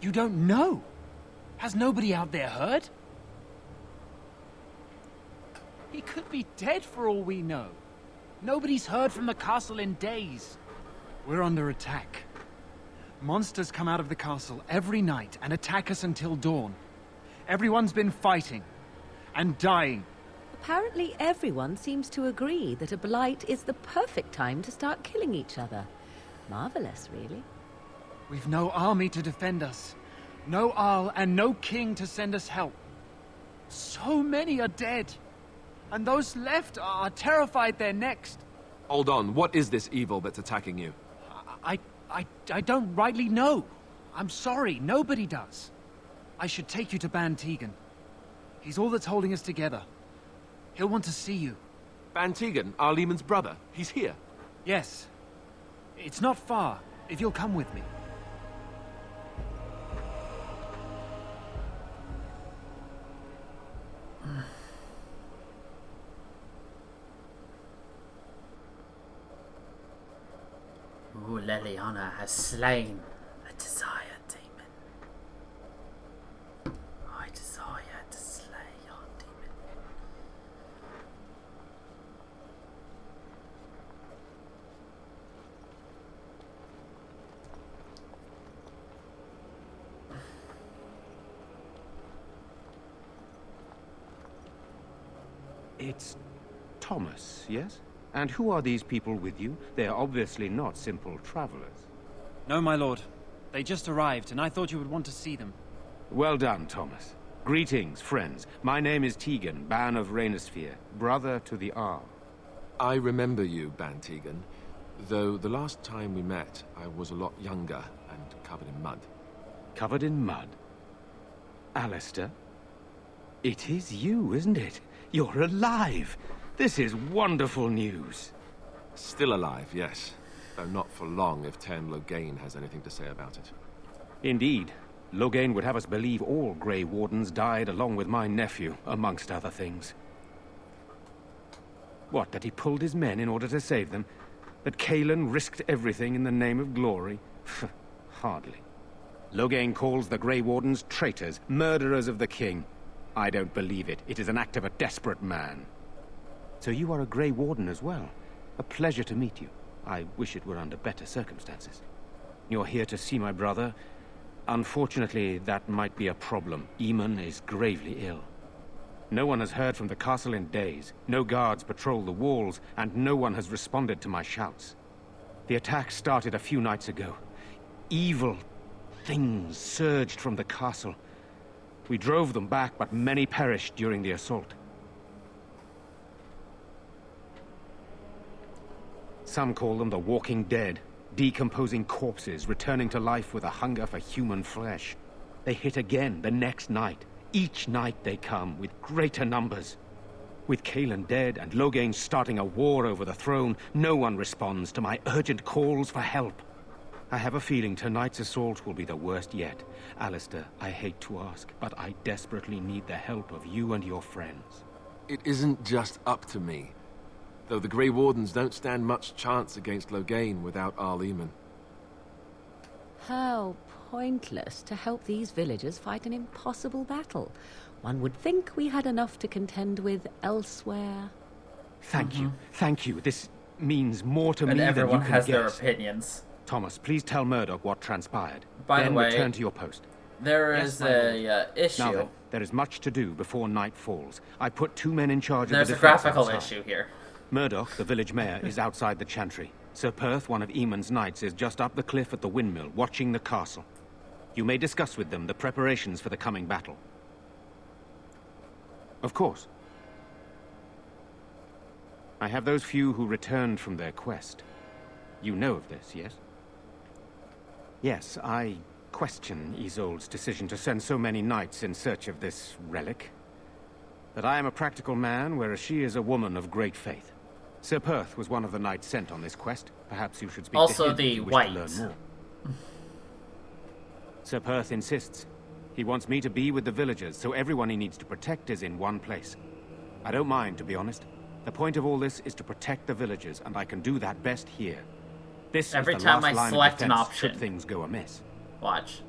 don't know? Has nobody out there heard? He could be dead for all we know. Nobody's heard from the castle in days. We're under attack. Monsters come out of the castle every night and attack us until dawn. Everyone's been fighting and dying. Apparently everyone seems to agree that a blight is the perfect time to start killing each other. Marvelous, really. We've no army to defend us. No Jarl and no king to send us help. So many are dead. And those left are terrified they're next. Hold on, what is this evil that's attacking you? I don't rightly know. I'm sorry, nobody does. I should take you to Ban Tegan. He's all that's holding us together. He'll want to see you. Ban Tegan, our Leman's brother. He's here. Yes. It's not far, if you'll come with me. Ooh, Leliana has slain a desire demon. I desire to slay your demon. It's Thomas, yes? And who are these people with you? They are obviously not simple travelers. No, my lord. They just arrived, and I thought you would want to see them. Well done, Thomas. Greetings, friends. My name is Tegan, Ban of Rainersphere, brother to the Jarl. I remember you, Ban Tegan. Though the last time we met, I was a lot younger and covered in mud. Covered in mud? Alistair? It is you, isn't it? You're alive! This is wonderful news. Still alive, yes. Though not for long if Tam Loghain has anything to say about it. Indeed. Loghain would have us believe all Grey Wardens died along with my nephew, amongst other things. What, that he pulled his men in order to save them? That Kaelin risked everything in the name of glory? Hardly. Loghain calls the Grey Wardens traitors, murderers of the king. I don't believe it. It is an act of a desperate man. So you are a Grey Warden as well. A pleasure to meet you. I wish it were under better circumstances. You're here to see my brother. Unfortunately, that might be a problem. Eamon is gravely ill. No one has heard from the castle in days. No guards patrol the walls, and no one has responded to my shouts. The attack started a few nights ago. Evil things surged from the castle. We drove them back, but many perished during the assault. Some call them the Walking Dead. Decomposing corpses, returning to life with a hunger for human flesh. They hit again the next night. Each night they come, with greater numbers. With Cailan dead and Loghain starting a war over the throne, no one responds to my urgent calls for help. I have a feeling tonight's assault will be the worst yet. Alistair, I hate to ask, but I desperately need the help of you and your friends. It isn't just up to me. Though the Grey Wardens don't stand much chance against Loghain without Arleman. How pointless to help these villagers fight an impossible battle. One would think we had enough to contend with elsewhere. Thank you. This means more to me than you can guess. And everyone has their opinions. Thomas, please tell Murdoch what transpired. By then the way, return to your post. There is a issue. Now then, there is much to do before night falls. I put 2 men in charge There's of the a defense graphical outside. issue here. Murdoch, the village mayor, is outside the chantry. Sir Perth, one of Eamon's knights, is just up the cliff at the windmill, watching the castle. You may discuss with them the preparations for the coming battle. Of course. I have those few who returned from their quest. You know of this, yes? Yes, I question Isolde's decision to send so many knights in search of this relic. But I am a practical man, whereas she is a woman of great faith. Sir Perth was one of the knights sent on this quest. Perhaps you should speak also to him the if you wish white. to learn more. Sir Perth insists. He wants me to be with the villagers, so everyone he needs to protect is in one place. I don't mind, to be honest. The point of all this is to protect the villagers, and I can do that best here. This Every is the time last I line select of an defense option. should things go amiss. Watch.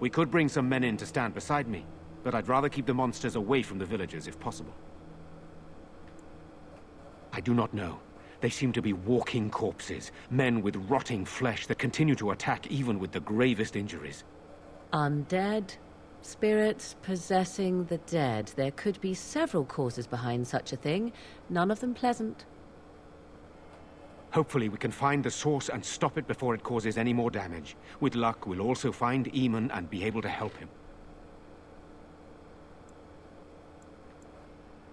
We could bring some men in to stand beside me, but I'd rather keep the monsters away from the villagers if possible. I do not know. They seem to be walking corpses, men with rotting flesh that continue to attack even with the gravest injuries. Undead? Spirits possessing the dead. There could be several causes behind such a thing, none of them pleasant. Hopefully we can find the source and stop it before it causes any more damage. With luck, we'll also find Eamon and be able to help him.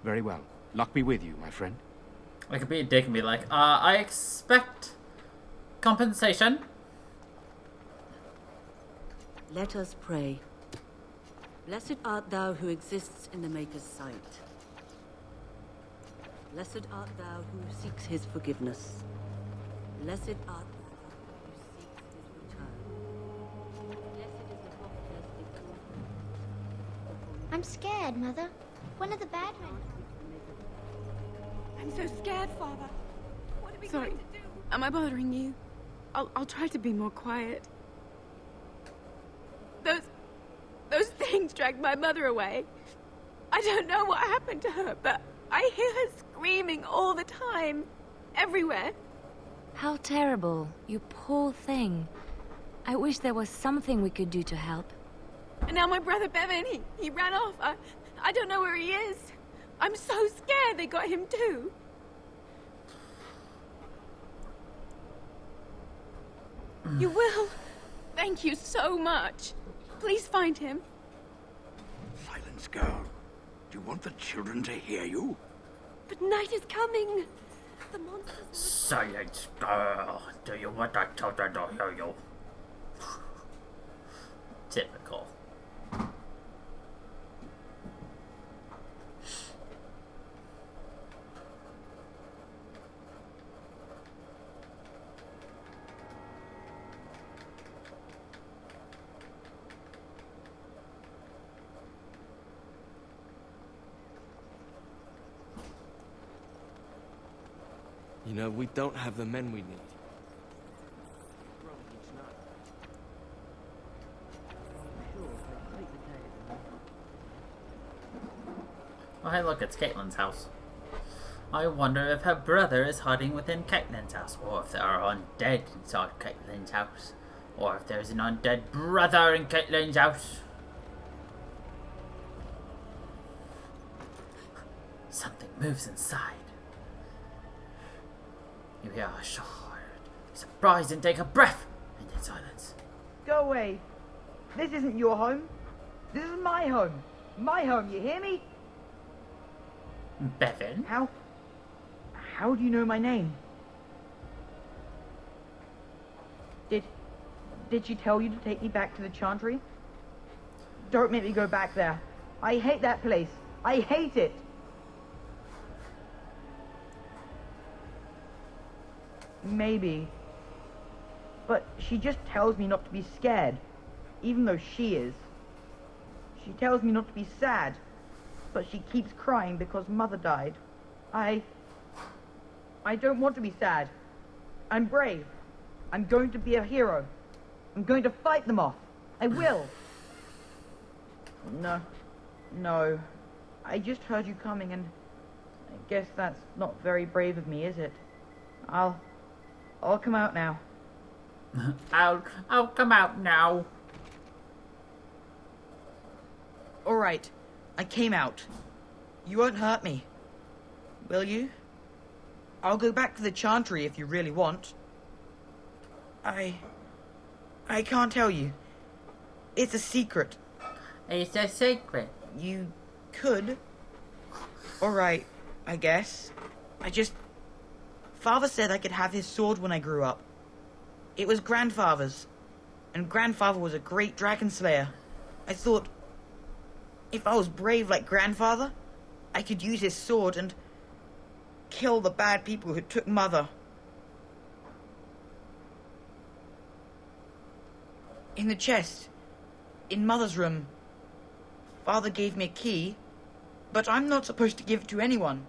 Very well. Luck be with you, my friend. I could be a dick and be like, I expect compensation. Let us pray. Blessed art thou who exists in the Maker's sight. Blessed art thou who seeks his forgiveness. Blessed art thou who seeks his return. Blessed is the rock that is I'm scared, Mother. One of the bad men. I'm so scared, Father. What are we going to do? Am I bothering you? I'll try to be more quiet. Those things dragged my mother away. I don't know what happened to her, but I hear her screaming all the time. Everywhere. How terrible, you poor thing. I wish there was something we could do to help. And now my brother Bevan, he ran off. I don't know where he is. I'm so scared they got him too. You will? Thank you so much. Please find him. Silence, girl. Do you want the children to hear you? But night is coming. The monsters... Silence, girl. Do you want the children to hear you? Typical. You know, we don't have the men we need. Oh, hey, look, it's Caitlyn's house. I wonder if her brother is hiding within Caitlyn's house, or if there are undead inside Caitlyn's house, or if there's an undead brother in Caitlyn's house. Something moves inside. You hear a short, surprise, and take a breath, and then silence. Go away. This isn't your home. This is my home. My home, you hear me? Bevan? How do you know my name? Did she tell you to take me back to the Chantry? Don't make me go back there. I hate that place. I hate it. Maybe. But she just tells me not to be scared, even though she is. She tells me not to be sad, but she keeps crying because Mother died. I don't want to be sad. I'm brave. I'm going to be a hero. I'm going to fight them off. I will. No. I just heard you coming, and I guess that's not very brave of me, is it? I'll come out now. I'll come out now. All right, I came out. You won't hurt me, will you? I'll go back to the Chantry if you really want. I can't tell you. It's a secret. It's a secret. You could. All right, I guess. Father said I could have his sword when I grew up. It was Grandfather's, and Grandfather was a great dragon slayer. I thought, if I was brave like Grandfather, I could use his sword and kill the bad people who took Mother. In the chest, in Mother's room, Father gave me a key, but I'm not supposed to give it to anyone.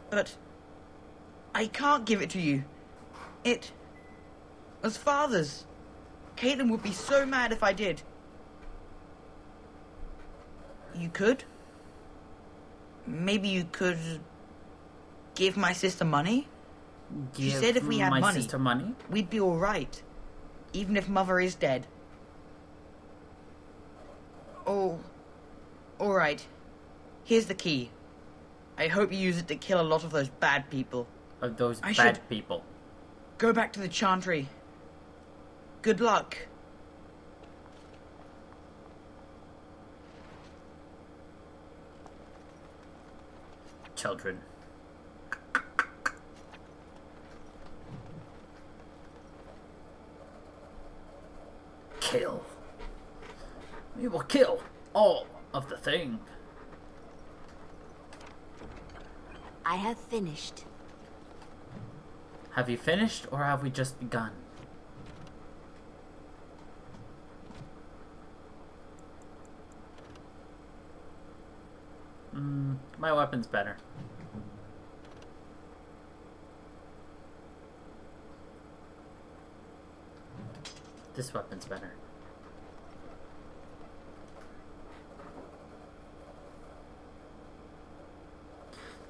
But I can't give it to you. It was Father's. Caitlin would be so mad if I did. You could? Maybe you could give my sister money? She said if we had money, we'd be all right, even if Mother is dead. Oh, all right. Here's the key. I hope you use it to kill a lot of those bad people. People. Go back to the Chantry. Good luck. Children. Kill. We will kill all of the thing. I have finished. Have you finished, or have we just begun? My weapon's better. This weapon's better.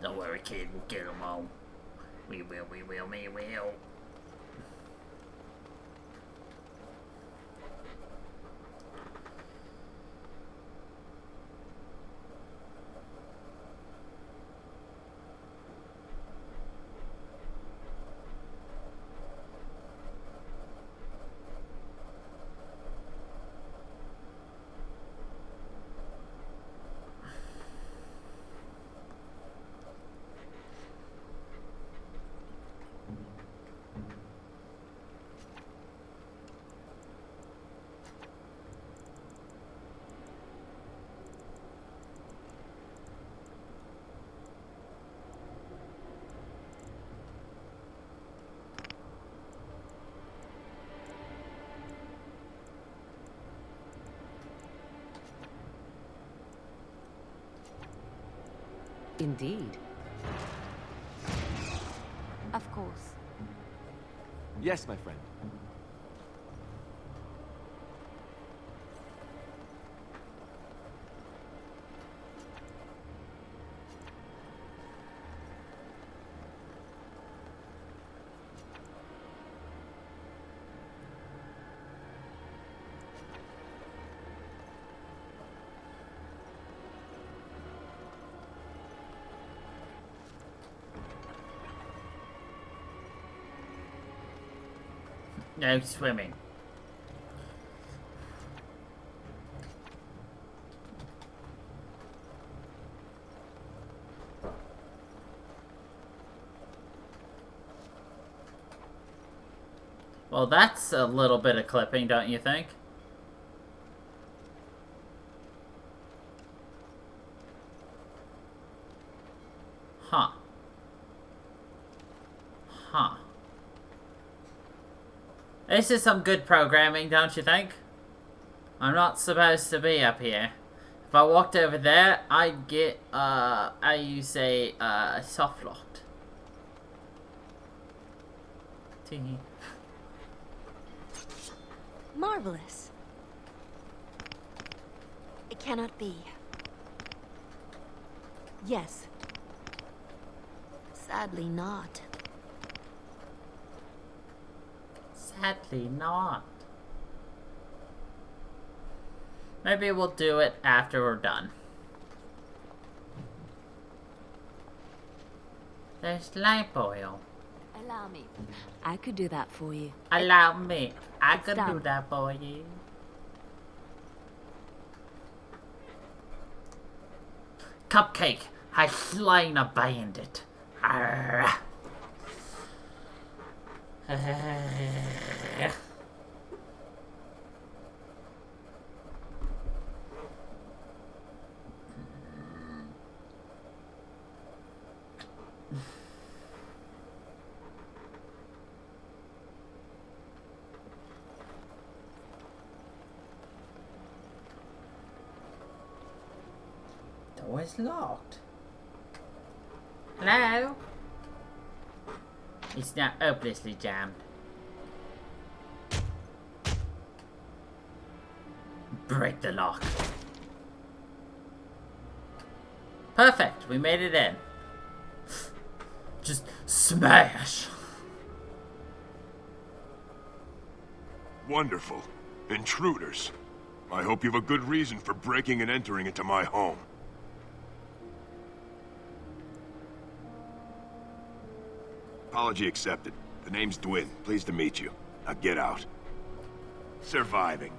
Don't worry, kid. We'll get them all. We will. Indeed. Of course. Yes, my friend. No swimming. Well, that's a little bit of clipping, don't you think? Huh. Huh. This is some good programming, don't you think? I'm not supposed to be up here. If I walked over there, I'd get, how you say, soft locked. Tee. Marvelous. It cannot be. Yes. Sadly not. Sadly not. Maybe we'll do it after we're done. There's lamp oil. Allow me. I could do that for you. Allow me. I It's could do done. that for you. Cupcake has slain a bandit. Arrgh. Door is locked. Hello? It's now hopelessly jammed. Break the lock. Perfect, we made it in. Just smash. Wonderful. Intruders. I hope you have a good reason for breaking and entering into my home. Apology accepted. The name's Dwin. Pleased to meet you. Now get out. Surviving.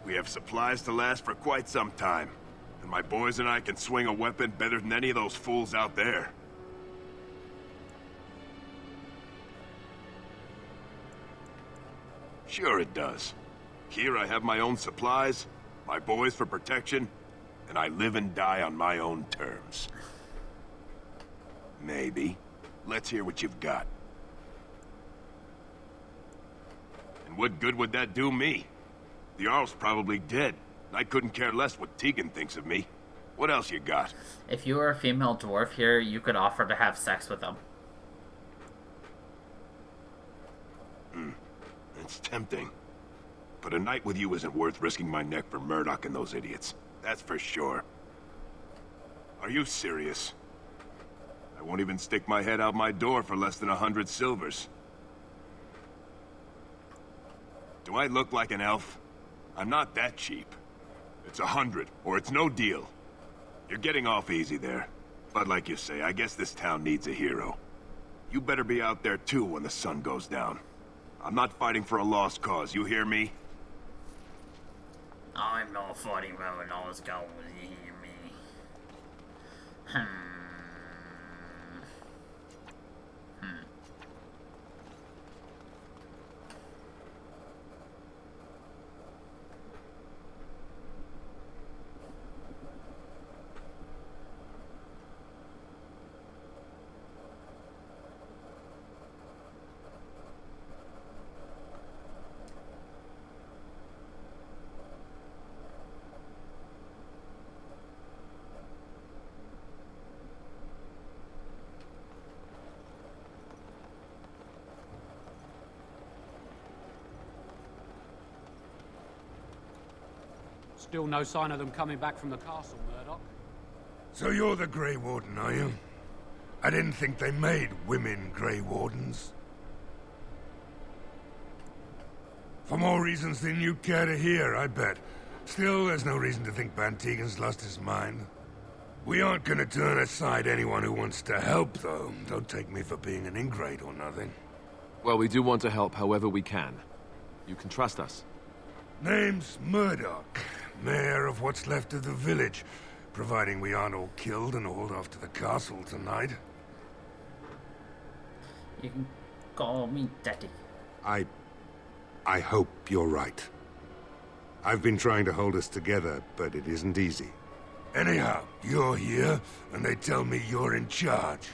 We have supplies to last for quite some time. And my boys and I can swing a weapon better than any of those fools out there. Sure it does. Here I have my own supplies, my boys for protection, and I live and die on my own terms. Maybe. Let's hear what you've got. And what good would that do me? The Jarl's probably dead. I couldn't care less what Tegan thinks of me. What else you got? If you were a female dwarf here, you could offer to have sex with them. It's tempting. But a night with you isn't worth risking my neck for Murdoch and those idiots. That's for sure. Are you serious? I won't even stick my head out my door for less than 100 silvers. Do I look like an elf? I'm not that cheap. It's 100, or it's no deal. You're getting off easy there. But like you say, I guess this town needs a hero. You better be out there too when the sun goes down. I'm not fighting for a lost cause, you hear me? I'm not fighting for a lost cause, you hear me? Still no sign of them coming back from the castle, Murdoch. So you're the Grey Warden, are you? I didn't think they made women Grey Wardens. For more reasons than you care to hear, I bet. Still, there's no reason to think Bantegan's lost his mind. We aren't gonna turn aside anyone who wants to help, though. Don't take me for being an ingrate or nothing. Well, we do want to help however we can. You can trust us. Name's Murdoch, mayor of what's left of the village, providing we aren't all killed and hauled off to the castle tonight. You can call me Daddy. I I hope you're right. I've been trying to hold us together, but it isn't easy. Anyhow, you're here, and they tell me you're in charge.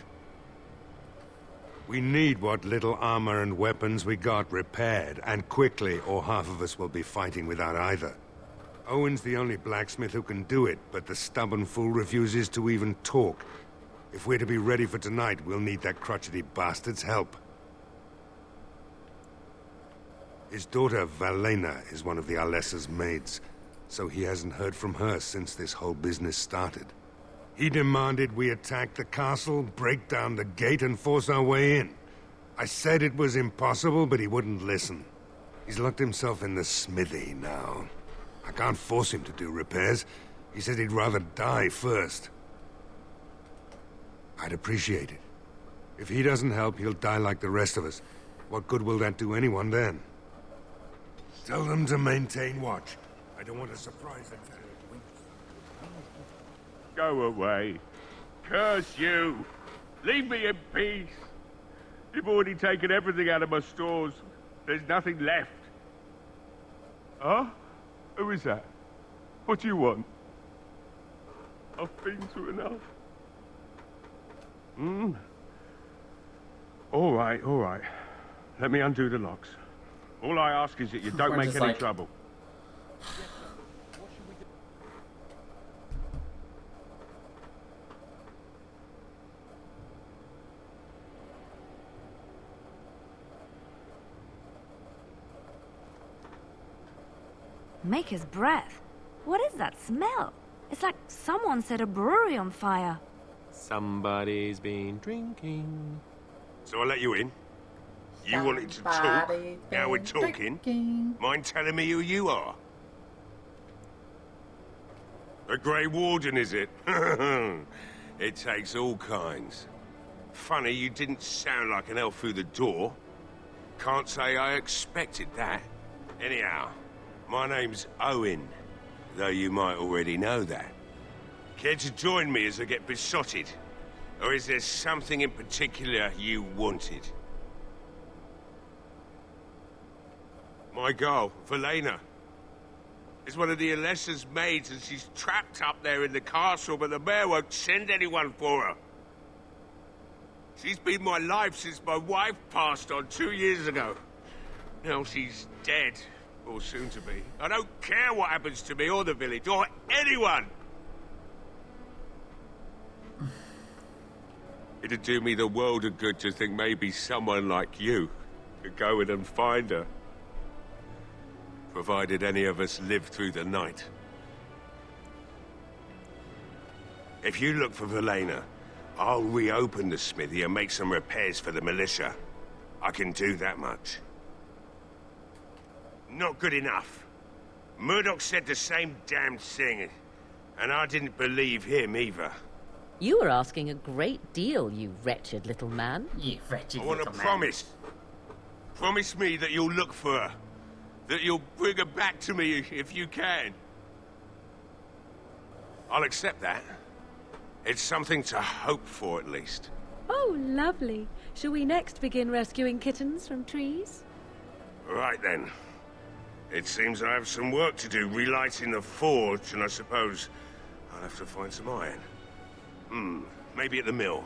We need what little armor and weapons we got repaired, and quickly, or half of us will be fighting without either. Owen's the only blacksmith who can do it, but the stubborn fool refuses to even talk. If we're to be ready for tonight, we'll need that crotchety bastard's help. His daughter, Valena, is one of the Alessa's maids, so he hasn't heard from her since this whole business started. He demanded we attack the castle, break down the gate, and force our way in. I said it was impossible, but he wouldn't listen. He's locked himself in the smithy now. I can't force him to do repairs. He said he'd rather die first. I'd appreciate it. If he doesn't help, he'll die like the rest of us. What good will that do anyone then? Tell them to maintain watch. I don't want to surprise them. Go away. Curse you. Leave me in peace. You've already taken everything out of my stores. There's nothing left. Huh? Who is that? What do you want? I've been through enough. All right. Let me undo the locks. All I ask is that you don't make any trouble. Maker's breath. What is that smell? It's like someone set a brewery on fire. Somebody's been drinking. So I let you in. You wanted to talk. Now we're talking. Mind telling me who you are? The Grey Warden, is it? It takes all kinds. Funny, you didn't sound like an elf through the door. Can't say I expected that. Anyhow, my name's Owen, though you might already know that. Care to join me as I get besotted? Or is there something in particular you wanted? My girl, Valena, is one of the Alessa's maids, and she's trapped up there in the castle, but the mayor won't send anyone for her. She's been my life since my wife passed on 2 years ago. Now she's dead, or soon to be. I don't care what happens to me or the village, or anyone! It'd do me the world of good to think maybe someone like you could go in and find her. Provided any of us live through the night. If you look for Valena, I'll reopen the smithy and make some repairs for the militia. I can do that much. Not good enough. Murdoch said the same damn thing, and I didn't believe him either. You were asking a great deal, you wretched little man. You wretched I want a promise. Promise me that you'll look for her. That you'll bring her back to me if you can. I'll accept that. It's something to hope for, at least. Oh, lovely. Shall we next begin rescuing kittens from trees? Right then. It seems I have some work to do relighting the forge, and I suppose I'll have to find some iron. Maybe at the mill.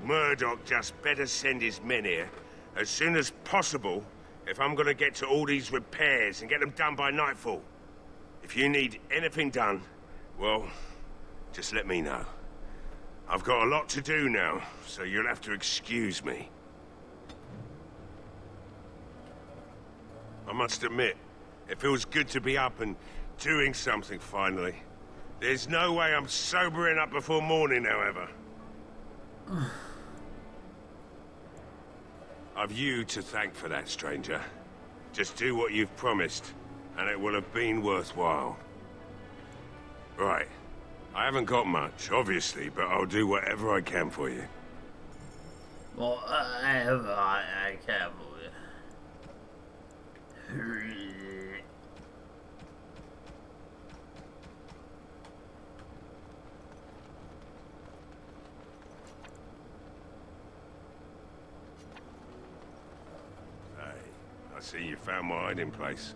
Murdoch just better send his men here as soon as possible if I'm gonna get to all these repairs and get them done by nightfall. If you need anything done, well, just let me know. I've got a lot to do now, so you'll have to excuse me. I must admit, it feels good to be up and doing something finally. There's no way I'm sobering up before morning, however. I've you to thank for that, stranger. Just do what you've promised, and it will have been worthwhile. Right. I haven't got much, obviously, but I'll do whatever I can for you. Well, I can't believe it. I see you found my hiding place.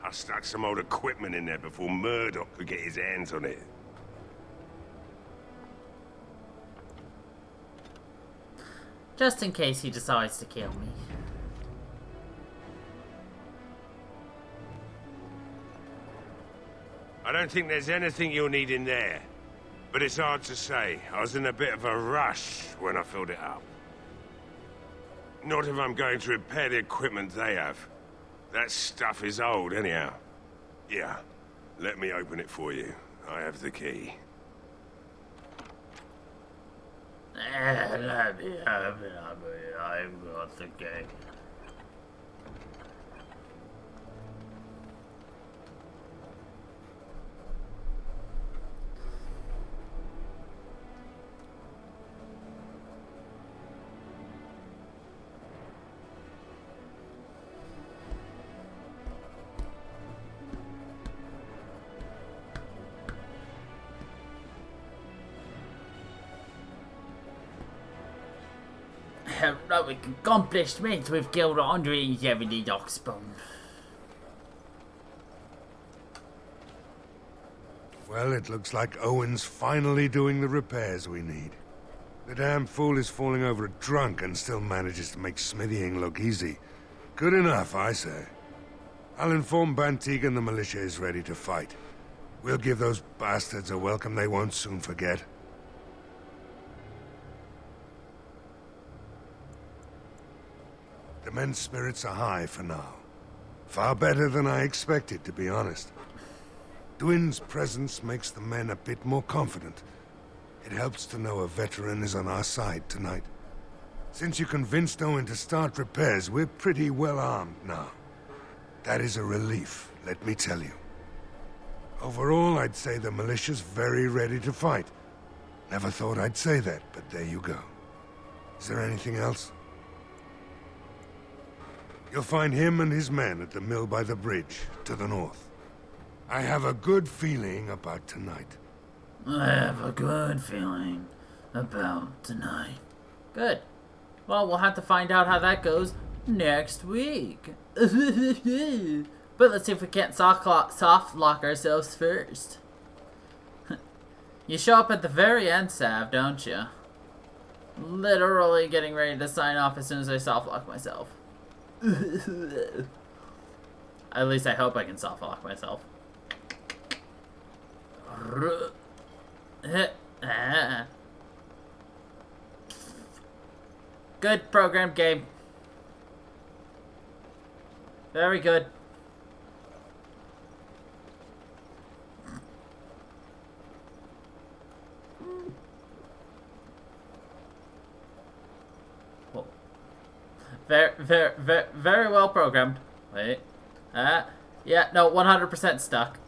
I stuck some old equipment in there before Murdoch could get his hands on it. Just in case he decides to kill me. I don't think there's anything you'll need in there. But it's hard to say. I was in a bit of a rush when I filled it up. Not if I'm going to repair the equipment they have. That stuff is old, anyhow. Yeah, let me open it for you. I have the key. I've got the key. Heroic accomplishments, we've killed 170 Darkspawn. Well, it looks like Owen's finally doing the repairs we need. The damn fool is falling over drunk and still manages to make smithying look easy. Good enough, I say. I'll inform Bantigan the militia is ready to fight. We'll give those bastards a welcome they won't soon forget. The men's spirits are high for now. Far better than I expected, to be honest. Dwin's presence makes the men a bit more confident. It helps to know a veteran is on our side tonight. Since you convinced Owen to start repairs, we're pretty well armed now. That is a relief, let me tell you. Overall, I'd say the militia's very ready to fight. Never thought I'd say that, but there you go. Is there anything else? You'll find him and his men at the mill by the bridge, to the north. I have a good feeling about tonight. I have a good feeling about tonight. Good. Well, we'll have to find out how that goes next week. But let's see if we can't soft lock ourselves first. You show up at the very end, Sav, don't you? Literally getting ready to sign off as soon as I soft lock myself. At least I hope I can soft lock myself. Good program game. Very good. Very well programmed. Wait. Yeah, no, 100% stuck.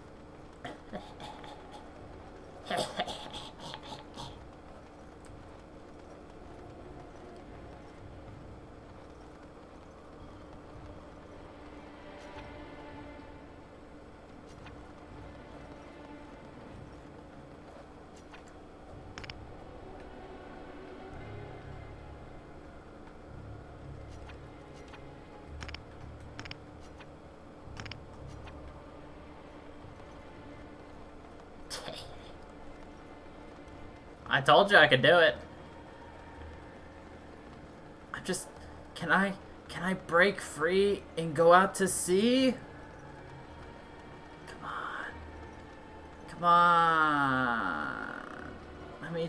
I told you I could do it. I'm just... Can I break free and go out to sea? Come on. Come on. Let me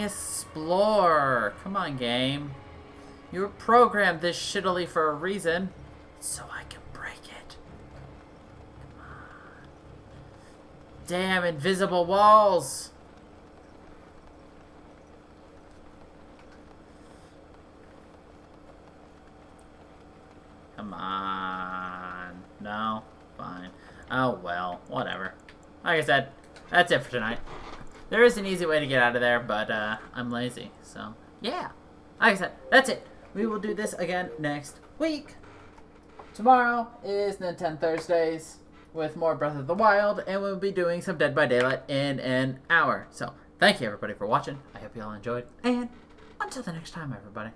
explore. Come on, game. You were programmed this shittily for a reason. So I can break it. Come on. Damn invisible walls. Come on. No? Fine. Oh well, whatever. Like I said, that's it for tonight. There is an easy way to get out of there, but I'm lazy, so yeah. Like I said, that's it. We will do this again next week. Tomorrow is Nintendo Thursdays with more Breath of the Wild, and we'll be doing some Dead by Daylight in an hour. So, thank you everybody for watching. I hope you all enjoyed, and until the next time, everybody.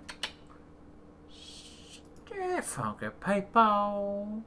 funky people.